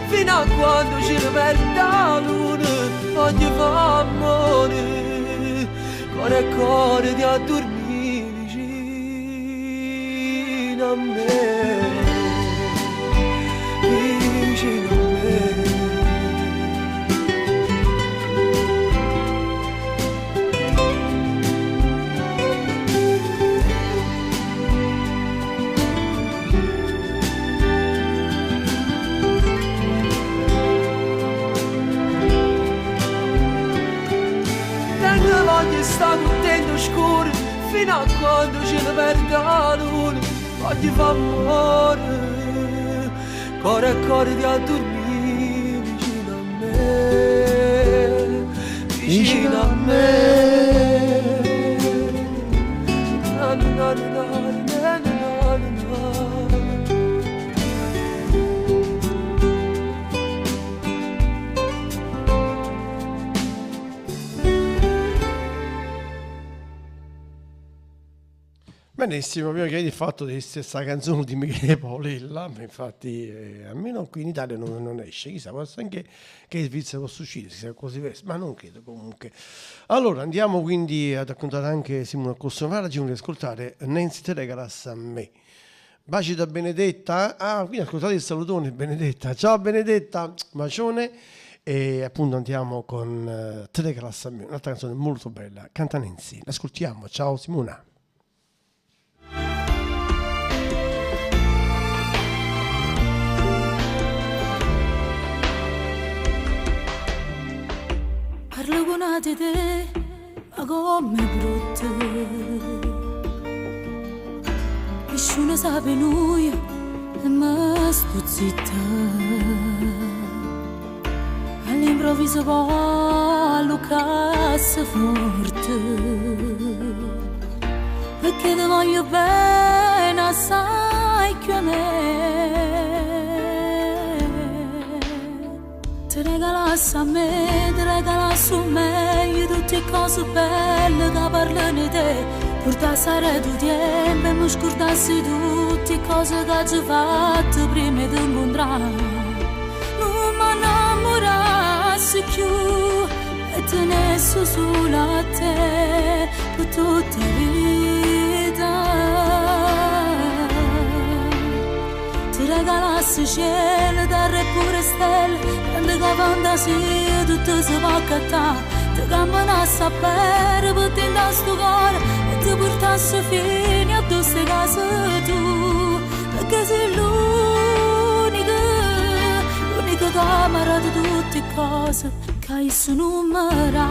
S10: fino a quando ci perde la luna, voglio far morire, cuore e cuore di a dormire vicino a me, vicino a me. Voglio stare con te in oscuro, fino a quando ci perde la luna, voglio far morire, cuore e cuore di a dormire vicino a me, vicino a me. Na, na, na, na, na, na, na.
S1: Benissimo, prima che hai fatto di stessa canzone di Michele Paolella, infatti almeno qui in Italia non esce, chissà, può essere anche che in Svizzera possa uscire, si sa così veste, ma non credo comunque. Allora andiamo quindi ad raccontare anche Simona Cossovara, ci vuole ascoltare Nancy Te regalas a me. Baci da Benedetta, quindi ascoltate il salutone Benedetta, ciao Benedetta, bacione. E appunto andiamo con Te regalas a me, un'altra canzone molto bella, canta Nancy, l'ascoltiamo, ciao Simona.
S14: di te, ma come brutte. Nessuno sa per noi e me sto zitta. All'improvviso poi allucassa forte, perché ti voglio bene assai più a me. Ti regalassi a me, ti regalassi a me, io tutte cose belle che parlano di te. Portassi a re tu tempo e mi scordassi tutte cose che ci fatto prima di incontrare. Non mi innamorassi più e tenessi solo a te per tutta la vita. Ti regalassi cielo, terra e pure stelle, quando che fantasia tutto si può accattare. Ti camminassi a bere per tentare sto cuore e ti portassi fino a queste case tu, perché sei l'unica camera di tutte cose che hai numerato.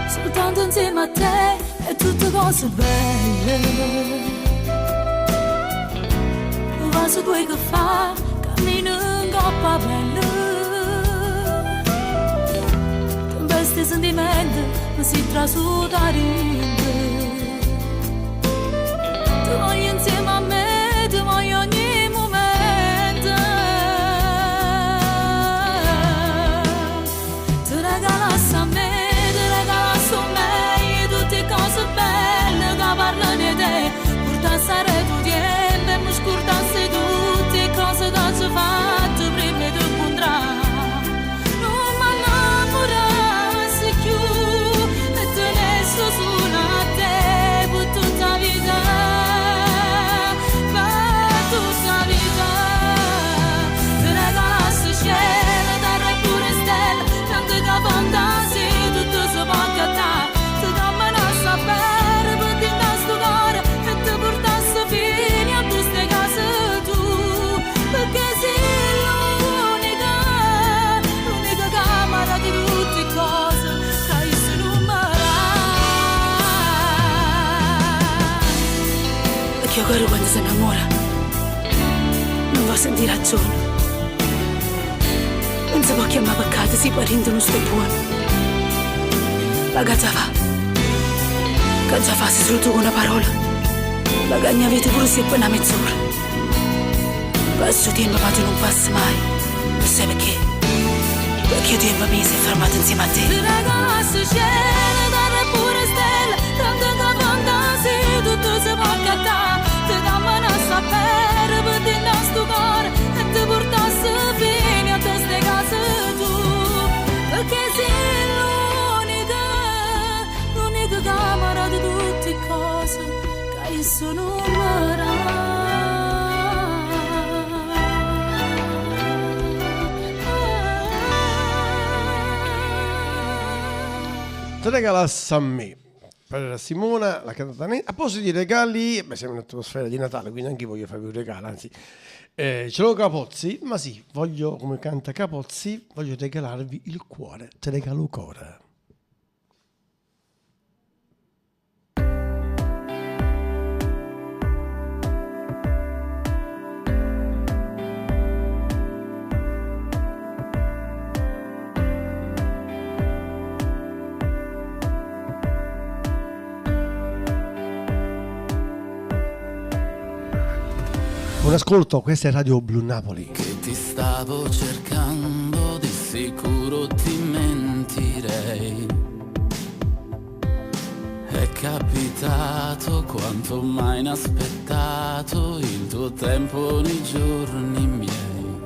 S14: Soltanto insieme a te e tutte cose belle. Vaso due che fa, cammino in coppa bella. Tempeste sentimenti, ma si trasuda rinde. Ti voglio insieme a me, ti voglio ogni momento. Ti regalassi a me, ti regalassi a me, tutte cose belle che parlano di te. Portassi a re tu tempo e mi scordassi tutte cose che ci faccio prima di incontrare. Non mi innamorassi più e tenessi solo a te per tutta la vita, per tutta la vita. Ti regalassi cielo, terra e pure stelle, tante che fantasie tutto si può accattare. Ti camminassi a bere per tentare sto cuore e ti portassi fino a queste case tu, perché sei l'unica camera di tutte cose che hai numerato. Perché ora quando si innamora non va a sentire ragione, non si può chiamare peccato, si può rendere non sto buono. La cazza fa si solo tu con una parola, la cagna avete pure se è buona mezz'ora. Questo tempo ma tu non passi mai, non sai perché? Perché il tempo mi si è fermato insieme a te. Ti regalassi cielo, terra e pure stelle, tante che fantasie tutto si può accattare. Ti camminassi a bere per tentare sto cuore e ti portassi fino a queste case tu, perché sei l'unica camera di tutte cose che hai numerato.
S1: Ti regalassi a me, per Simona, la cantata. A posto di regali, siamo in atmosfera di Natale, quindi anche io voglio farvi un regalo, anzi ce l'ho Capozzi, ma sì, voglio, come canta Capozzi, voglio regalarvi il cuore, ti regalo il cuore. Buon ascolto, questa è Radio Blu Napoli.
S5: Che ti stavo cercando, di sicuro ti mentirei. È capitato quanto mai inaspettato il tuo tempo nei giorni miei.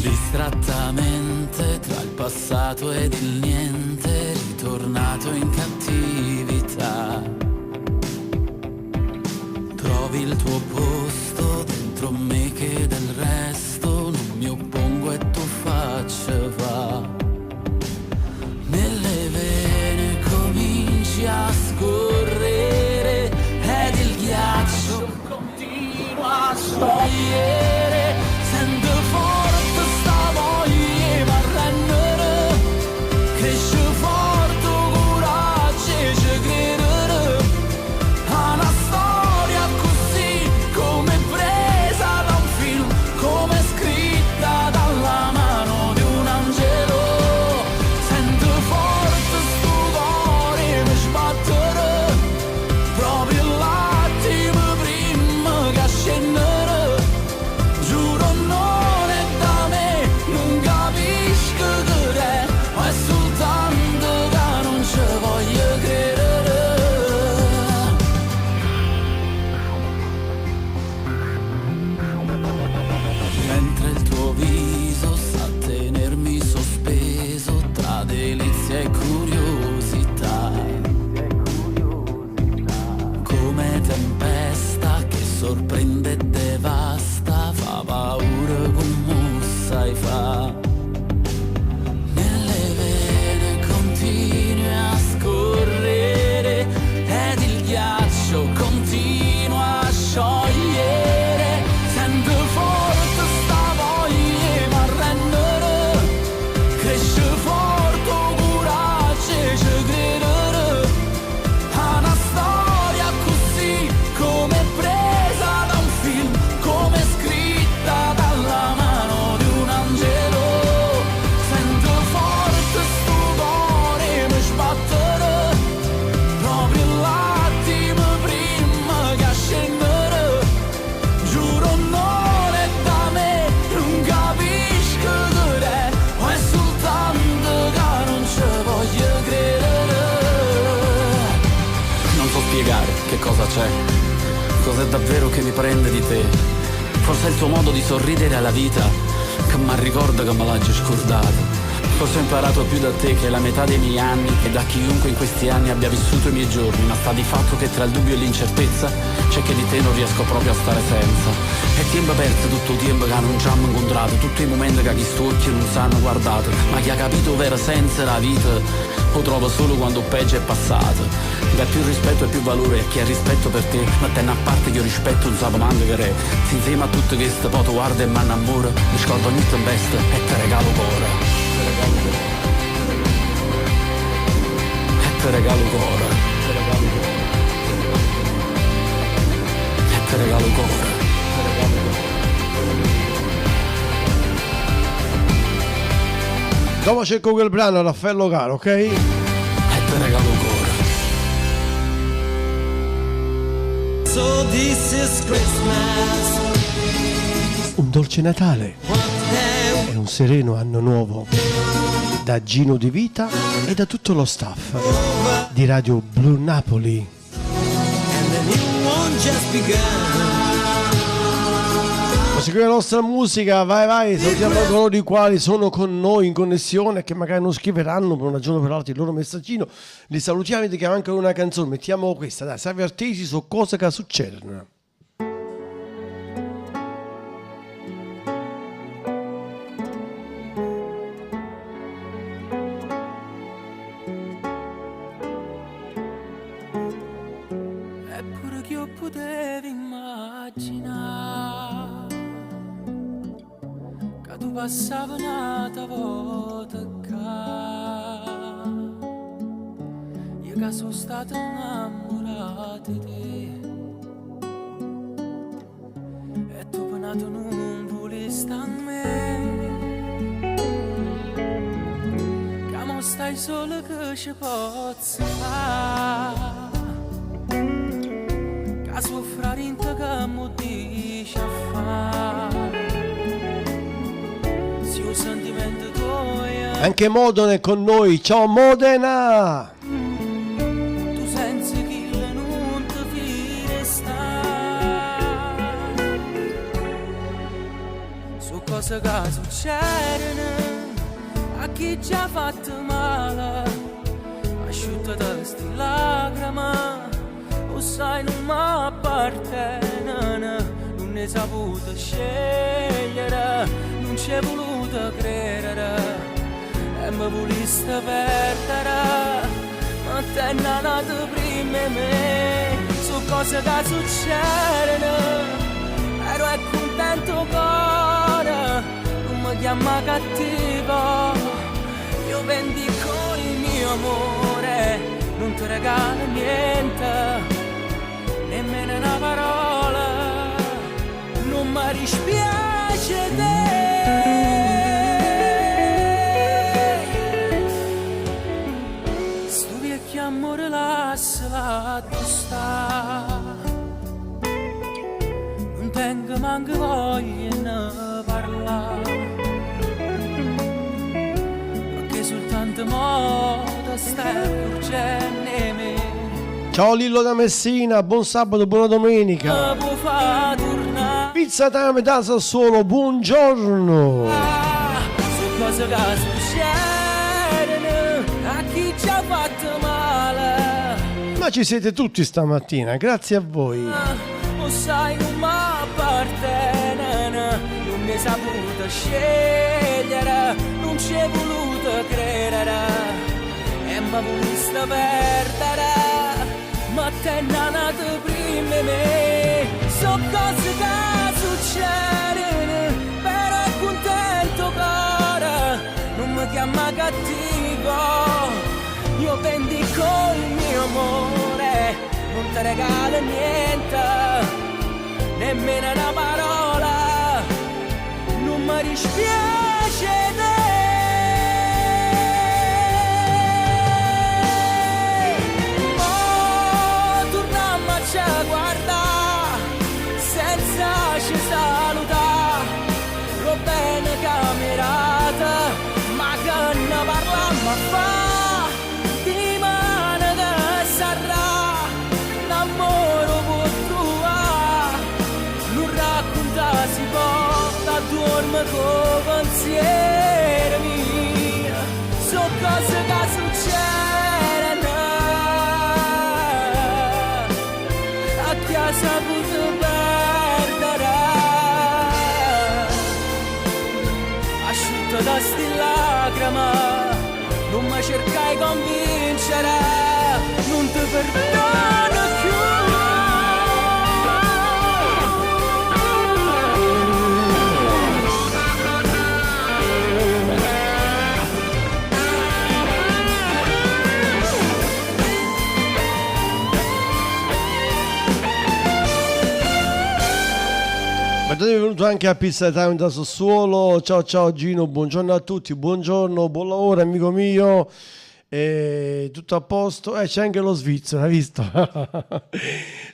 S5: Distrattamente tra il passato ed il niente, ritornato in cattività. Trovi il tuo posto dentro me che del resto non mi oppongo e tu faccia va. Nelle vene cominci a scorrere ed il ghiaccio continua a sciogliere. Sento forte sta voglia cosa c'è, cos'è davvero che mi prende di te. Forse è il tuo modo di sorridere alla vita che mi ricorda che me l'ha già scordato. Forse ho imparato più da te che la metà dei miei anni e da chiunque in questi anni abbia vissuto i miei giorni, ma sta di fatto che tra il dubbio e l'incertezza c'è che di te non riesco proprio a stare senza. E tempo perso tutto il tempo che non ci hanno incontrato, tutti i momenti che chi sto occhi non sanno guardato, ma chi ha capito vera senza la vita lo trovo solo quando peggio è passato. Dai più rispetto e più valore a chi ha rispetto per te, ma tenna a parte che io rispetto non sapo manco che re. Se insieme a tutto questo poi tu guarda e mi innamora, mi scordo ogni tempesta e te regalo cuore. E te regalo cuore. E te regalo cuore.
S1: Dopo cerco quel brano, Raffaello Caro, ok?
S5: E te regalo cuore.
S13: So this is Christmas.
S1: Un dolce Natale e un sereno anno nuovo da Gino Di Vita e da tutto lo staff di Radio Blu Napoli.
S13: And the new one just begun.
S1: Prosegue la nostra musica, vai, salutiamo coloro i quali sono con noi in connessione e che magari non scriveranno per una giorno o per l'altro il loro messaggino. Li salutiamo e dedichiamo anche una canzone, mettiamo questa, dai, salve artesi su cose che succedono.
S2: Eppure che io potevo immaginare che tu passavi una volta io che sono stato innamorato di te e tu penato non volevi stare a me, che mo stai solo che ci posso fare, che soffrare in te che mo dici a fare. Se un sentimento tuo è
S1: Anche Modena è con noi, ciao Modena!
S2: tu senza chi non ti fide sta, su cose che succedono a chi ci ha fatto male, asciutta da sti lacrime, o sai non mi appartengono, non ne saputo scegliere, non ci è voluto credere e mi voliste perdere, ma te ne è nato prima di me, su cose che succedono, ero e contento cuore, non mi chiama cattivo, io vendico il mio amore, non ti regalo niente, nemmeno una parola, non mi dispiace te. Sto vecchio amore lasciala tu sta, non tengo manco voglia di parlare, perché soltanto modo stai urgendo me.
S1: Ciao Lillo da Messina, buon sabato, buona domenica. Pizza Time da Sassuolo, buongiorno.
S2: Su cose che succedono a chi ci ha fatto male,
S1: Ma ci siete tutti stamattina, grazie a voi.
S2: o sai non mi appartengono, non ne saputo scegliere, non ci è voluto credere e mi voliste perdere, ma te ne è nato prima di me, so cose che succedono, però è contento cuore, non mi chiama cattivo, io vendico il mio amore, non ti regalo niente, nemmeno una parola, non mi dispiace te. Guarda, senza ci saluta, lo bene camerata, ma che ne parlammo a fa, di mano che sarà l'amore perdono più.
S1: Benvenuto anche a Pizza Time da Sassuolo. Ciao Gino, buongiorno a tutti, buongiorno, buon lavoro amico mio. Tutto a posto, c'è anche lo svizzero, hai visto?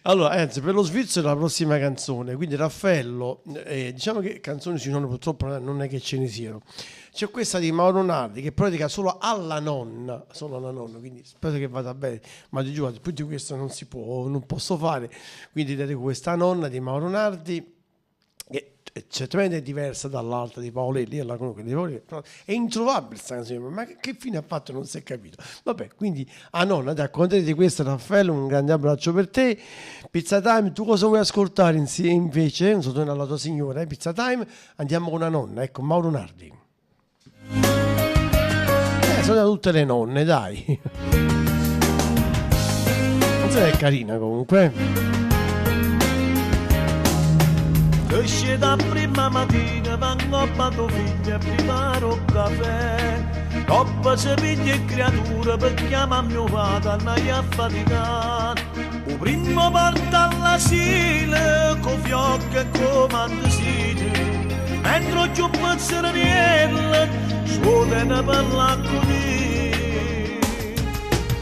S1: Allora, anzi, per lo svizzero la prossima canzone, quindi Raffaello, diciamo che canzoni sui nonni purtroppo non è che ce ne siano. C'è questa di Mauro Nardi che pratica solo alla nonna, quindi spero che vada bene, ma di giù più di questo non posso fare, quindi dedico questa nonna di Mauro Nardi, che è certamente diversa dall'altra di Paolelli, la conosco di Paolelli, però è introvabile questa canzone, ma che fine ha fatto non si è capito. Vabbè, quindi a nonna, dai, accontenti di questo Raffaello, un grande abbraccio per te. Pizza Time, tu cosa vuoi ascoltare invece? Non so, torna alla tua signora, Pizza Time, andiamo con una nonna, ecco, Mauro Nardi. Sono tutte le nonne, dai. Non so, è carina comunque.
S6: Esce da prima mattina, vengo a tua figlia a prepare un caffè. Dopo si piglia il creatura per chiamare mio padre, andai a faticare. Il primo porta all'asilo, con fiocchi e comandasini. Mentre giù pezzo di niente, suona per l'acqui.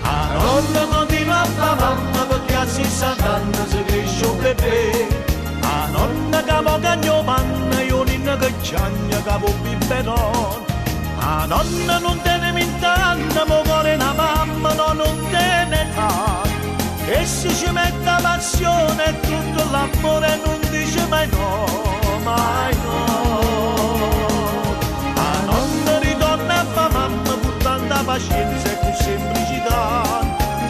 S6: La nonna continua a fare mamma perché a 60 anni si cresce un bebè. La nonna che può cagnò panna, io ninna che ciagna che può biberon. La nonna non te ne mintanna, mo cuore una mamma no, non te ne fa. E se ci mette la passione e tutto l'amore non dice mai no, mai no. La nonna ritorna a fa mamma con tanta pazienza e con semplicità.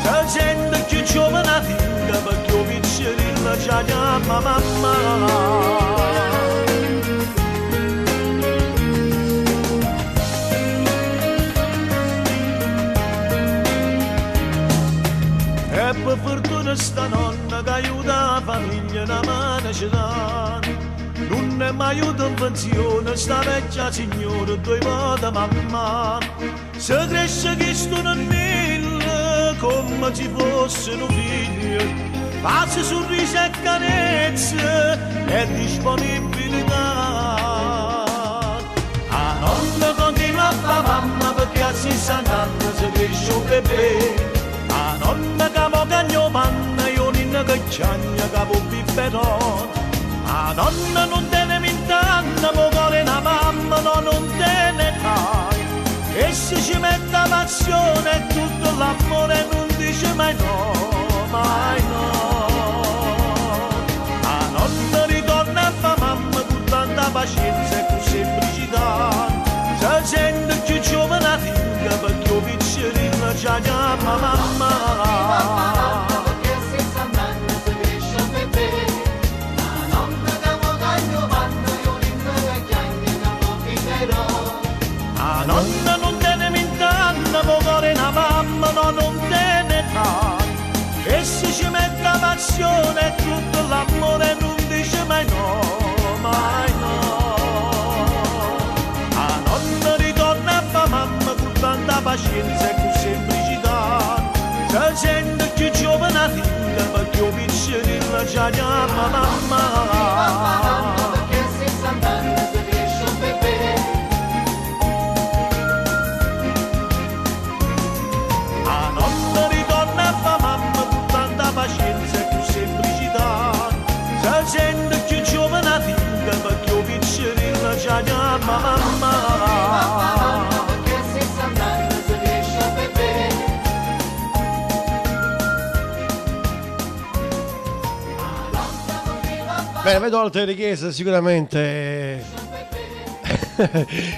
S6: Se sente più giovane a figlia perché io piccerilla ci chiama mamma. E per fortuna sta nonna che aiuta la famiglia una mano ci dà. Non è mai aiuto in pensione sta vecchia signora due volte mamma. Se cresce che sto nel mille come ci fossero figli. Pace, sorriso e carezze e disponibilità. La nonna continua a fa mamma perché a 60 anni si cresce un bebè. La nonna che può cagnò panna, io ninna che ciagna che può biberon. La nonna non te ne mintanna, mo cuore una mamma no, non te ne fai. E se ci mette la passione e tutto l'amore non dice mai no, mai no. La nonna ritorna a fa mamma con tanta pazienza e con semplicità. Se sente più giovane a figlia perché io piccerilla ci chiama mamma. La nonna non te ne mintanna, mo cuore una mamma no, non te ne fa. E se ci mette la passione e tutto l'amore non dice mai no, mai no. La nonna ritorna a fa mamma con tanta pazienza e con semplicità. Se sente più giovane a figlia perché io piccerilla ci chiama mamma. Perché a 60 anni si cresce un bebè. La nonna ritorna a fa mamma con tanta pazienza e con semplicità. Se sente più giovane a figlia perché io piccerilla ci chiama mamma. Perché a 60 anni si cresce un bebè.
S1: Bene, vedo altre richieste sicuramente.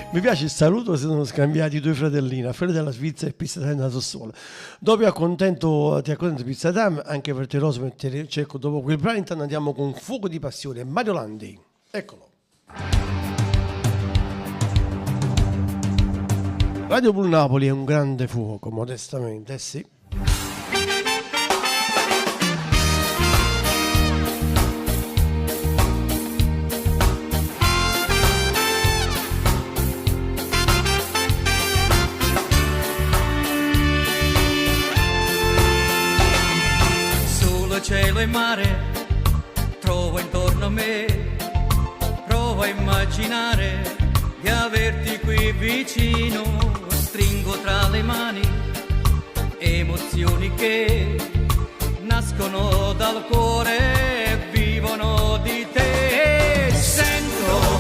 S1: Mi piace il saluto, si sono scambiati i due fratellini, Fede della Svizzera e Pizza Time da Sassuolo. Dopo ti accontento Pizza Time, anche per te Rosa, cerco dopo quel brano. Intanto andiamo con Fuoco di Passione, Mario Landi, eccolo. Radio Blu Napoli è un grande fuoco, modestamente, sì.
S3: cielo e mare, trovo intorno a me, provo a immaginare di averti qui vicino, stringo tra le mani emozioni che nascono dal cuore e vivono di te. Sento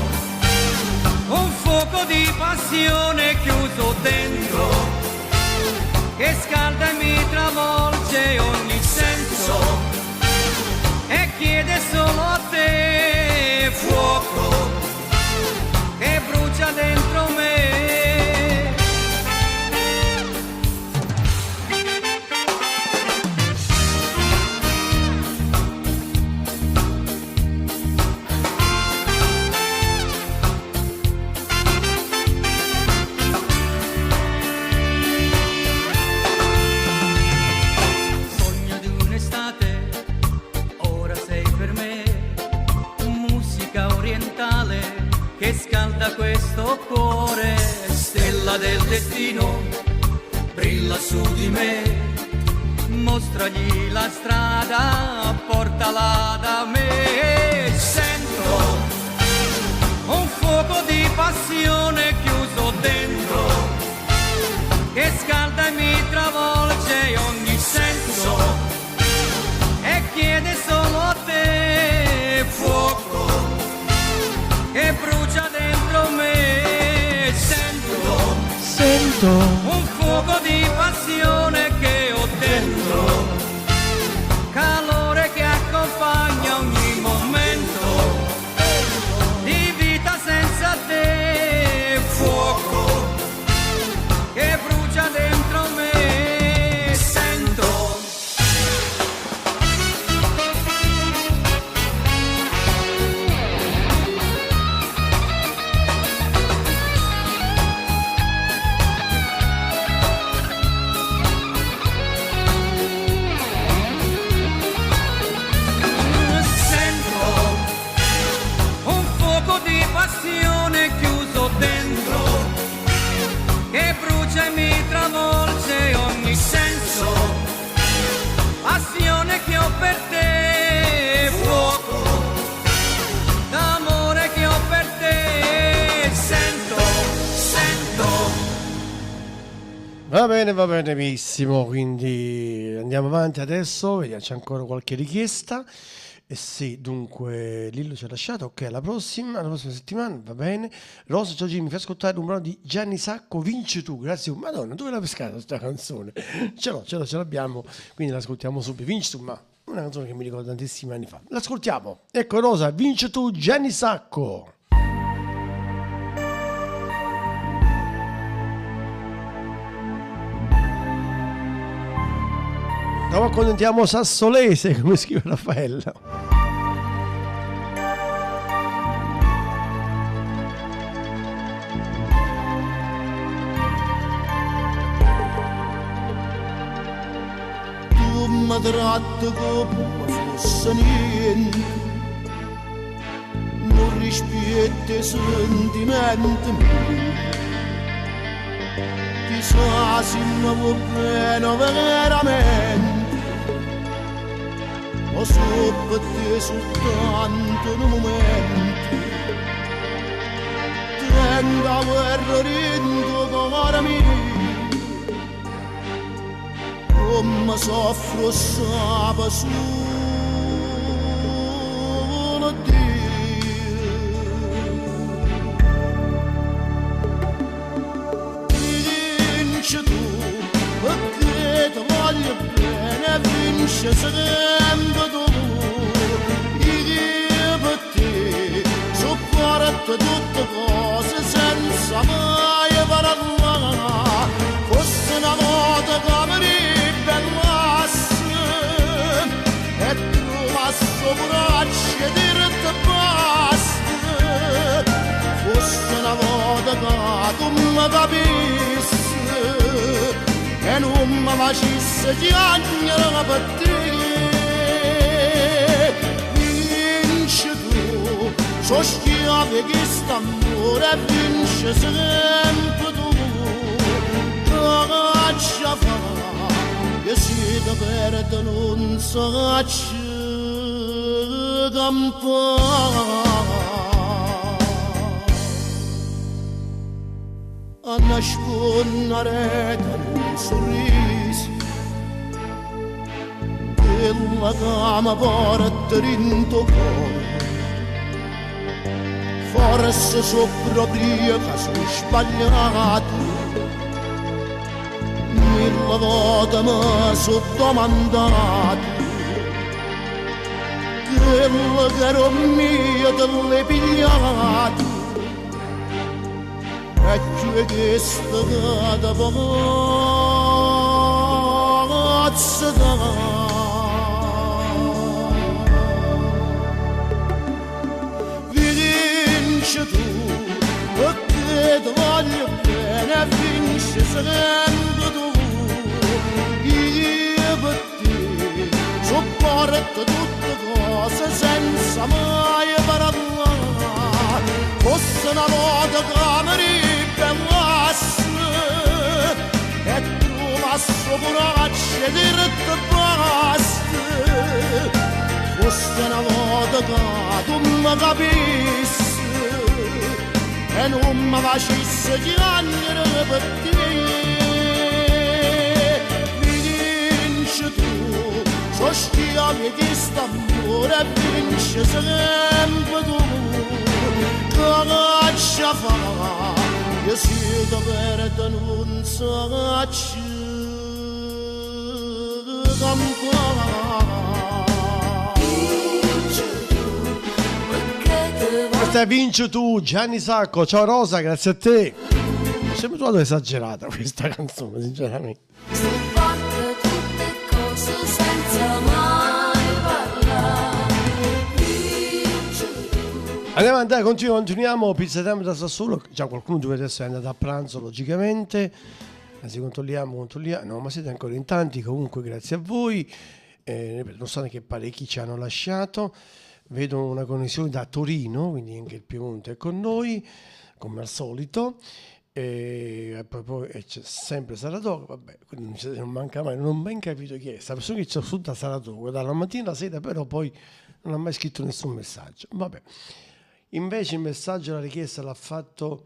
S3: un fuoco di passione chiuso dentro, che scalda e mi travolge ogni senso e chiede solo a te. Fuoco che brucia dentro me. Che scalda questo cuore, stella del destino, brilla su di me, mostragli la strada, portala da me. Sento un fuoco di passione chiuso dentro, che scalda e mi travolge ogni senso e chiede solo a te. Fuoco che brucia dentro me. Sento un fuoco di passione che ho dentro, calore che accompagna ogni momento di vita senza te. Fuoco che brucia dentro me. Sento chiuso dentro, che brucia e mi travolge ogni senso, passione che ho per te. Fuoco d'amore che ho per te. Sento.
S1: Va bene, benissimo, quindi andiamo avanti adesso, vediamo, c'è ancora qualche richiesta. Eh sì, dunque Lillo ci ha lasciato, ok, alla prossima settimana, va bene. Rosa, oggi mi fa ascoltare un brano di Gianni Sacco, Vinci tu, grazie. Madonna, dove l'hai pescata questa canzone? Ce l'abbiamo, quindi l'ascoltiamo subito. Vinci tu, ma una canzone che mi ricordo tantissimi anni fa. L'ascoltiamo, ecco Rosa, Vinci tu, Gianni Sacco. Dopo accontentiamo Sassolese, come scrive Raffaella.
S9: Tu mi tratti come fosse niente, non rispetti i sentimenti miei. Chissà se mi vuoi bene veramente, o so per te soltanto un momento. Tenga guerra rindo cuore mio, come soffro sape solo Dio. Vinci tu, perché ti voglio bene, vinci sempre tu. Io per te sopporto tutte cose senza mai parlare. Fosse una volta che mi ribellasse e trovasse braccia e dirti basta. Fosse una volta che tu mi capissi e non mi facesse piangere per te. Vinci tu, so schiave che st'amore vince sempre tu. Caccia fa, che si da perde non sa campare a nascondere un sorriso e la cama porta dentro cuore forse so proprio che sono sbagliato mille volte mi sono domandato quello che era mio te l'hai pigliato e c'è questa da pazza vinci tu perché ti voglio bene vinci sempre tu io per te sopporto tutte cose senza mai parlare fosse una volta che mi ribellasse e trovasse coraggio e dirette basta fosse una volta che tu mi capissi e non mi facessi piangere per te vinci tu sostieni di st'amore e vinci sempre tu che lascia fare che si da perde non sa
S1: Questa è Vinci tu, Gianni Sacco. Ciao Rosa, grazie a te. Mi sembra troppo esagerata questa canzone, sinceramente. Andiamo avanti, continuiamo. Pizza Time da Sassuolo. Già qualcuno di voi adesso è andato a pranzo, logicamente. Anzi, controlliamo. No, ma siete ancora in tanti. Comunque, grazie a voi. Nonostante che parecchi ci hanno lasciato. Vedo una connessione da Torino, quindi anche il Piemonte è con noi, come al solito. E poi c'è sempre Saratoga, vabbè, quindi non manca mai, non ho mai capito chi è. Questa persona che c'è su da Saratoga, dalla mattina alla sera, però poi non ha mai scritto nessun messaggio. Vabbè. Invece il messaggio, la richiesta l'ha fatto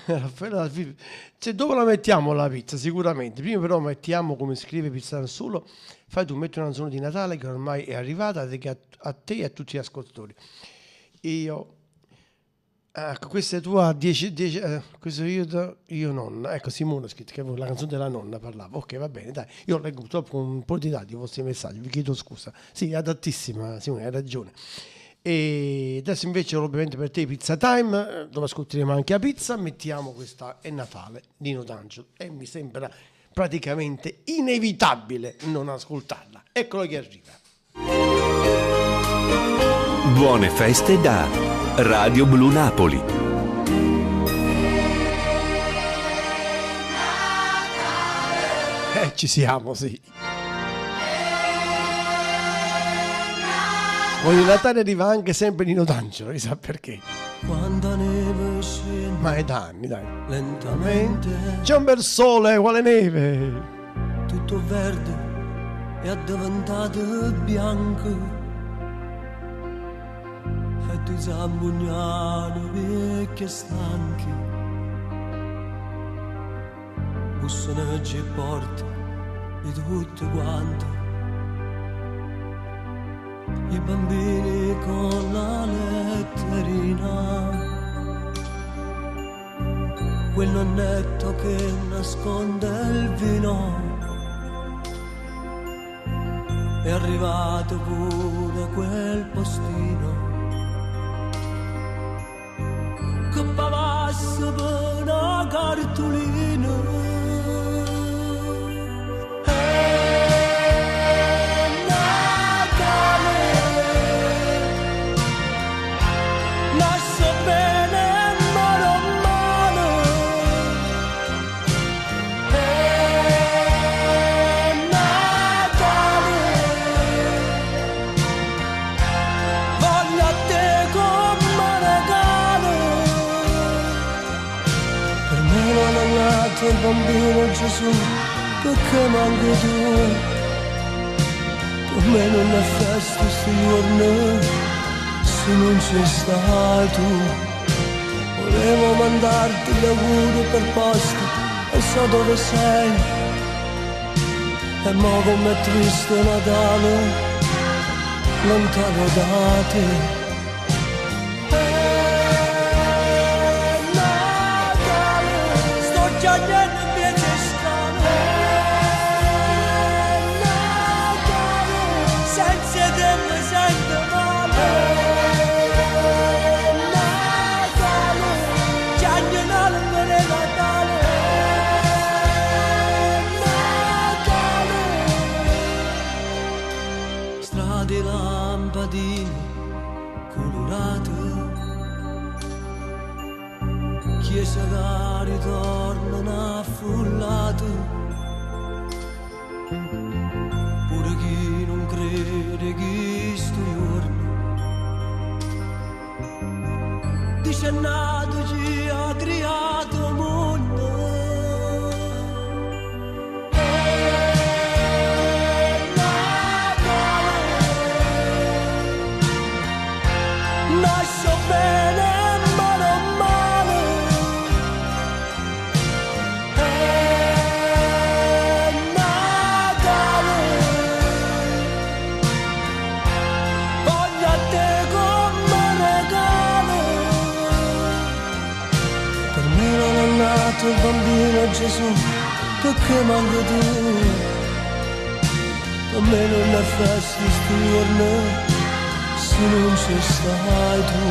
S1: Raffaele. Cioè, dopo la mettiamo la pizza sicuramente, prima però mettiamo, come scrive Pizza Solo, fai tu, metti una canzone di Natale che ormai è arrivata a te e a tutti gli ascoltatori. Questa è tua 10 questo io nonna, ecco, Simone ha scritto che la canzone della nonna parlava. Ok, va bene, dai, io leggo dopo un po' di dati i vostri messaggi, vi chiedo scusa. Sì, è adattissima, Simone, hai ragione. E adesso invece ovviamente per te Pizza Time, dove ascolteremo anche la pizza, mettiamo questa È Natale di Nino D'Angelo e mi sembra praticamente inevitabile non ascoltarla. Eccolo che arriva.
S20: Buone feste da Radio Blu Napoli.
S1: Ci siamo, sì. Ogni Natale arriva anche sempre Nino D'Angelo, chissà perché.
S13: Quando neve scende,
S1: ma è da anni, dai.
S13: Lentamente
S1: c'è un bel sole, quale neve.
S13: Tutto verde è addiventato bianco e tu zambugnano vecchie stanchi bussano e porte di tutti quanti i bambini con la letterina, quel nonnetto che nasconde il vino, è arrivato pure quel postino che pagasse per una cartolina. anche tu. Per me non è festa sto giorno se non ci stai tu. Volevo mandarti gli auguri per posta e so dove sei. E mo com'è triste Natale lontano da te. Giagnando invece scale Natale, senza te mi sento male. Natale, Giagnanale per Natale. Natale. Strade, lampadine colorate, chiesa che ritornano affollate, pure chi non crede che sto giorno dice nato ci ha creato mondo. Nascio bene il bambino Gesù, perché manco tu? Per me non è festa sto giorno se non ci stai tu.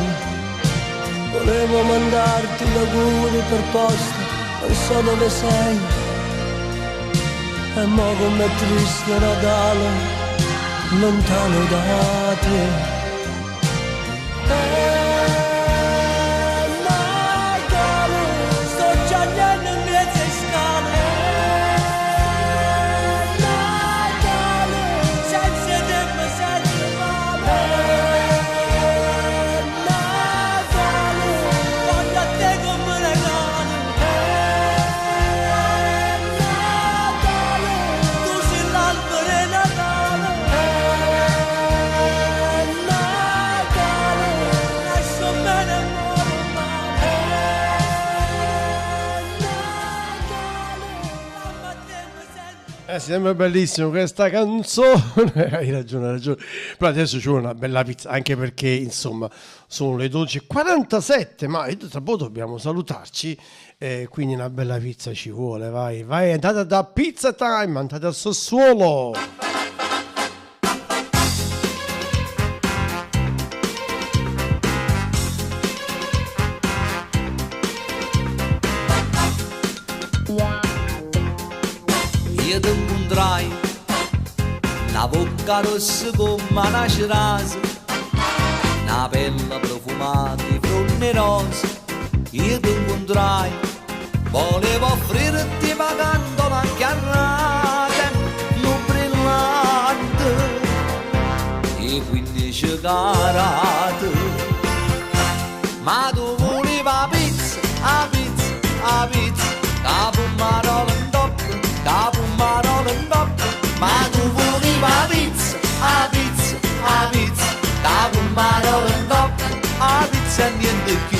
S13: Volevo mandarti gli auguri per posta, non so dove sei. E mo com'è triste Natale lontano da te.
S1: Sembra bellissimo questa canzone. Hai ragione. Però adesso c'è una bella pizza, anche perché insomma sono le 12:47, ma tra poco dobbiamo salutarci, quindi una bella pizza ci vuole. Vai, andate da Pizza Time, andate al Sassuolo.
S3: Una bocca rossa come una cerasa, una pelle profumata di fronde rose. Io ti incontrai, volevo offrirti pagandola anche a rate, non brillante, e 15 carate. Ma tu volevi la pizza, la pizza, capo marola in doppio, capo marola in doppio. Ma tu volevi la pizza, la pizza, la pizza, capo marola in doppio, la pizza e niente più.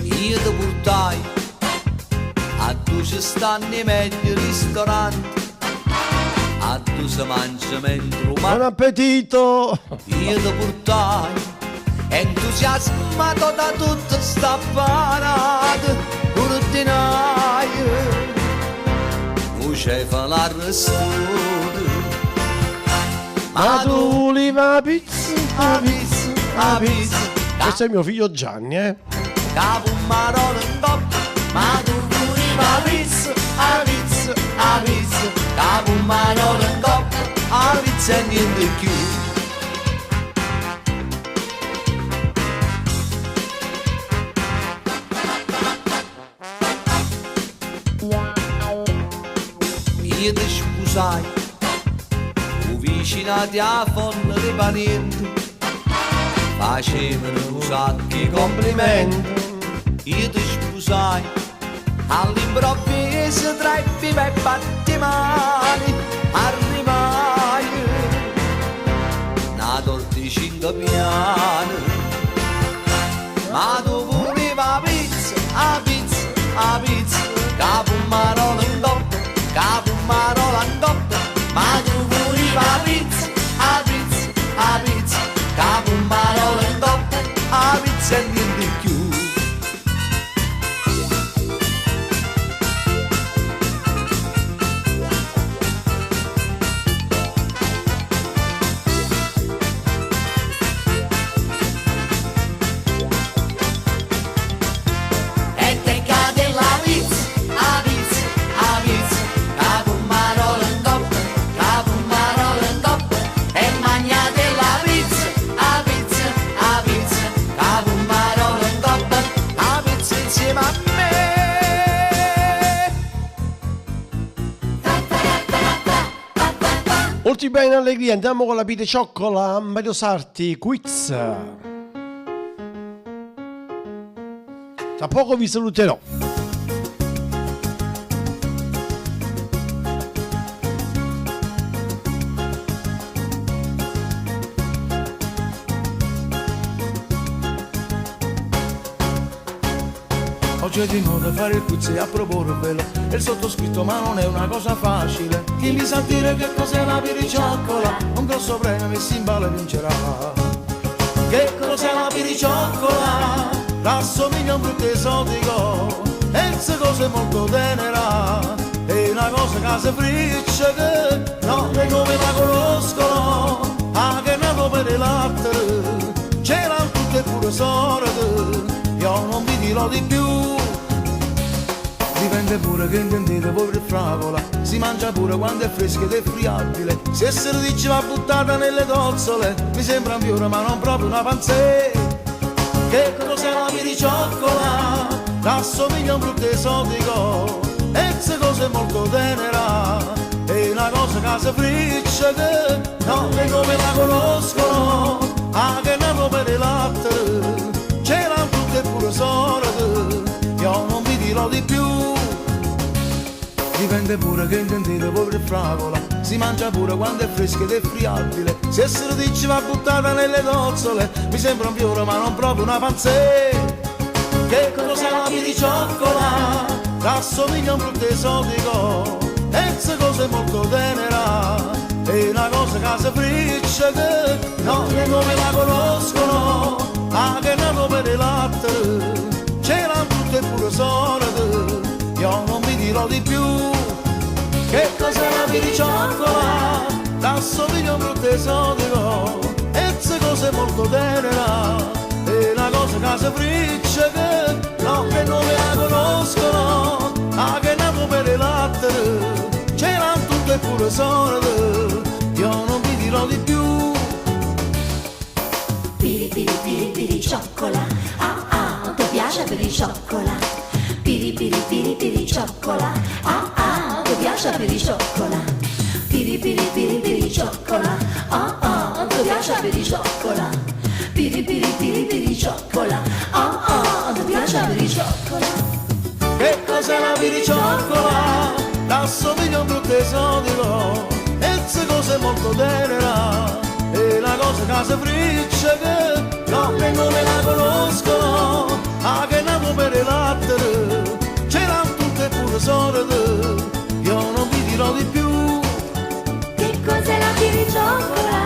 S3: Io ti portai a dove ci stanno i meglio ristoranti, a dove si mangia mentre
S1: buon appetito.
S3: Io ti portai entusiasmato da tutta sta parata ordinaria, voce fa l'arrestuto.
S1: Ma tu volevi la pizza,
S3: la pizza, la pizza.
S1: Questo è mio figlio Gianni,
S3: Capo marola in doppio, ma tu volevi la pizza, la pizza, la pizza. Capo marola in doppio, la pizza e niente più. Io ti scusai, vicinati a folla dei parenti, facevano un sacco di complimenti. Io ti sposai all'improvviso tra i pipi e battimani, arrivai una torta di 5 piani, ma tu volevi la pizza, la pizza, la pizza, capo un marola in coppia, capo un marola in coppia, ma tu volevi la pizza, la pizza, la pizza, capo un marola in coppia, la pizza e niente di più.
S1: Molti bene, allegria, andiamo con la Pite Cioccola, Mario Sarti, quiz. Tra poco vi saluterò.
S2: Oggi è di moda fare il quiz e a proporvelo, è il sottoscritto ma non è una cosa facile. Chi mi sa dire che cos'è la piricioccola, un grosso premio che si imballa vincerà. Che cos'è la piricioccola? Rassomiglia a un frutto esotico, e se cose molto tenera, è una cosa che si friccia che no, le come la conoscono, anche è nato per il latte, c'erano tutte pure sorte. Io non vi dirò di più. Dipende pure che intendete voi per fragola, si mangia pure quando è fresca ed è friabile. Se se lo dice va buttata nelle tozzole, mi sembra un fiore ma non proprio una panzetta. Che cos'è la piricioccola? Rassomiglia a un frutto esotico, e se cose molto tenera, è una cosa che si friccia che no, le come la conoscono, anche è nato per il latte, c'erano tutte pure sorte, io non vi dirò di più. Dipende pure che intendete voi per fragola, si mangia pure quando è fresca ed è friabile. Se se lo dice va buttata nelle tozzole, mi sembra un fiore ma non proprio una panzetta. Che cos'è la piricioccola? Rassomiglia a un frutto esotico, e se cose molto tenera, è una cosa che si friccia che no, le come la conoscono, anche è nato per il latte, c'erano tutte pure sorte, io non vi dirò di più. Che cos'è la piricioccola? Rassomiglia a un frutto esotico, e se cose molto tenera, è una cosa che si friccia che no, che non la conoscono, anche è nato per il latte, c'erano tutte pure sorte, io non vi dirò di più.
S14: Piri piri piri piri cioccola, ah ah, ti piace piricioccola? Piri piri piri piri cioccola, ah ah, ti piace piricioccola? Piri piri piri piri cioccola, ah ah, ti piace piricioccola? Piri piri piri piri cioccola, ah ah, ti piace piricioccola?
S2: Che cos'è la piricioccola? Rassomiglia a un frutto esotico, e se cose molto tenera, è una cosa che si friccia che no, che non la conoscono, anche è nato per il latte, c'erano tutte pure sorte, io non vi dirò di più.
S14: Che cos'è la piricioccola?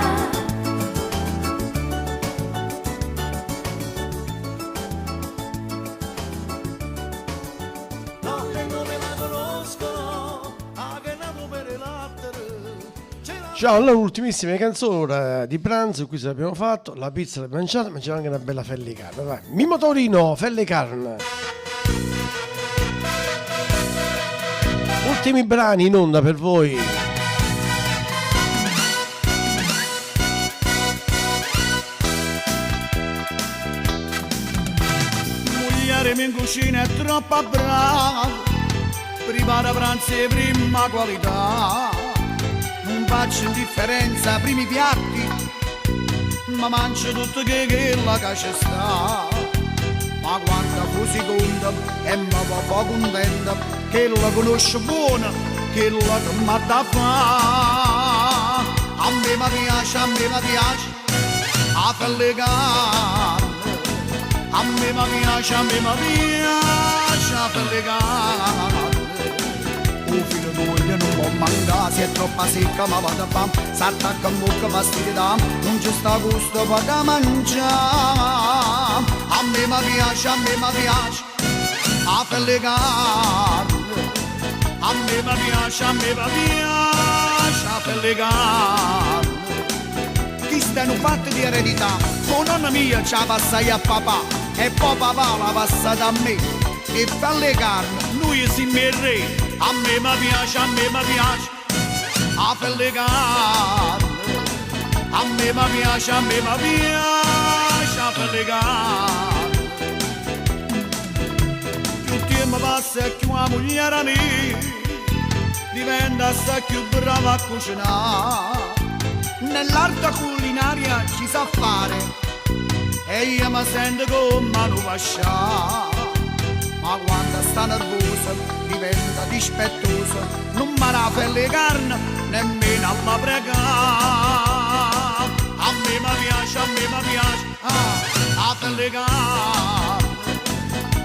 S2: No, che non la conoscono, anche è nato per il latte.
S1: Ciao, allora ultimissime canzoni ora di pranzo, qui ce l'abbiamo fatto, la pizza l'abbiamo mangiata, mangiamo anche una bella felle di carne, vai. Mimo Torino, felle di carne. Ultimi brani in onda per voi.
S9: Mogliere in cucina è troppo brava, prepara pranzi di prima qualità. Non faccio indifferenza, primi piatti, mi mangio tutto che quella che ci sta. Ma quando fu seconda e mi fa contenta, che la conosce buona, che la che mi da fa. A me mi piace, a pelle carne. A me mi piace, a pelle carne. Un filo d'olio non può mancare, se è troppo secca ma vado a fam. S'attacca in bocca vestiti da, non c'è sta gusto per mangiare. A me mi piace, a pelle carne. A me mi piace, a pelle carne. Chi stanno fatti di eredità, con nonna mia ce la passai a papà e poi papà la passata a me. E pelle carne, lui si mi re. A me mi piace, a pelle carne. A me mi piace, a pelle carne. Più tempo passa e più la moglie mia diventa assai più brava a cucinare. Nell'arte culinaria ci sa fare e io mi sento come un vascià. Ma quando sta nervosa diventa dispettosa, non mi la pelle carne nemmeno alla pregare. A me mi piace, a pelle carne.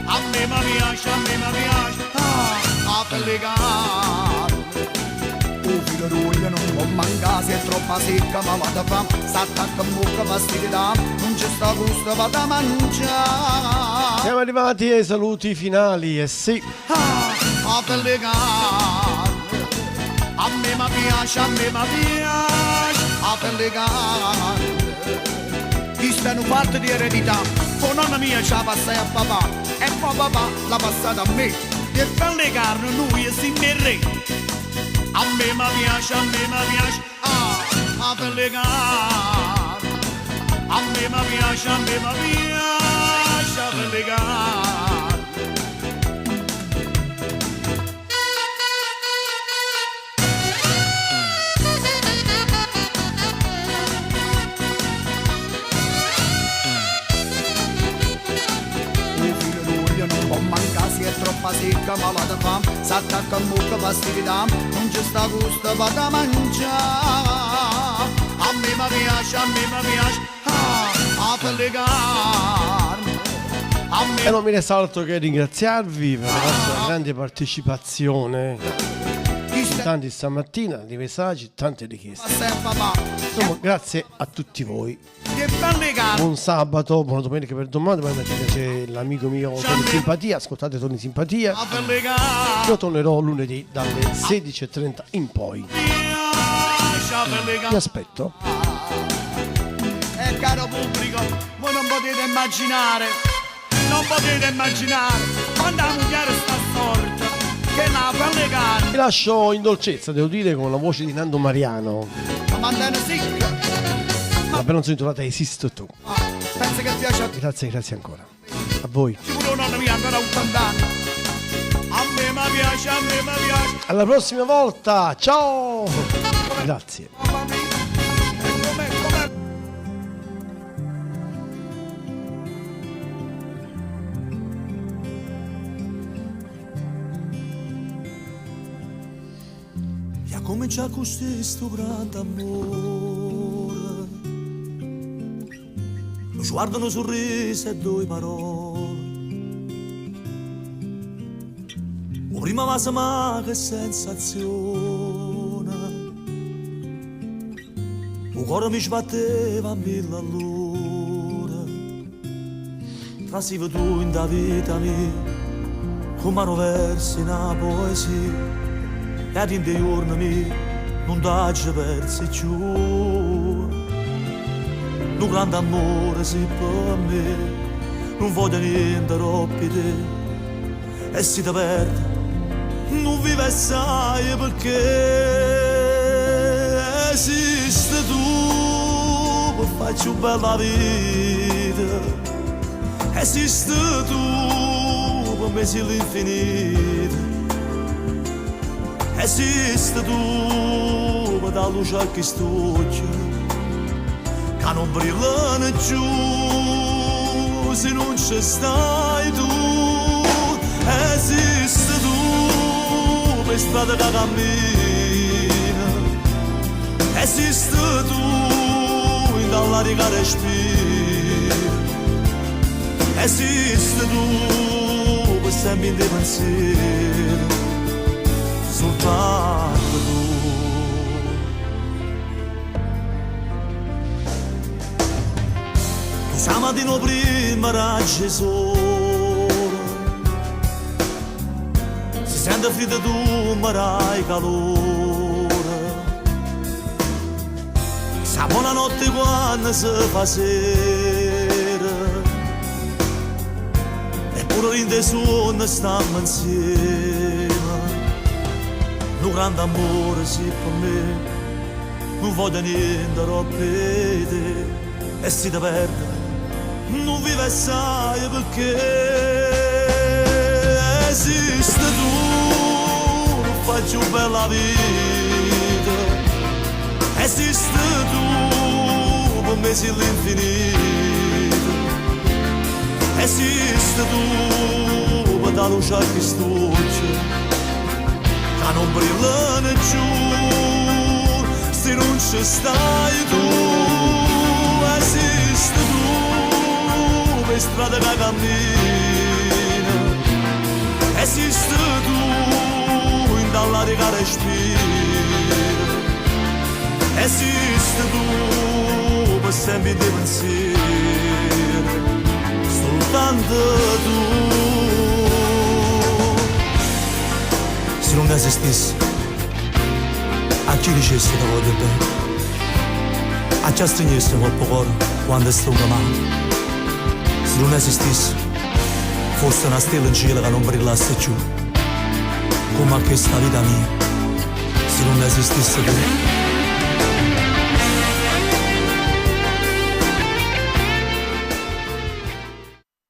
S9: A me mi piace, a pelle carne. Un filo d'olio non può mancare, se è troppo secca ma vado a fam. S'attacca in bocca vestiti da, non c'è sta gusto vado a mangiare.
S1: Siamo arrivati ai saluti finali, e sì.
S9: A pelle carne. A me mi piace, a pelle carne. Chi stanno fatti di eredità, con nonna mia ce la passai a papà e poi papà l'ha passata a me. E pelle carne lui si mi re. A me mi piace, a pelle carne. A me mi piace, a pelle carne. Non può mancare, se è troppo secca ma vado a fam. S'attacca in bocca vestiti da, non c'è sta gusto vado a mangiare. A me mi piace, a pelle carne.
S1: E non mi resta altro che ringraziarvi per la vostra grande partecipazione. Tanti stamattina, di messaggi, tante richieste. Insomma, grazie a tutti voi. Buon sabato, buona domenica per domani. Poi mattina c'è l'amico mio Tony Simpatia. Ascoltate Tony Simpatia. Io tornerò lunedì dalle 16:30 in poi. Vi aspetto.
S9: E caro pubblico, voi non potete immaginare quando la moglie sta storta, che la pelle carne.
S1: Vi lascio in dolcezza, devo dire, con la voce di Nando Mariano.
S9: Ma mandano secca.
S1: La bella canzone trovata Esisto tu.
S9: Penso che piace a te.
S1: Grazie ancora. A voi.
S9: Sicuro nonna mia ancora 80 anni. A me mi piace.
S1: Alla prossima volta. Ciao. Grazie.
S6: E comincia con questo grande amore. Lo sguardo, un sorriso e due parole. O prima va ma che sensazione. O cuore mi sbatteva a 1000 all'ora. Trasivo tu in da vita mia, come hanno versi in una poesia. E ad in dei giorni mi non dacci persi giù. Un grande amore si per me, non voglio niente troppo te. E si ti perde, non vive assai perché esiste tu per farci una bella vita. Esiste tu per me sei l'infinito. Esiste tu per dare luce a chi stuccia, che non brillano giù se non ci stai tu. Esiste tu per strada che cammina, esiste tu dall'aria che respira, esiste tu per sempre in dei pensieri, soltanto tu. Tu stamattina prima raggi solo, si sente freddo tu ma rai calore, sa buonanotte quando si fa sera, eppure in te suono stiamo insieme. Un grande amore sì per me, non voglio niente per te, e si ti perde non vive assai perché esiste tu, faccio bella vita, esiste tu, per me sei l'infinito, esiste tu, per la luce che stuccia, che non brillano giù, se non ci stai tu, esiste tu, per strada che cammina, esiste tu, dall'aria che respira, esiste tu, per sempre in dei pensieri, soltanto tu. Se non esistessi, a chi dicessi che voglio bene, a chi stringesse col cuore quando sto chiamando. Se non esistessi, fosse una stella in cielo che non brillasse più, come a questa vita mia, se non esistesse tu.